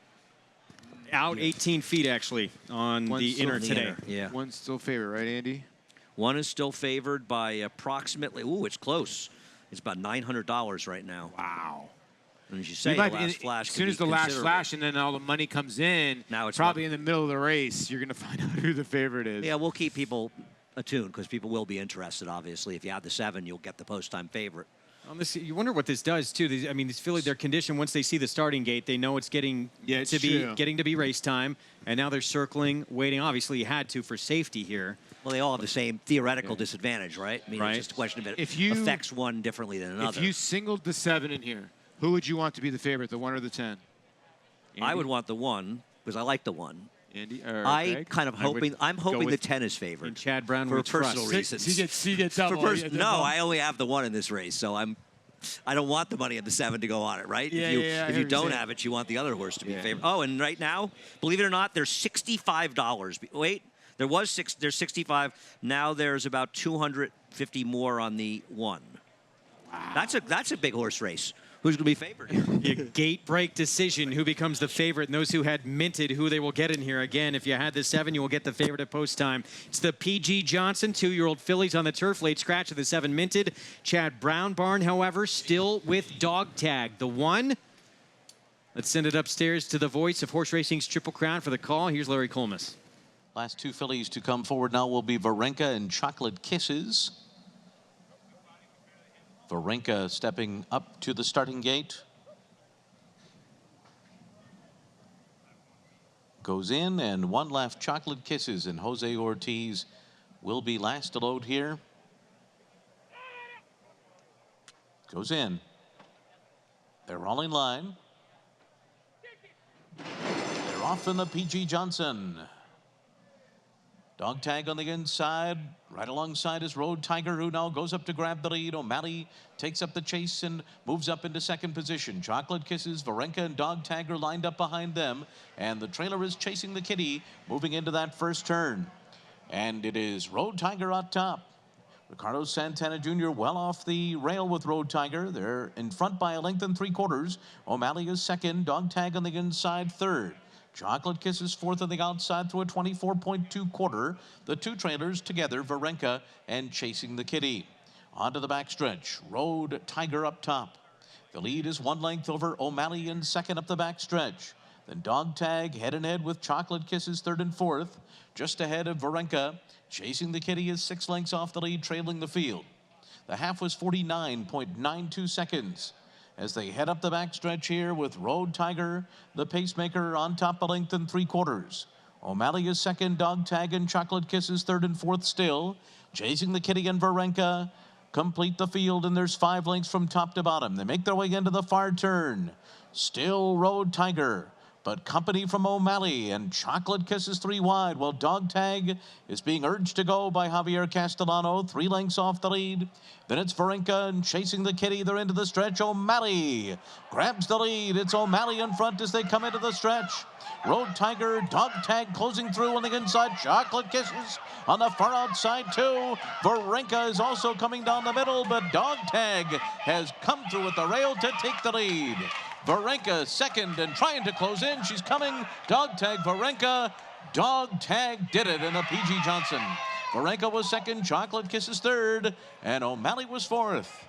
Out 18 feet, actually, on the inner today. Yeah. One's still favored, right, Andy? One is still favored by approximately, ooh, it's close. It's about $900 right now. Wow. And as you say, You might- the last flash as soon as the last flash and then all the money comes in, now it's probably in the middle of the race, you're going to find out who the favorite is. Yeah, we'll keep people attuned because people will be interested, obviously. If you add the 7, you'll get the post-time favorite. You wonder what this does too. I mean, these filly, their condition once they see the starting gate, they know it's getting to be race time, and now they're circling, waiting. Obviously, you had to for safety here. Well, they all have the same theoretical disadvantage, right? I mean, Right. it's just a question of it If you- affects one differently than another. If you singled the 7 in here, who would you want to be the favorite, the 1 or the 10? I would want the 1 because I like the 1. Andy, I'm hoping the 10 is favored. And Chad Brown for we personal trust. reasons. You get double. No, I only have the 1 in this race, so I don't want the money of the 7 to go on it, right? Yeah, if you don't have it, you want the other horse to be favored. Oh, and right now, believe it or not, there's $65. Wait, there's 65. Now there's about 250 more on the 1. Wow. That's a big horse race. Who's going to be favored here? Gate break decision, who becomes the favorite, and those who had minted who they will get in here. Again, if you had the 7, you will get the favorite at post time. It's the P.G. Johnson 2-year-old fillies on the turf, late scratch of the 7 minted. Chad Brown barn, however, still with dog tag. The 1, let's send it upstairs to the voice of horse racing's Triple Crown for the call. Here's Larry Colmus. Last 2 fillies to come forward now will be Varenka and Chocolate Kisses. Varenka stepping up to the starting gate. Goes in, and 1 left, Chocolate Kisses, and Jose Ortiz will be last to load here. Goes in. They're all in line. They're off in the P.G. Johnson. Dog tag on the inside, right alongside is Road Tiger, who now goes up to grab the lead. O'Malley takes up the chase and moves up into second position. Chocolate Kisses, Varenka, and Dog Tag are lined up behind them. And the trailer is chasing the kitty, moving into that first turn. And it is Road Tiger on top. Ricardo Santana Jr. well off the rail with Road Tiger. They're in front by a length and 3/4. O'Malley is second. Dog Tag on the inside, third. Chocolate Kisses fourth on the outside through a 24.2 quarter. The 2 trailers together, Varenka and Chasing the Kitty. Onto the backstretch, Road Tiger up top. The lead is 1 length over O'Malley in second up the backstretch. Then Dog Tag head and head with Chocolate Kisses third and fourth. Just ahead of Varenka. Chasing the Kitty is 6 lengths off the lead, trailing the field. The half was 49.92 seconds. As they head up the backstretch here with Road Tiger, the pacemaker, on top a length and 3/4. O'Malley is second, Dog Tag and Chocolate Kisses third and fourth still. Chasing the Kitty and Varenka complete the field, and there's 5 lengths from top to bottom. They make their way into the far turn. Still Road Tiger, but company from O'Malley, and Chocolate Kisses 3 wide, while Dog Tag is being urged to go by Javier Castellano, 3 lengths off the lead. Then it's Varenka and Chasing the Kitty. They're into the stretch. O'Malley grabs the lead. It's O'Malley in front as they come into the stretch. Road Tiger, Dog Tag closing through on the inside. Chocolate Kisses on the far outside too. Varenka is also coming down the middle, but Dog Tag has come through at the rail to take the lead. Varenka second and trying to close in. She's coming. Dog Tag, Varenka. Dog Tag did it in the PG Johnson. Varenka was second, Chocolate Kisses third, and O'Malley was fourth.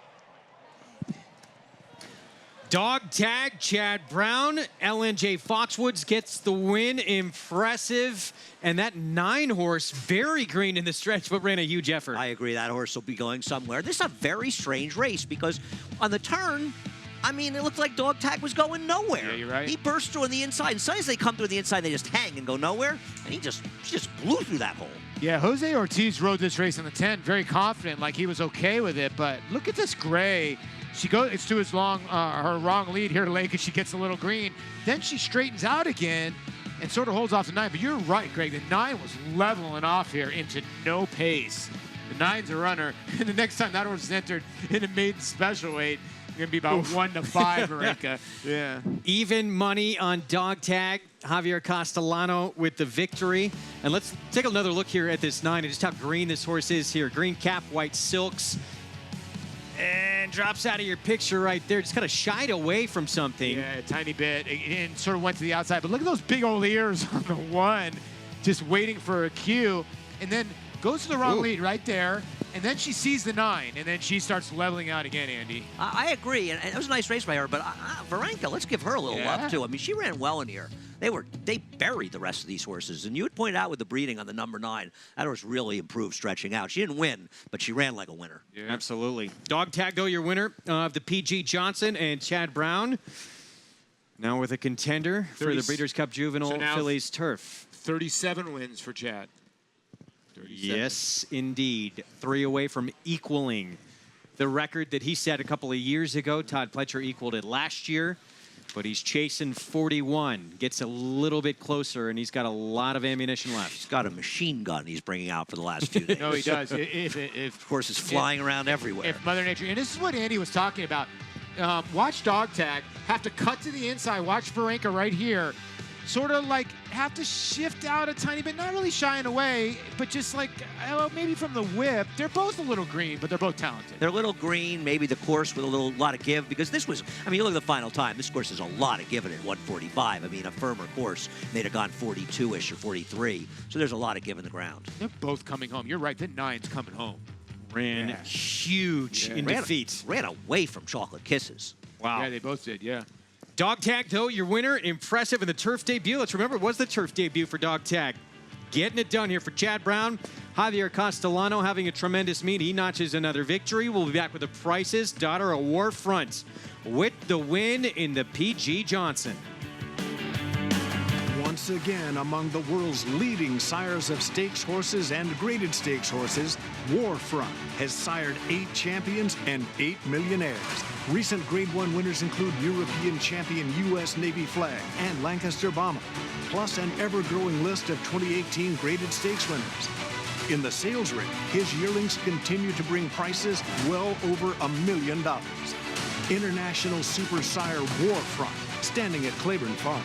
Dog Tag, Chad Brown. LNJ Foxwoods gets the win. Impressive. And that 9-horse, very green in the stretch, but ran a huge effort. I agree. That horse will be going somewhere. This is a very strange race because on the turn, I mean, it looked like Dog Tag was going nowhere. Yeah, you're right. He burst through on the inside. And sometimes they come through the inside, they just hang and go nowhere. And she just blew through that hole. Yeah, Jose Ortiz rode this race on the 10, very confident, like he was okay with it. But look at this gray. She goes, it's to his her wrong lead here late because she gets a little green. Then she straightens out again and sort of holds off the 9. But you're right, Greg. The 9 was leveling off here into no pace. The 9's a runner. And the next time that horse is entered in a maiden special weight, it's going to be about 1 to 5, Varenka. Yeah. Even money on Dog Tag. Javier Castellano with the victory. And let's take another look here at this 9 and just how green this horse is here. Green cap, white silks. And drops out of your picture right there. Just kind of shied away from something. Yeah, a tiny bit. And sort of went to the outside. But look at those big old ears on the 1. Just waiting for a cue. And then goes to the wrong lead right there. And then she sees the 9. And then she starts leveling out again, Andy. I agree. And it was a nice race by her. But Varenka, let's give her a little love, too. I mean, she ran well in here. They buried the rest of these horses. And you had pointed out with the breeding on the number 9, that horse really improved stretching out. She didn't win, but she ran like a winner. Yeah. Absolutely. Dog Tag, though, your winner of the PG Johnson and Chad Brown. Now with a contender for the Breeders' Cup Juvenile Phillies Turf. 37 wins for Chad. 37. Yes, indeed. 3 away from equaling the record that he set a couple of years ago. Todd Pletcher equaled it last year. But he's chasing 41, gets a little bit closer, and he's got a lot of ammunition left. He's got a machine gun he's bringing out for the last few days. No, he does. Of course, it's flying around everywhere. If Mother Nature, and this is what Andy was talking about. Watch Dog Tag, have to cut to the inside, watch Varenka right here. Sort of like have to shift out a tiny bit, not really shying away, but just like, maybe from the whip. They're both a little green, but they're both talented. They're a little green, maybe the course with a lot of give, because this was, I mean, you look at the final time, this course is a lot of give at 145. I mean, a firmer course, they'd have gone 42-ish or 43. So there's a lot of give in the ground. They're both coming home. You're right, the 9's coming home. Ran huge in defeat. Ran away from Chocolate Kisses. Wow. Yeah, they both did, yeah. Dog Tag, though, your winner, impressive in the turf debut. Let's remember, it was the turf debut for Dog Tag. Getting it done here for Chad Brown. Javier Castellano having a tremendous meet. He notches another victory. We'll be back with the prices. Daughter of Warfront with the win in the PG Johnson. Once again, among the world's leading sires of stakes horses and graded stakes horses, Warfront has sired 8 champions and 8 millionaires. Recent Grade 1 winners include European champion U.S. Navy Flag and Lancaster Bomber, plus an ever-growing list of 2018 graded stakes winners. In the sales ring, his yearlings continue to bring prices well over $1 million. International Super Sire Warfront, standing at Claiborne Farm.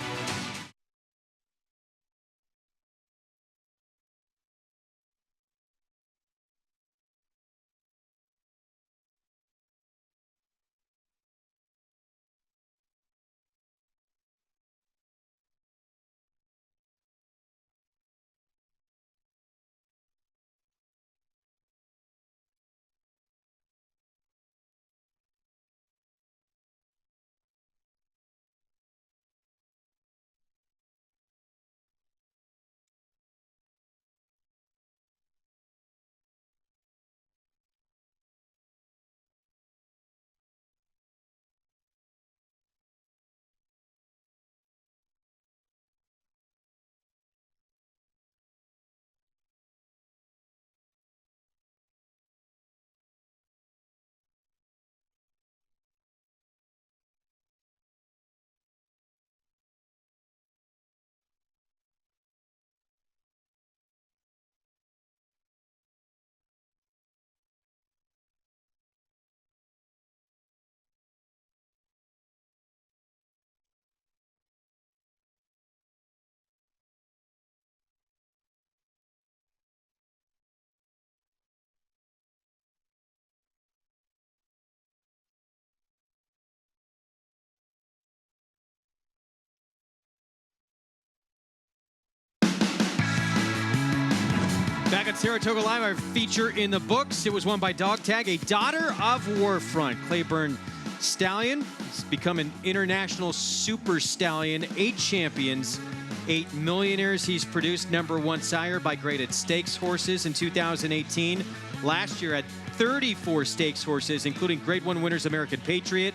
on Saratoga Live, our feature in the books. It was won by Dog Tag, a daughter of Warfront. Claiborne Stallion has become an international super stallion. 8 champions, 8 millionaires he's produced. #1 sire by graded stakes horses in 2018. Last year had 34 stakes horses, including Grade 1 winners American Patriot,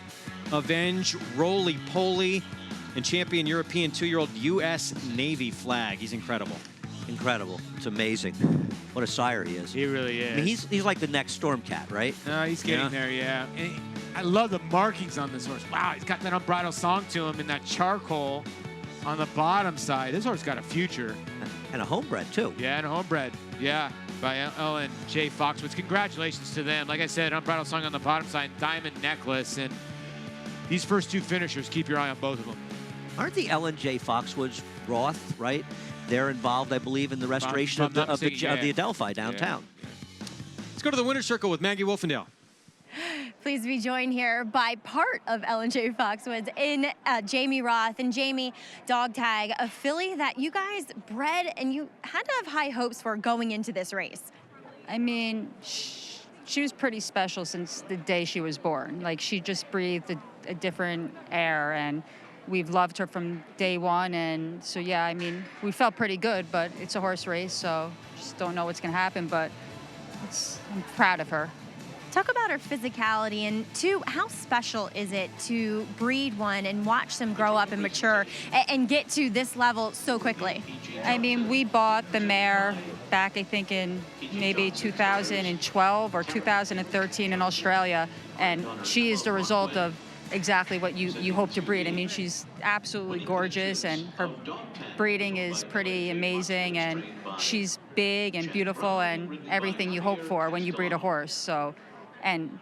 Avenge, Roly Poly, and champion European 2-year-old U.S. Navy Flag. He's incredible. Incredible. It's amazing. What a sire he is. He really is. I mean, he's like the next Stormcat, right? No, he's getting there, yeah. And I love the markings on this horse. Wow, he's got that unbridled song to him and that charcoal on the bottom side. This horse got a future. And a homebred, too. Yeah, and a homebred. Yeah, by Ellen J. Foxwoods. Congratulations to them. Like I said, unbridled song on the bottom side, diamond necklace. And these first 2 finishers, keep your eye on both of them. Aren't the Ellen J. Foxwoods Roth, right? They're involved, I believe, in the restoration of the Adelphi downtown. Yeah. Let's go to the winner's circle with Maggie Wolfendale. Pleased to be joined here by part of Ellen J. Foxwoods in Jamie Roth. And Jamie, Dog Tag, a filly that you guys bred and you had to have high hopes for going into this race. I mean, she was pretty special since the day she was born. Like, she just breathed a different air, and we've loved her from day one. And so, yeah, I mean, we felt pretty good, but it's a horse race, so just don't know what's going to happen. But I'm proud of her. Talk about her physicality, and 2, how special is it to breed one and watch them grow up and mature and get to this level so quickly? I mean, we bought the mare back, I think, in maybe 2012 or 2013 in Australia, and she is the result of exactly what you hope to breed. I mean, she's absolutely gorgeous, and her breeding is pretty amazing, and she's big and beautiful and everything you hope for when you breed a horse. So, and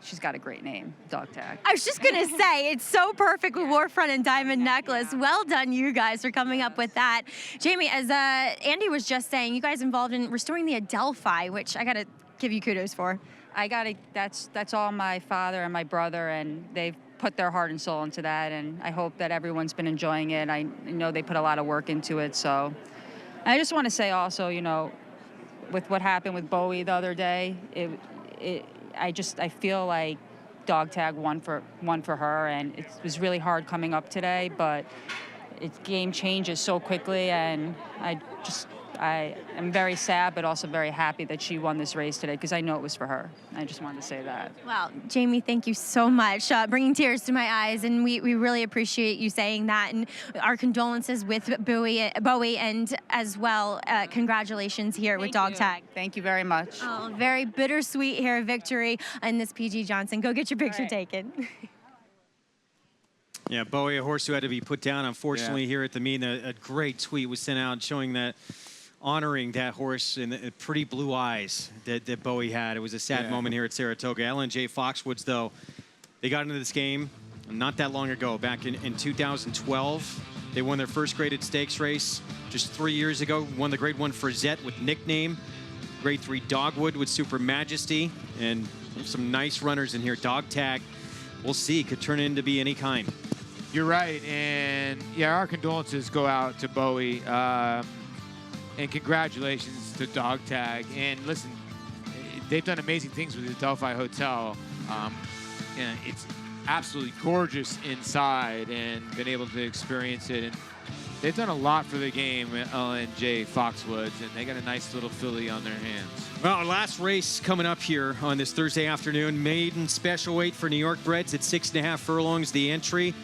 she's got a great name, Dog Tag. I was just going to say, it's so perfect with Warfront and Diamond Necklace. Well done, you guys, for coming up with that. Jamie, as Andy was just saying, you guys involved in restoring the Adelphi, which I got to give you kudos for. That's all my father and my brother, and they've put their heart and soul into that, and I hope that everyone's been enjoying it. I know they put a lot of work into it, so I just want to say also, you know, with what happened with Bowie the other day, I feel like Dog Tag won for her, and it was really hard coming up today, but its game changes so quickly, and I am very sad, but also very happy that she won this race today, because I know it was for her. I just wanted to say that. Well, Jamie, thank you so much, bringing tears to my eyes, and we really appreciate you saying that, and our condolences with Bowie, and as well, congratulations here with Dog Tag. Thank you very much. Oh, very bittersweet here victory in this PG Johnson. Go get your picture taken. Yeah, Bowie, a horse who had to be put down, unfortunately, here at the meet. A great tweet was sent out showing that, honoring that horse and the pretty blue eyes that Bowie had. It was a sad moment here at Saratoga. Ellen J. Foxwoods, though, they got into this game not that long ago, back in 2012. They won their first graded stakes race just 3 years ago. Won the Grade 1 Frizette with Nickname. Grade 3 Dogwood with Super Majesty. And some nice runners in here. Dog Tag, we'll see, could turn into be any kind. You're right, and yeah, our condolences go out to Bowie. And congratulations to Dog Tag. And listen, they've done amazing things with the Adelphi Hotel. And it's absolutely gorgeous inside, and been able to experience it. And they've done a lot for the game, Ellen J. Foxwoods, and they got a nice little filly on their hands. Well, our last race coming up here on this Thursday afternoon. Maiden special weight for New York breds at 6.5 furlongs. The entry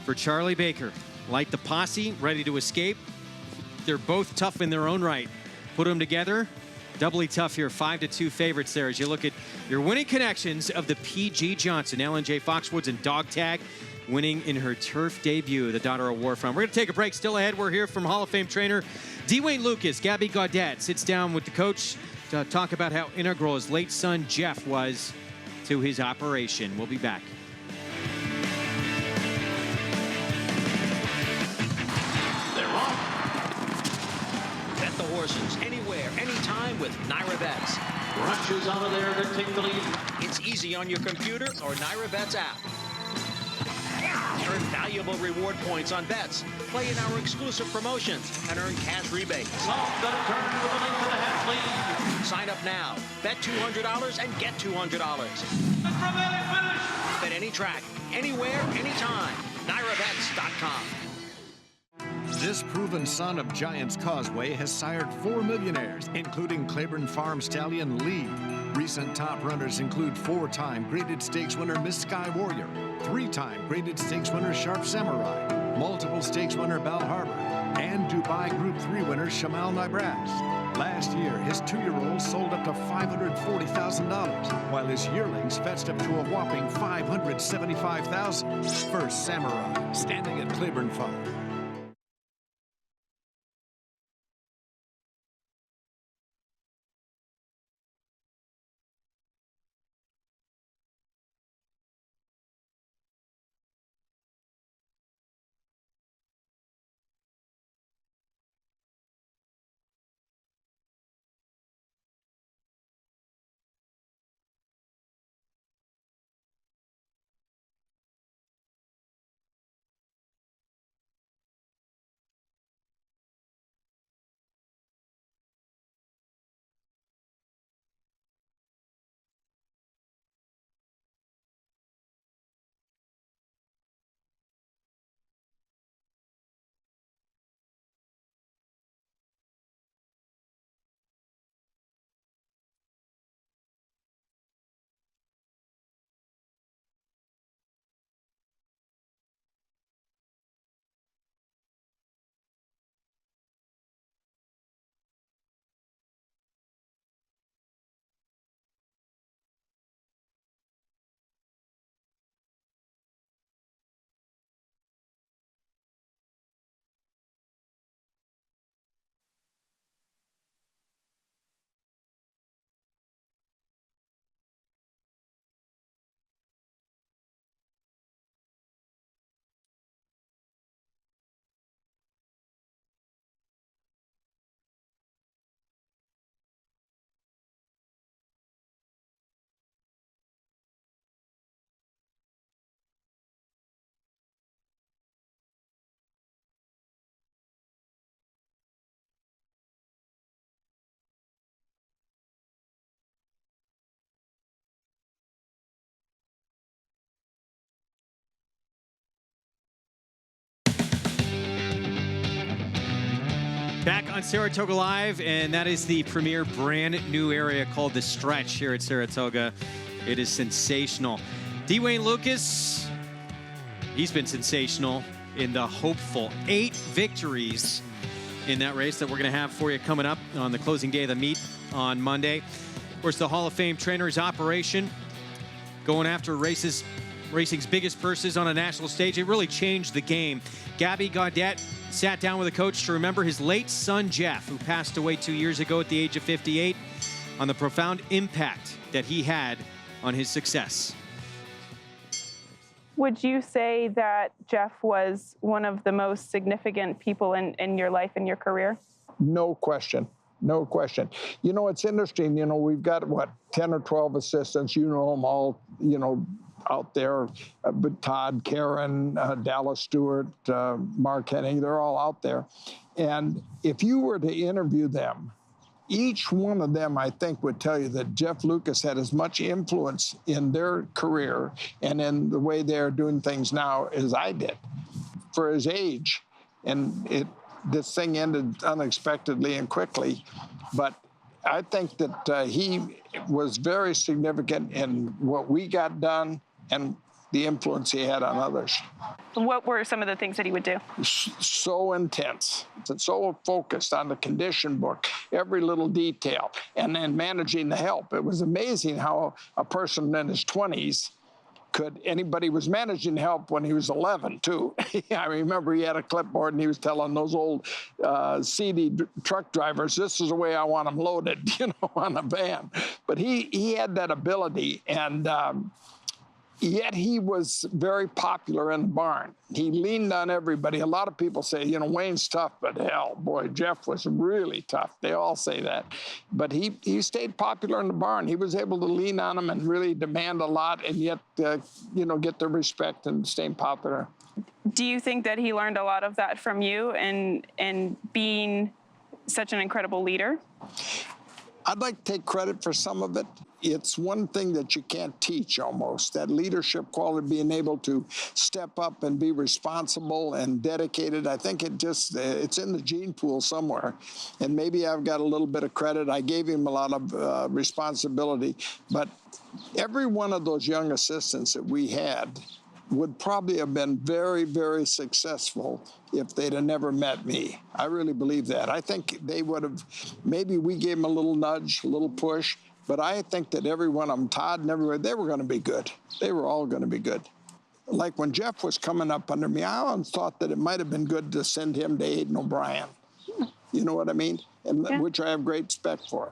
for Charlie Baker. Like the posse, ready to escape. They're both tough in their own right. Put them together, doubly tough here. 5-2 favorites there as you look at your winning connections of the PG Johnson. Ellen J. Foxwoods and Dog Tag winning in her turf debut, the daughter of Warfront. We're going to take a break. Still ahead, we're here from Hall of Fame trainer Dwayne Lucas. Gabby Gaudet sits down with the coach to talk about how integral his late son Jeff was to his operation. We'll be back. Horses anywhere, anytime with NyraBets. Rushes out of there to take the lead. It's easy on your computer or NyraBets app. Earn valuable reward points on bets. Play in our exclusive promotions and earn cash rebates. Off the turn with a length and a half. 2-length lead. Sign up now. Bet $200 and get $200. Bet any track, anywhere, anytime. NyraBets.com. This proven son of Giants Causeway has sired 4 millionaires, including Claiborne Farm stallion Lee. Recent top runners include 4-time graded stakes winner Miss Sky Warrior, 3-time graded stakes winner Sharp Samurai, multiple stakes winner Bal Harbor, and Dubai Group 3 winner Shamal Nibras. Last year, his 2-year-old sold up to $540,000, while his yearlings fetched up to a whopping $575,000. First Samurai, standing at Claiborne Farm. Back on Saratoga Live, and that is the premier brand new area called The Stretch here at Saratoga. It is sensational. Dwayne Lucas, he's been sensational in the hopeful 8 victories in that race that we're going to have for you coming up on the closing day of the meet on Monday. Of course, the Hall of Fame Trainers Operation going after racing's biggest purses on a national stage. It really changed the game. Gabby Gaudet sat down with a coach to remember his late son, Jeff, who passed away 2 years ago at the age of 58, on the profound impact that he had on his success. Would you say that Jeff was one of the most significant people in your life and your career? No question. No question. You know, it's interesting. You know, we've got, 10 or 12 assistants. You know them all, out there, but Todd, Karen, Dallas Stewart, Mark Henning, they're all out there. And if you were to interview them, each one of them, I think, would tell you that Jeff Lucas had as much influence in their career and in the way they're doing things now as I did for his age. And this thing ended unexpectedly and quickly. But I think that he was very significant in what we got done and the influence he had on others. What were some of the things that he would do? So intense and so focused on the condition book, every little detail, and then managing the help. It was amazing how a person in his 20s anybody was managing help when he was 11, too. I remember he had a clipboard and he was telling those old seedy truck drivers, this is the way I want them loaded, on a van. But he had that ability, and yet he was very popular in the barn. He leaned on everybody. A lot of people say, Wayne's tough, but hell, boy, Jeff was really tough. They all say that. But he stayed popular in the barn. He was able to lean on them and really demand a lot and yet, get the respect and stay popular. Do you think that he learned a lot of that from you and being such an incredible leader? I'd like to take credit for some of it. It's one thing that you can't teach almost, that leadership quality, being able to step up and be responsible and dedicated. I think it's in the gene pool somewhere. And maybe I've got a little bit of credit. I gave him a lot of responsibility. But every one of those young assistants that we had would probably have been very, very successful if they'd have never met me. I really believe that. I think they would have, maybe we gave them a little nudge, a little push, but I think that every one of them, Todd and everybody, they were going to be good. They were all going to be good. Like when Jeff was coming up under me, I always thought that it might have been good to send him to Aiden O'Brien. You know what I mean? And which I have great respect for.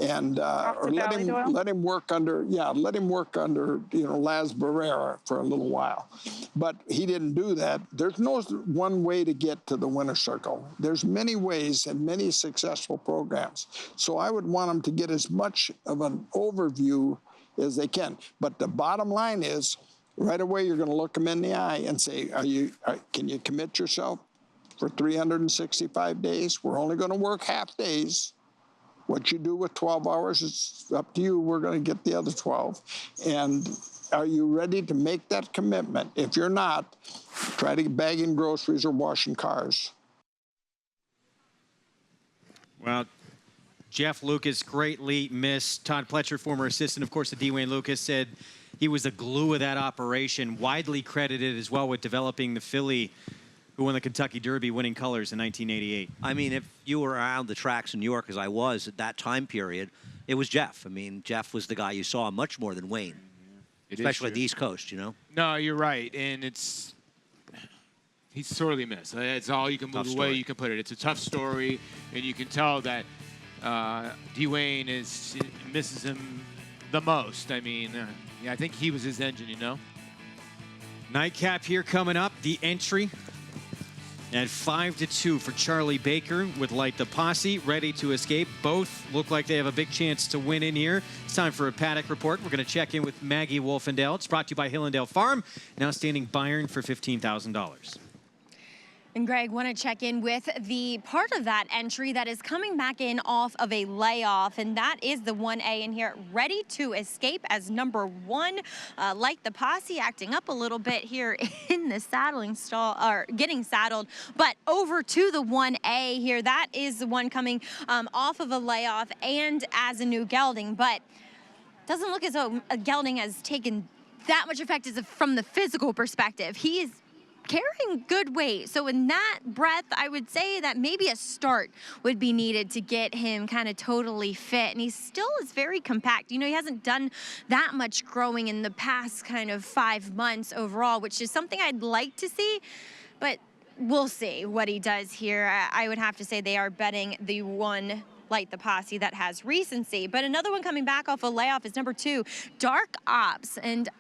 And or let him work under Laz Barrera for a little while. But he didn't do that. There's no one way to get to the winner's circle. There's many ways and many successful programs. So I would want them to get as much of an overview as they can. But the bottom line is, right away you're going to look them in the eye and say, can you commit yourself for 365 days? We're only going to work half days. What you do with 12 hours is up to you. We're going to get the other 12. And are you ready to make that commitment? If you're not, try to bag in groceries or washing cars. Well, Jeff Lucas greatly missed. Todd Pletcher, former assistant, of course, to Dwayne Lucas, said he was the glue of that operation, widely credited as well with developing the filly who won the Kentucky Derby, winning colors in 1988. I mean, if you were around the tracks in New York, as I was at that time period, it was Jeff. I mean, Jeff was the guy you saw much more than Wayne, especially at the East Coast, you know? No, you're right. And he's sorely missed. That's all you can move the way you can put it. It's a tough story, and you can tell that Dwayne misses him the most. I mean, I think he was his engine, you know? Nightcap here coming up. The entry at 5-2 for Charlie Baker with Light the Posse, ready to escape. Both look like they have a big chance to win in here. It's time for a paddock report. We're going to check in with Maggie Wolfendale. It's brought to you by Hillendale Farm, now standing Byron for $15,000. And Greg, want to check in with the part of that entry that is coming back in off of a layoff, and that is the 1A in here, ready to escape as number 1. Like the Posse, acting up a little bit here in the saddling stall, or getting saddled, but over to the 1A here. That is the one coming off of a layoff and as a new gelding, but doesn't look as though a gelding has taken that much effect from the physical perspective. He is carrying good weight. So in that breath, I would say that maybe a start would be needed to get him kind of totally fit. And he still is very compact. You know, he hasn't done that much growing in the past kind of 5 months overall, which is something I'd like to see, but we'll see what he does here. I would have to say they are betting the 1 Light the Posse that has recency. But another one coming back off a layoff is number 2, Dark Ops. And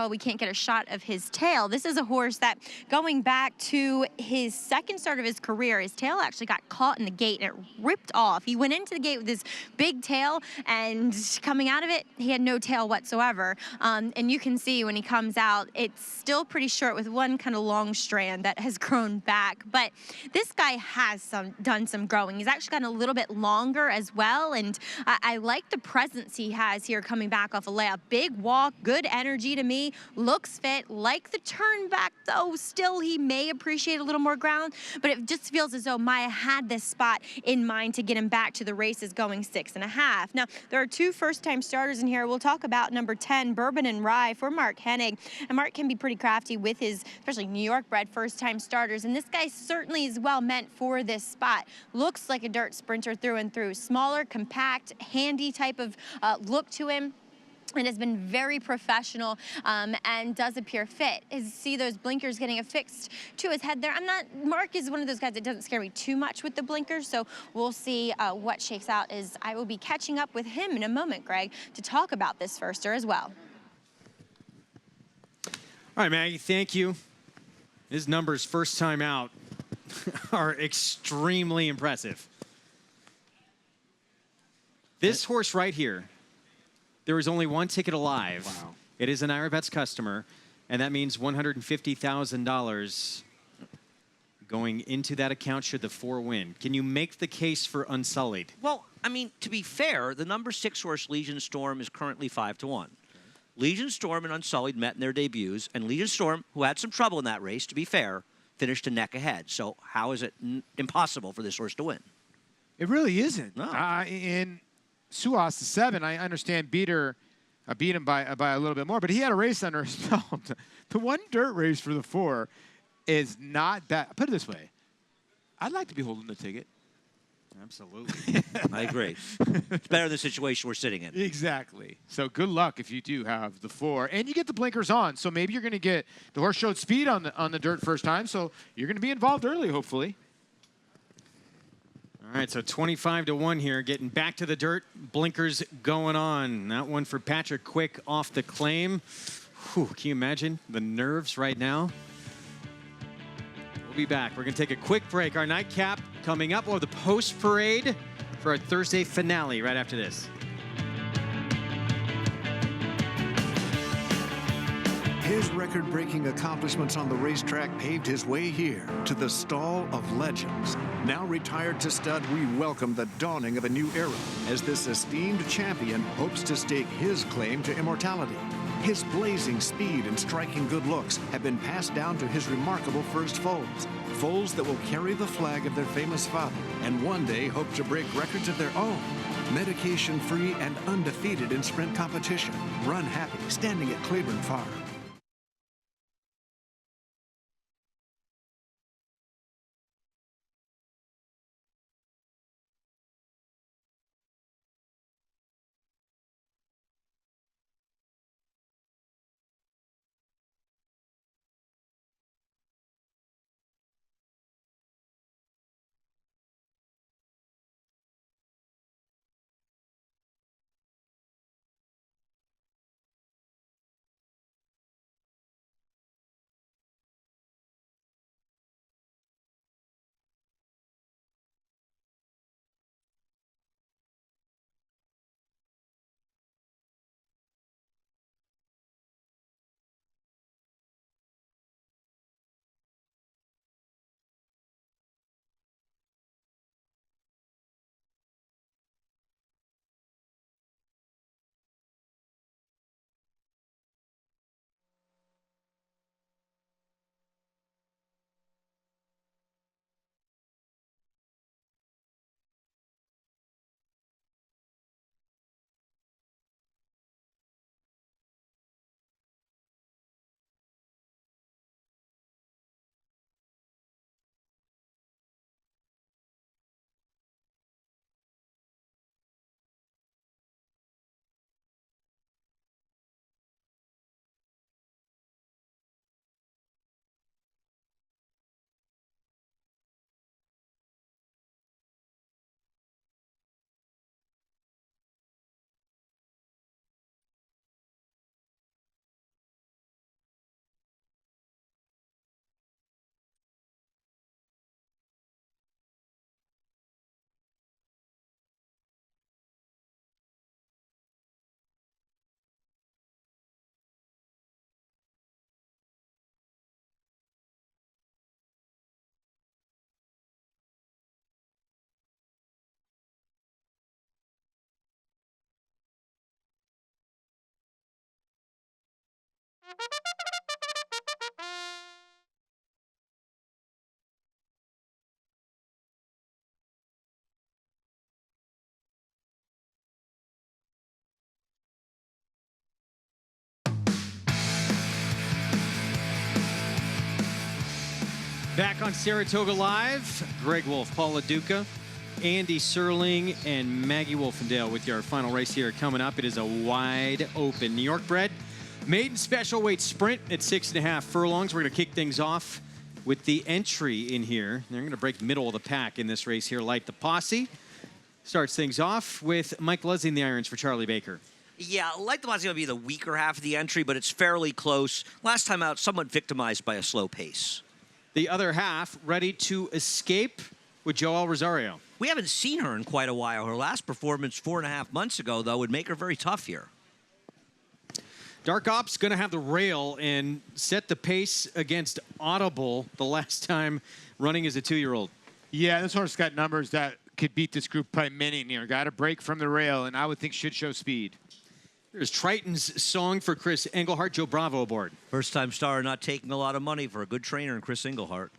we can't get a shot of his tail. This is a horse that, going back to his second start of his career, his tail actually got caught in the gate and it ripped off. He went into the gate with his big tail, and coming out of it, he had no tail whatsoever. And you can see when he comes out, it's still pretty short with one kind of long strand that has grown back. But this guy has done some growing. He's actually gotten a little bit longer as well, and I like the presence he has here coming back off a layoff. Big walk, good energy to me, looks fit, like the turn back though. Still, he may appreciate a little more ground, but it just feels as though Maya had this spot in mind to get him back to the races going 6.5. Now, there are 2 first-time starters in here. We'll talk about number 10, Bourbon and Rye for Mark Hennig, and Mark can be pretty crafty with his, especially New York-bred first-time starters, and this guy certainly is well meant for this spot. Looks like a dirt sprinter through and through. Smaller, compact, handy type of look to him, and has been very professional and does appear fit. See those blinkers getting affixed to his head there. Mark is one of those guys that doesn't scare me too much with the blinkers, so we'll see what shakes out as I will be catching up with him in a moment, Greg, to talk about this firster as well. All right, Maggie, thank you. His numbers first time out are extremely impressive. This horse right here, there is only one ticket alive. Wow. It is an Ira Betts customer, and that means $150,000 going into that account should the 4 win. Can you make the case for Unsullied? Well, I mean, to be fair, the number 6 horse Legion Storm is currently 5-1. Legion Storm and Unsullied met in their debuts, and Legion Storm, who had some trouble in that race, to be fair, finished a neck ahead. So how is it impossible for this horse to win? It really isn't. No. In Suas, the 7, I understand beat him by a little bit more, but he had a race under his belt. The 1 dirt race for the 4 is not bad. Put it this way. I'd like to be holding the ticket. Absolutely. I agree. It's better than the situation we're sitting in. Exactly. So good luck if you do have the 4. And you get the blinkers on. So maybe you're going to get – the horse showed speed on the dirt first time, so you're going to be involved early, hopefully. All right, so 25-1 here, getting back to the dirt. Blinkers going on. That one for Patrick Quick off the claim. Whew, can you imagine the nerves right now? We'll be back. We're going to take a quick break. Our nightcap coming up. We'll have the post-parade for our Thursday finale right after this. His record-breaking accomplishments on the racetrack paved his way here to the Stall of Legends. Now retired to stud, we welcome the dawning of a new era as this esteemed champion hopes to stake his claim to immortality. His blazing speed and striking good looks have been passed down to his remarkable first foals. Foals that will carry the flag of their famous father and one day hope to break records of their own. Medication-free and undefeated in sprint competition. Run happy, standing at Claiborne Farm. Back on Saratoga Live, Greg Wolf, Paul LaDuca, Andy Serling, and Maggie Wolfendale with your final race here coming up. It is a wide open New York bred maiden special weight sprint at 6.5 furlongs. We're going to kick things off with the entry in here. They're going to break middle of the pack in this race here. Light the Posse starts things off with Mike Leslie in the irons for Charlie Baker. Yeah, Light the Posse is going to be the weaker half of the entry, but it's fairly close. Last time out, somewhat victimized by a slow pace. The other half ready to escape with Joel Rosario. We haven't seen her in quite a while. Her last performance 4.5 months ago, though, would make her very tough here. Dark Ops going to have the rail and set the pace against Audible the last time running as a 2-year-old. Yeah, this horse got numbers that could beat this group by many near. Got a break from the rail, and I would think should show speed. There's Triton's Song for Chris Englehart. Joe Bravo aboard. First-time star, not taking a lot of money for a good trainer in Chris Englehart.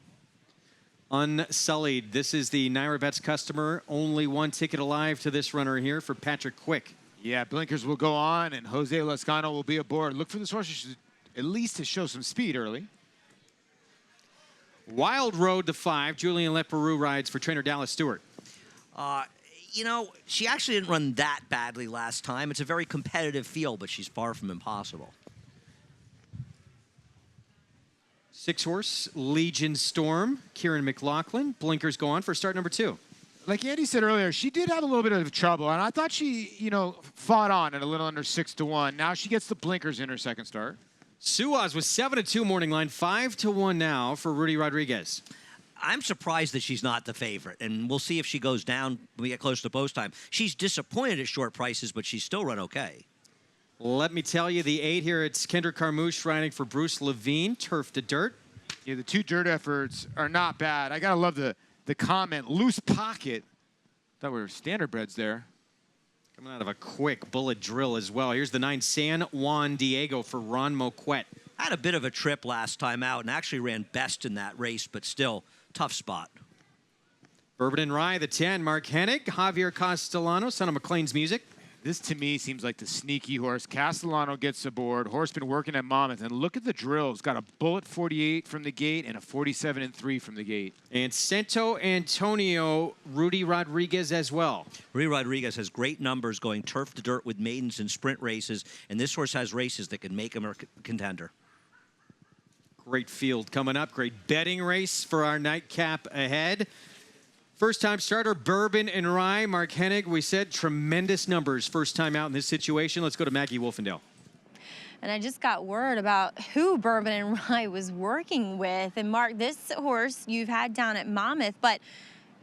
Unsullied. This is the Naira Bets customer. Only one ticket alive to this runner here for Patrick Quick. Yeah, blinkers will go on, and Jose Lascano will be aboard. Look for this horse at least to show some speed early. Wild Road to 5. Julian Leperoux rides for trainer Dallas Stewart. You know, she actually didn't run that badly last time. It's a very competitive field, but she's far from impossible. 6-horse, Legion Storm. Kieran McLaughlin. Blinkers go on for start number 2. Like Andy said earlier, she did have a little bit of trouble, and I thought she, fought on at a little under 6-1. Now she gets the blinkers in her second start. Suaz was 7-2 morning line, 5-1 now for Rudy Rodriguez. I'm surprised that she's not the favorite, and we'll see if she goes down when we get close to post time. She's disappointed at short prices, but she's still run okay. Let me tell you, the 8 here, it's Kendrick Carmouche riding for Bruce Levine, turf to dirt. Yeah, the 2 dirt efforts are not bad. I got to love the comment, loose pocket. Thought we were standardbreds there. Coming out of a quick bullet drill as well. Here's the 9 San Juan Diego for Ron Moquette. Had a bit of a trip last time out and actually ran best in that race, but still, tough spot. Bourbon and Rye, the 10, Mark Hennig, Javier Castellano, son of McLean's Music. This, to me, seems like the sneaky horse. Castellano gets aboard. Horse been working at Monmouth. And look at the drills. Got a bullet 48 from the gate and a 47-3 from the gate. And Santo Antonio, Rudy Rodriguez as well. Rudy Rodriguez has great numbers going turf to dirt with maidens and sprint races. And this horse has races that can make him a contender. Great field coming up. Great betting race for our nightcap ahead. First-time starter, Bourbon and Rye. Mark Hennig, we said tremendous numbers first time out in this situation. Let's go to Maggie Wolfendale. And I just got word about who Bourbon and Rye was working with. And Mark, this horse you've had down at Monmouth, but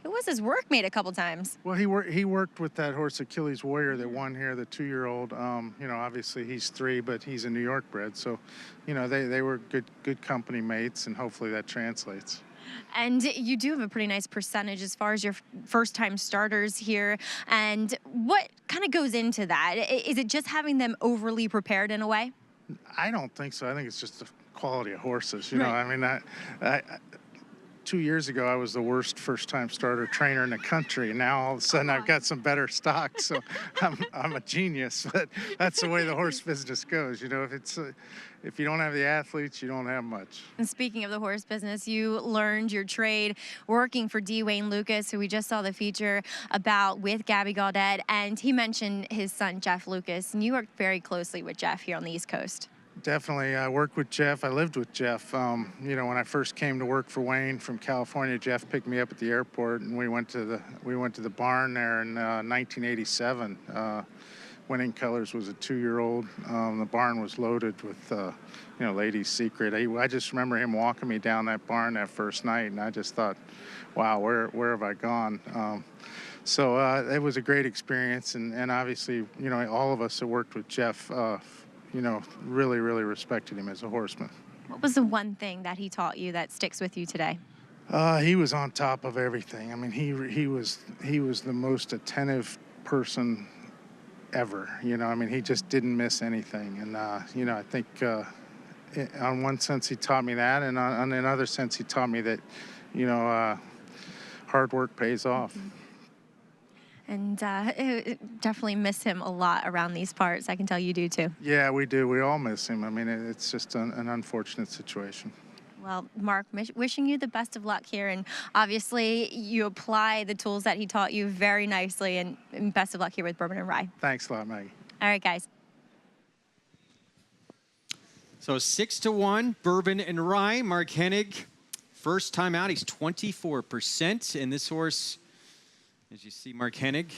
who was his workmate a couple times? Well, he worked with that horse Achilles Warrior that won here, the 2-year-old. Obviously he's 3, but he's a New York bred. So, they were good company mates, and hopefully that translates. And you do have a pretty nice percentage as far as your first-time starters here. And what kind of goes into that? Is it just having them overly prepared in a way? I don't think so. I think it's just the quality of horses. Right. 2 years ago, I was the worst first-time starter trainer in the country, and now all of a sudden I've got some better stock. So I'm a genius, but that's the way the horse business goes. If you don't have the athletes, you don't have much. And speaking of the horse business, you learned your trade working for D. Wayne Lucas, who we just saw the feature about with Gabby Gaudet, and he mentioned his son, Jeff Lucas, and you worked very closely with Jeff here on the East Coast. Definitely. I worked with Jeff. I lived with Jeff. When I first came to work for Wayne from California, Jeff picked me up at the airport, and we went to the barn there in 1987. Winning Colors was a 2-year-old. The barn was loaded with, Lady's Secret. I just remember him walking me down that barn that first night, and I just thought, wow, where have I gone? So it was a great experience, and obviously, all of us that worked with Jeff, really, really respected him as a horseman. What was the one thing that he taught you that sticks with you today? He was on top of everything. I mean, he was the most attentive person ever. He just didn't miss anything. And I think on one sense he taught me that, and on another sense he taught me that hard work pays off. Mm-hmm. And definitely miss him a lot around these parts. I can tell you do too. Yeah, we do. We all miss him. I mean, it's just an unfortunate situation. Well, Mark, wishing you the best of luck here. And obviously, you apply the tools that he taught you very nicely. And best of luck here with Bourbon and Rye. Thanks a lot, Maggie. All right, guys. So 6-1, Bourbon and Rye. Mark Hennig, first time out, he's 24%. And this horse, as you see, Mark Hennig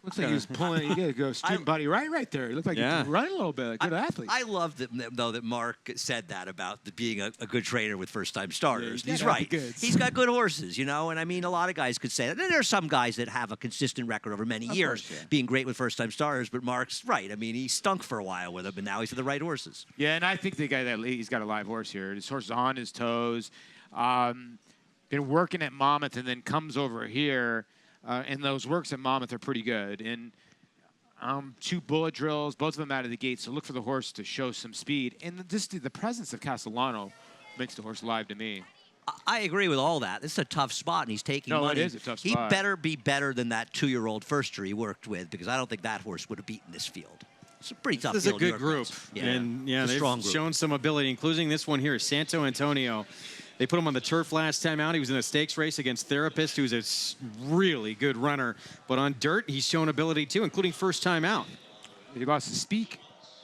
Looks like he was pulling. You go student body right there. It looked like he was running a little bit. Like good athlete. I love that, though, that Mark said that about being a good trainer with first-time starters. Yeah, he's right. He's got good horses, you know. And I mean, a lot of guys could say that. And there are some guys that have a consistent record over many years, being great with first-time starters. But Mark's right. I mean, he stunk for a while with them, and now he's with the right horses. Yeah, and I think the guy he's got a live horse here. His horse is on his toes. Been working at Monmouth, and then comes over here. And those works at Monmouth are pretty good. And 2 bullet drills, both of them out of the gate. So look for the horse to show some speed. And just the presence of Castellano makes the horse live to me. I agree with all that. This is a tough spot, and he's taking money. No, it is a tough spot. He better be better than that 2-year-old firster he worked with, because I don't think that horse would have beaten this field. It's a pretty tough field. This is a good group. Yeah. And yeah, they've strong group. shown some ability, including this one here, Santo Antonio. They put him on the turf last time out. He was in a stakes race against Therapist, who's a really good runner. But on dirt, he's shown ability too, including first time out. He lost to Speak.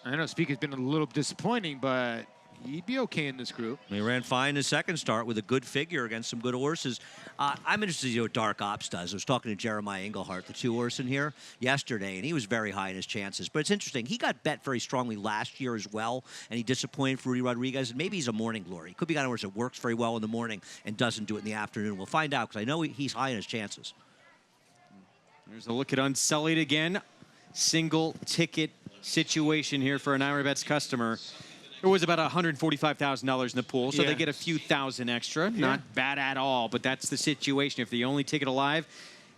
I know Speak has been a little disappointing, but he'd be okay in this group. He ran fine in his second start with a good figure against some good horses. I'm interested to see what Dark Ops does. I was talking to Jeremiah Englehart, the 2-horse in here, yesterday, and he was very high in his chances. But it's interesting. He got bet very strongly last year as well, and he disappointed for Rudy Rodriguez. And maybe he's a morning glory. He could be a kind of horse that works very well in the morning and doesn't do it in the afternoon. We'll find out, because I know he's high in his chances. There's a look at Unsullied again. Single ticket situation here for an IRA-Bets customer. There was about $145,000 in the pool, so they get a few thousand extra. Not bad at all, but that's the situation. If the only ticket alive,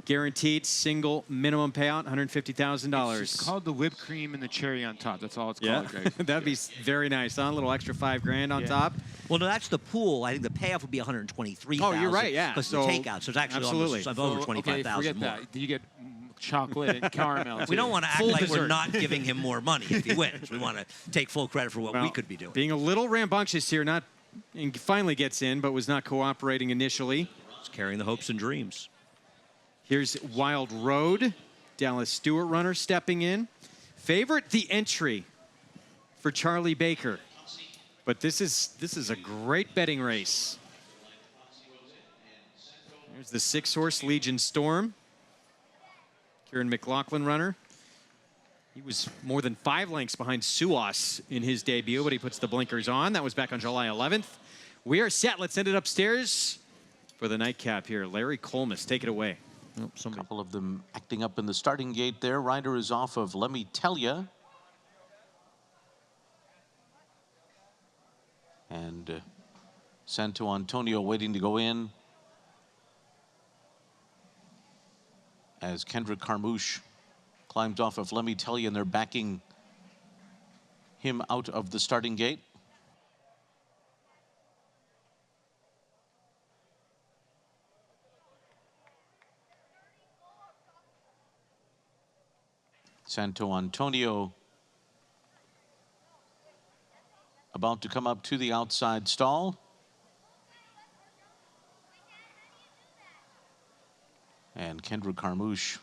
guaranteed single minimum payout, $150,000. It's called the whipped cream and the cherry on top. That's all it's called, Greg. That'd be very nice, huh? A little extra $5,000 on top. Well, no, that's the pool. I think the payoff would be $123,000. Oh, you're right, yeah. Because the takeout, so it's actually almost over $25,000 okay, forget more. that. You get chocolate and caramel. We don't want to act like we're not giving him more money if he wins. We want to take full credit for what we could be doing. Being a little rambunctious here, and finally gets in, but was not cooperating initially. He's carrying the hopes and dreams. Here's Wild Road, Dallas Stewart runner stepping in. Favorite the entry for Charlie Baker, but this is a great betting race. Here's the 6-horse Legion Storm. Kieran McLaughlin runner. He was more than 5 lengths behind Suos in his debut, but he puts the blinkers on. That was back on July 11th. We are set. Let's send it upstairs for the nightcap here. Larry Colmus, take it away. A couple of them acting up in the starting gate there. Rider is off of Let Me Tell Ya. And Santo Antonio waiting to go in, as Kendrick Carmouche climbs off of Let Me Tell You, and they're backing him out of the starting gate. Santo Antonio about to come up to the outside stall. And Kendrick Carmouche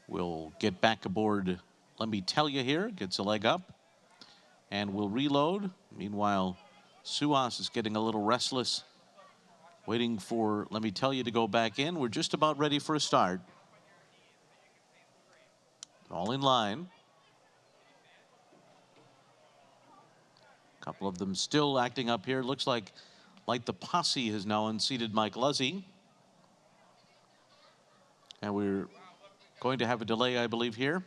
will get back aboard Let Me Tell You here, gets a leg up, and will reload. Meanwhile, Suos is getting a little restless, waiting for Let Me Tell You to go back in. We're just about ready for a start. All in line. A couple of them still acting up here. Looks like Light the Posse has now unseated Mike Luzzy. And we're going to have a delay, I believe, here.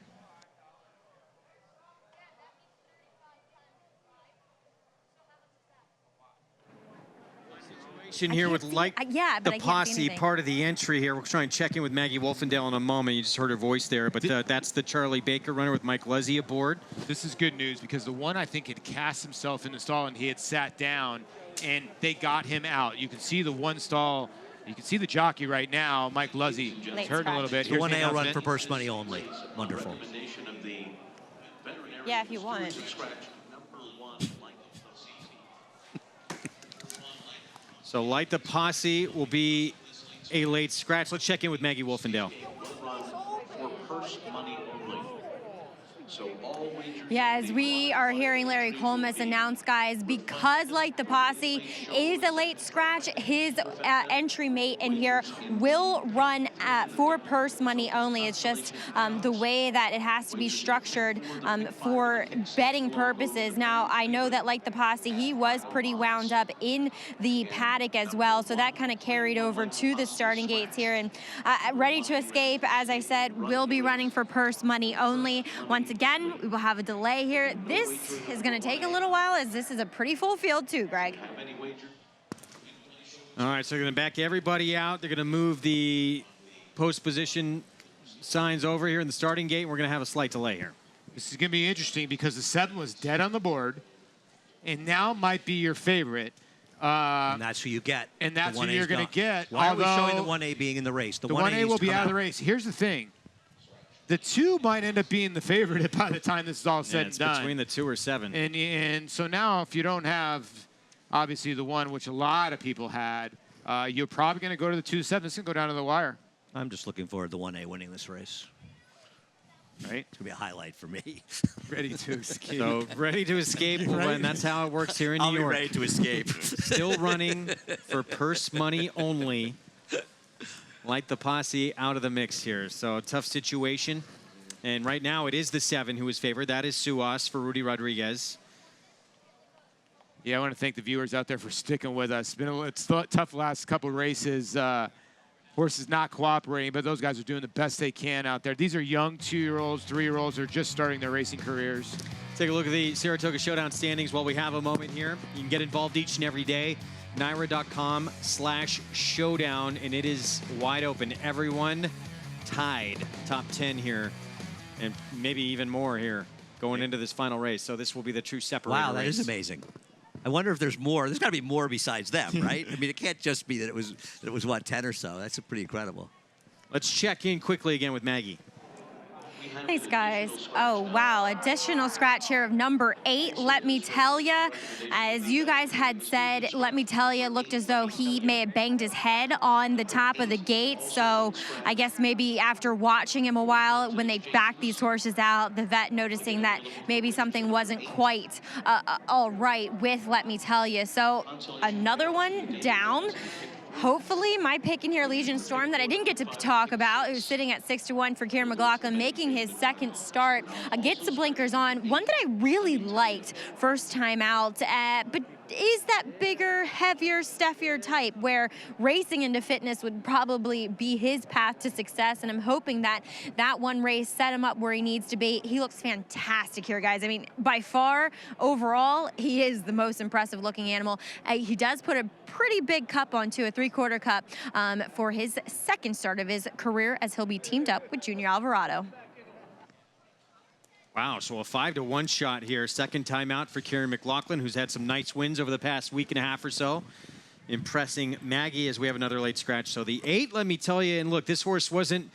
Here with Light the Posse, part of the entry here. We'll try and check in with Maggie Wolfendale in a moment. You just heard her voice there, but that's the Charlie Baker runner with Mike Luzzy aboard. This is good news, because the one I think had cast himself in the stall and he had sat down, and they got him out. You can see the one stall. You can see the jockey right now, Mike Luzzy. It's hurt a little bit. The 1-nail run for purse money only. Wonderful. Yeah, if you want it. So Light the Posse will be a late scratch. Let's check in with Maggie Wolfendale. Yeah, as we are hearing Larry Colmus announce, guys, because Like the Posse is a late scratch, his entry mate in here will run for purse money only. It's just the way that it has to be structured for betting purposes. Now, I know that Like the Posse, he was pretty wound up in the paddock as well, so that kind of carried over to the starting gates here. And Ready to Escape, as I said, will be running for purse money only. Once again, we will have a delay here. This is going to take a little while, as this is a pretty full field too, Greg. All right, so they're going to back everybody out. They're going to move the post position signs over here in the starting gate. We're going to have a slight delay here. This is going to be interesting because the 7 was dead on the board, and now might be your favorite. And that's who you get. And that's who you're going to get. Why are we showing the 1A being in the race? The 1A will be out of the race. Here's the thing. The 2 might end up being the favorite by the time this is all said and done. Between the 2 or 7. And so now, if you don't have, obviously, the 1, which a lot of people had, you're probably going to go to the 2-7. This is going to go down to the wire. I'm just looking forward to the 1A winning this race. Right? It's going to be a highlight for me. Ready to escape. So Ready to Escape will run. That's how it works here in New York. I'll be ready to escape. Still running for purse money only. Like the Posse out of the mix here. So a tough situation. And right now it is the 7 who is favored. That is Suas for Rudy Rodriguez. Yeah, I want to thank the viewers out there for sticking with us. It's tough last couple races. Horses not cooperating, but those guys are doing the best they can out there. These are young 2-year-olds, 3-year-olds who are just starting their racing careers. Take a look at the Saratoga Showdown standings while we have a moment here. You can get involved each and every day. NYRA.com/showdown, and it is wide open. Everyone tied top 10 here, and maybe even more here going into this final race. So this will be the true separator Wow, that race. is amazing. I wonder if there's more. There's got to be more besides them, right? I mean, it can't just be that it was what, 10 or so. That's pretty incredible. Let's check in quickly again with Maggie. Thanks, guys. Oh, wow. Additional scratch here of number 8. Let me tell you, as you guys had said, Let Me Tell You looked as though he may have banged his head on the top of the gate. So I guess maybe after watching him a while, when they backed these horses out, the vet noticing that maybe something wasn't quite all right with Let Me Tell You. So another one down. Hopefully, my pick in here, Legion Storm, that I didn't get to talk about, it was sitting at 6-1 for Kieran McLaughlin, making his second start, gets the blinkers on. One that I really liked first time out, but is that bigger, heavier, stuffier type where racing into fitness would probably be his path to success. And I'm hoping that that one race set him up where he needs to be. He looks fantastic here, guys. I mean, by far, overall, he is the most impressive looking animal. He does put a pretty big cup onto a 3/4 cup for his second start of his career, as he'll be teamed up with Junior Alvarado. Wow, so a 5-1 shot here. Second time out for Kieran McLaughlin, who's had some nice wins over the past week and a half or so. Impressing Maggie as we have another late scratch. So the 8, let me tell you, and look, this horse wasn't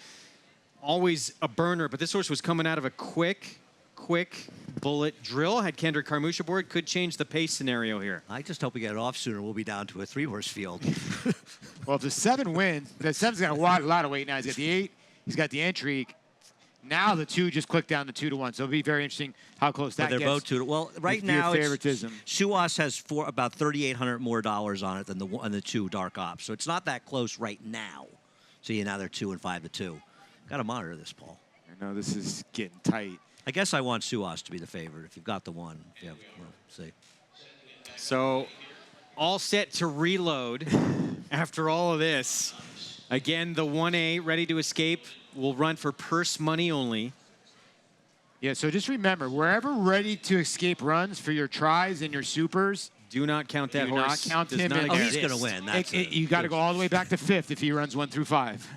always a burner, but this horse was coming out of a quick bullet drill. Had Kendrick Carmouche aboard, could change the pace scenario here. I just hope we get it off sooner. We'll be down to a 3-horse field. Well, if the 7 wins, the 7's got a lot of weight now. He's got the 8, he's got the entry. Now the 2 just clicked down to 2-1, so it'll be very interesting how close that they're gets. Both 2 to, well, right now, favoritism. Suas has about $3,800 more on it than the 2 Dark Ops, so it's not that close right now. So now they're 2 and 5-2. Got to monitor this, Paul. I know this is getting tight. I guess I want Suas to be the favorite if you've got the 1. Yeah, we'll see. So all set to reload after all of this. Again, the 1A, Ready to Escape, will run for purse money only. Yeah, so just remember, wherever Ready to Escape runs for your tries and your supers, do not count that horse. Do not count him in. Oh, he's going to win. You got to go all the way back to 5th if he runs 1 through 5.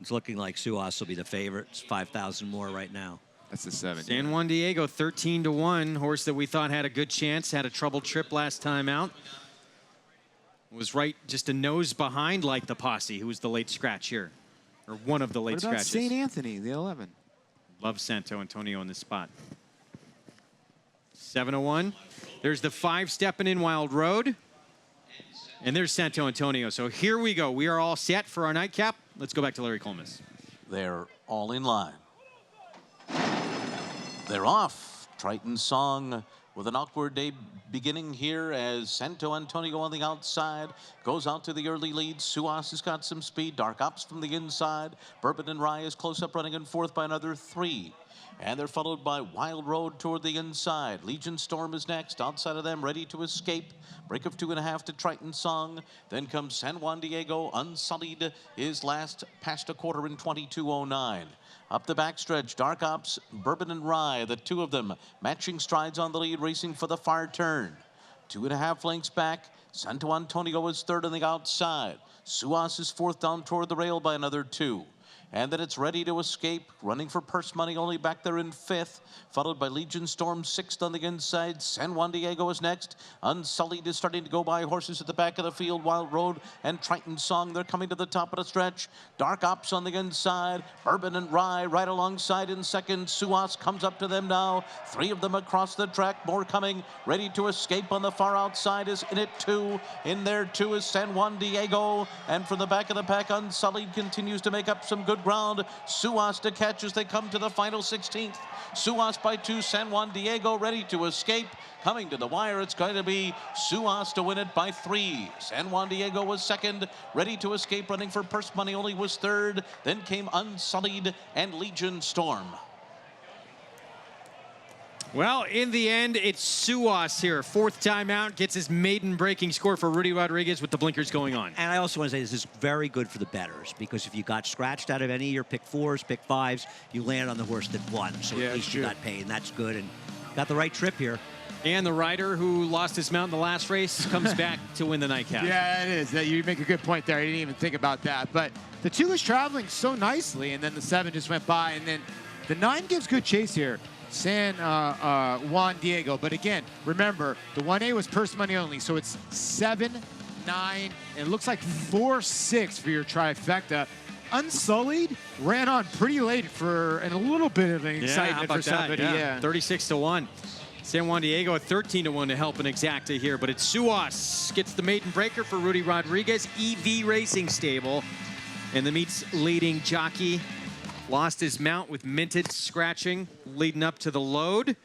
It's looking like Suas will be the favorite. It's 5,000 more right now. That's the 7. San Juan Diego, 13-1. Horse that we thought had a good chance. Had a troubled trip last time out. Was right just a nose behind Like the Posse, who was the late scratch here. Or one of the late what about scratches. St. Anthony, the 11? Love Santo Antonio in this spot. 7-1. There's the 5 stepping in Wild Road. And there's Santo Antonio. So here we go. We are all set for our nightcap. Let's go back to Larry Colmus. They're all in line. They're off. Triton Song with an awkward day beginning here as Santo Antonio on the outside goes out to the early lead. Suas has got some speed. Dark Ops from the inside. Bourbon and Rye is close up, running in fourth by another 3. And they're followed by Wild Road toward the inside. Legion Storm is next. Outside of them, ready to escape. Break of 2.5 to Triton Song. Then comes San Juan Diego. Unsullied is last, past a quarter in 22:09. Up the backstretch, Dark Ops, Bourbon and Rye, the two of them matching strides on the lead, racing for the far turn. 2.5 lengths back. Santo Antonio is third on the outside. Suas is fourth down toward the rail by another 2. And then it's ready to escape, running for purse money only back there in fifth, followed by Legion Storm sixth on the inside. San Juan Diego is next. Unsullied is starting to go by horses at the back of the field. Wild Road and Triton Song, they're coming to the top of the stretch. Dark Ops on the inside. Bourbon and Rye right alongside in second. Suas comes up to them now. 3 of them across the track, more coming. Ready to escape on the far outside is In It 2. In there too is San Juan Diego. And from the back of the pack, Unsullied continues to make up some good ground. Suas to catch as they come to the final 16th. Suas by 2. San Juan Diego ready to escape. Coming to the wire, it's going to be Suas to win it by 3. San Juan Diego was second. Ready to escape, running for purse money only, was third. Then came Unsullied and Legion Storm. Well, in the end, it's Suas here. 4th time out, gets his maiden breaking score for Rudy Rodriguez with the blinkers going on. And I also want to say this is very good for the bettors, because if you got scratched out of any of your pick 4s, pick 5s, you land on the horse that won. So at least you got paid, and that's good. And got the right trip here. And the rider who lost his mount in the last race comes back to win the nightcap. Yeah, it is. You make a good point there. I didn't even think about that. But the 2 was traveling so nicely, and then the 7 just went by. And then the 9 gives good chase here. San Juan Diego. But again, remember, the 1A was purse money only, so it's 7, 9, and it looks like 4, 6 for your trifecta. Unsullied ran on pretty late and a little bit of an excitement for somebody. Yeah. 36-1. San Juan Diego at 13-1 to help an exacta here, but it's Suas gets the maiden breaker for Rudy Rodriguez, EV Racing Stable, and the meet's leading jockey lost his mount with minted scratching leading up to the load.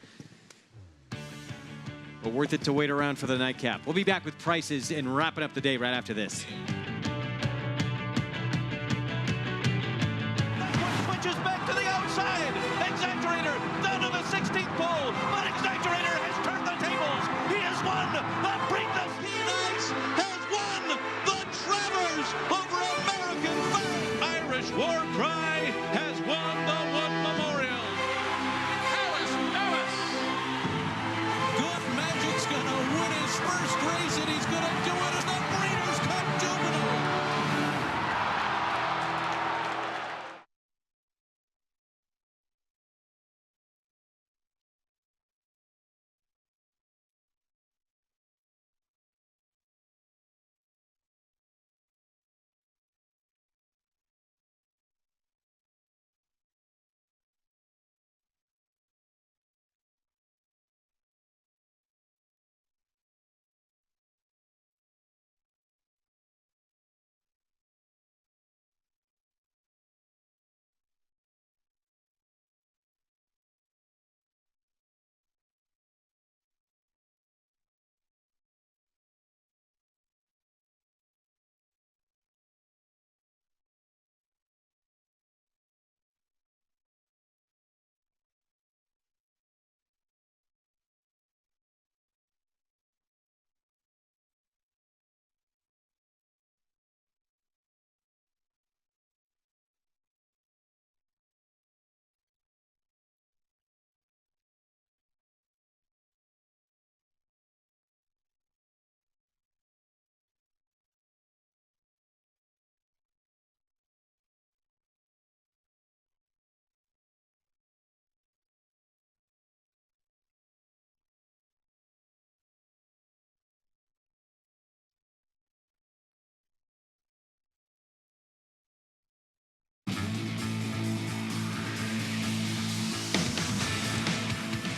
But worth it to wait around for the nightcap. We'll be back with prices and wrapping up the day right after this. Switches back to the outside. Exaggerator down to the 16th pole. But Exaggerator has turned the tables. He has won the Preakness. Nice has won the Travers over American Fire. Irish War Cry has won the Wood Memorial. Alice Ellis. Good Magic's gonna win his first race, and he's gonna do it in the Breeders' Cup Juvenile.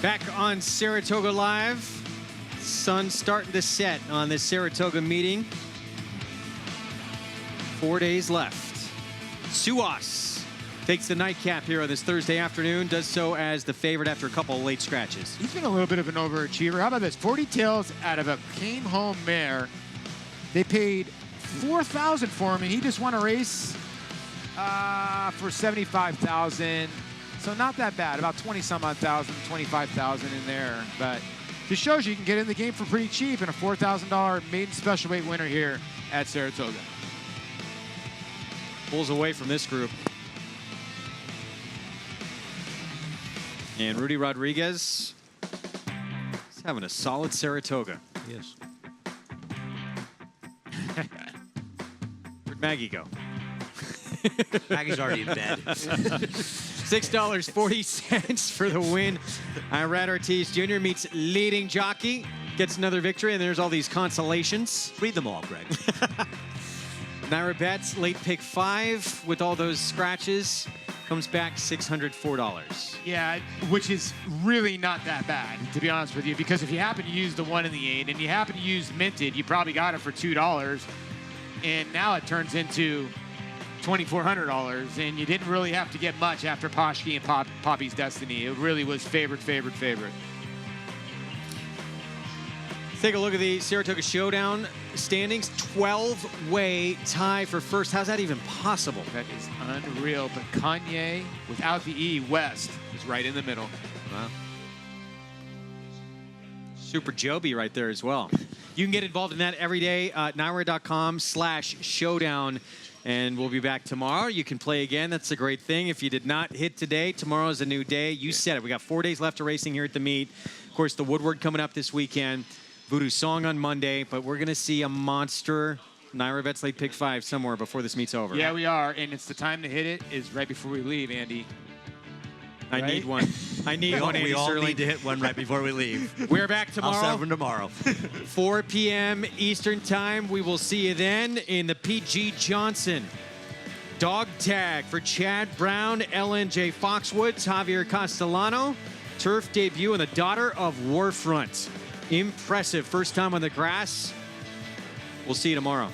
Back on Saratoga Live. Sun starting to set on this Saratoga meeting. 4 days left. Suas Takes the nightcap here on this Thursday afternoon. Does so as the favorite after a couple of late scratches. He's been a little bit of an overachiever. How about this? 40 tails out of a came home mare. They paid $4,000 for him, and he just won a race for $75,000. So not that bad. About 20-some-odd thousand, $25,000 in there. But just shows you can get in the game for pretty cheap, and a $4,000 maiden special weight winner here at Saratoga. Pulls away from this group. And Rudy Rodriguez is having a solid Saratoga. Yes. Where'd Maggie go? Maggie's already in bed. $6.40 for the win. Irad Ortiz Jr. meets leading jockey, gets another victory, and there's all these consolations. Read them all, Greg. Naira Betts, late pick 5 with all those scratches, comes back $604. Yeah, which is really not that bad, to be honest with you, because if you happen to use the 1 and the 8, and you happen to use Minted, you probably got it for $2, and now it turns into $2,400, and you didn't really have to get much after Poshki and Poppy's Destiny. It really was favorite. Let's take a look at the Saratoga Showdown standings. 12-way tie for first. How's that even possible? That is unreal. But Kanye, without the E, West, is right in the middle. Wow. Super Joby right there as well. You can get involved in that every day at NYRA.com/showdown. And we'll be back tomorrow. You can play again. That's a great thing. If you did not hit today, tomorrow is a new day. You said it. We got 4 days left of racing here at the meet. Of course, the Woodward coming up this weekend. Voodoo Song on Monday. But we're going to see a monster Naira Betts late pick 5 somewhere before this meet's over. Yeah, we are. And it's the time to hit it is right before we leave, Andy. I need one. I need one, Andy We all Sterling. need to hit one right before we leave. We're back tomorrow. I'll set one tomorrow. 4 p.m. Eastern Time. We will see you then in the PG Johnson Dog Tag for Chad Brown, LNJ Foxwoods, Javier Castellano. Turf debut and the daughter of Warfront. Impressive. First time on the grass. We'll see you tomorrow.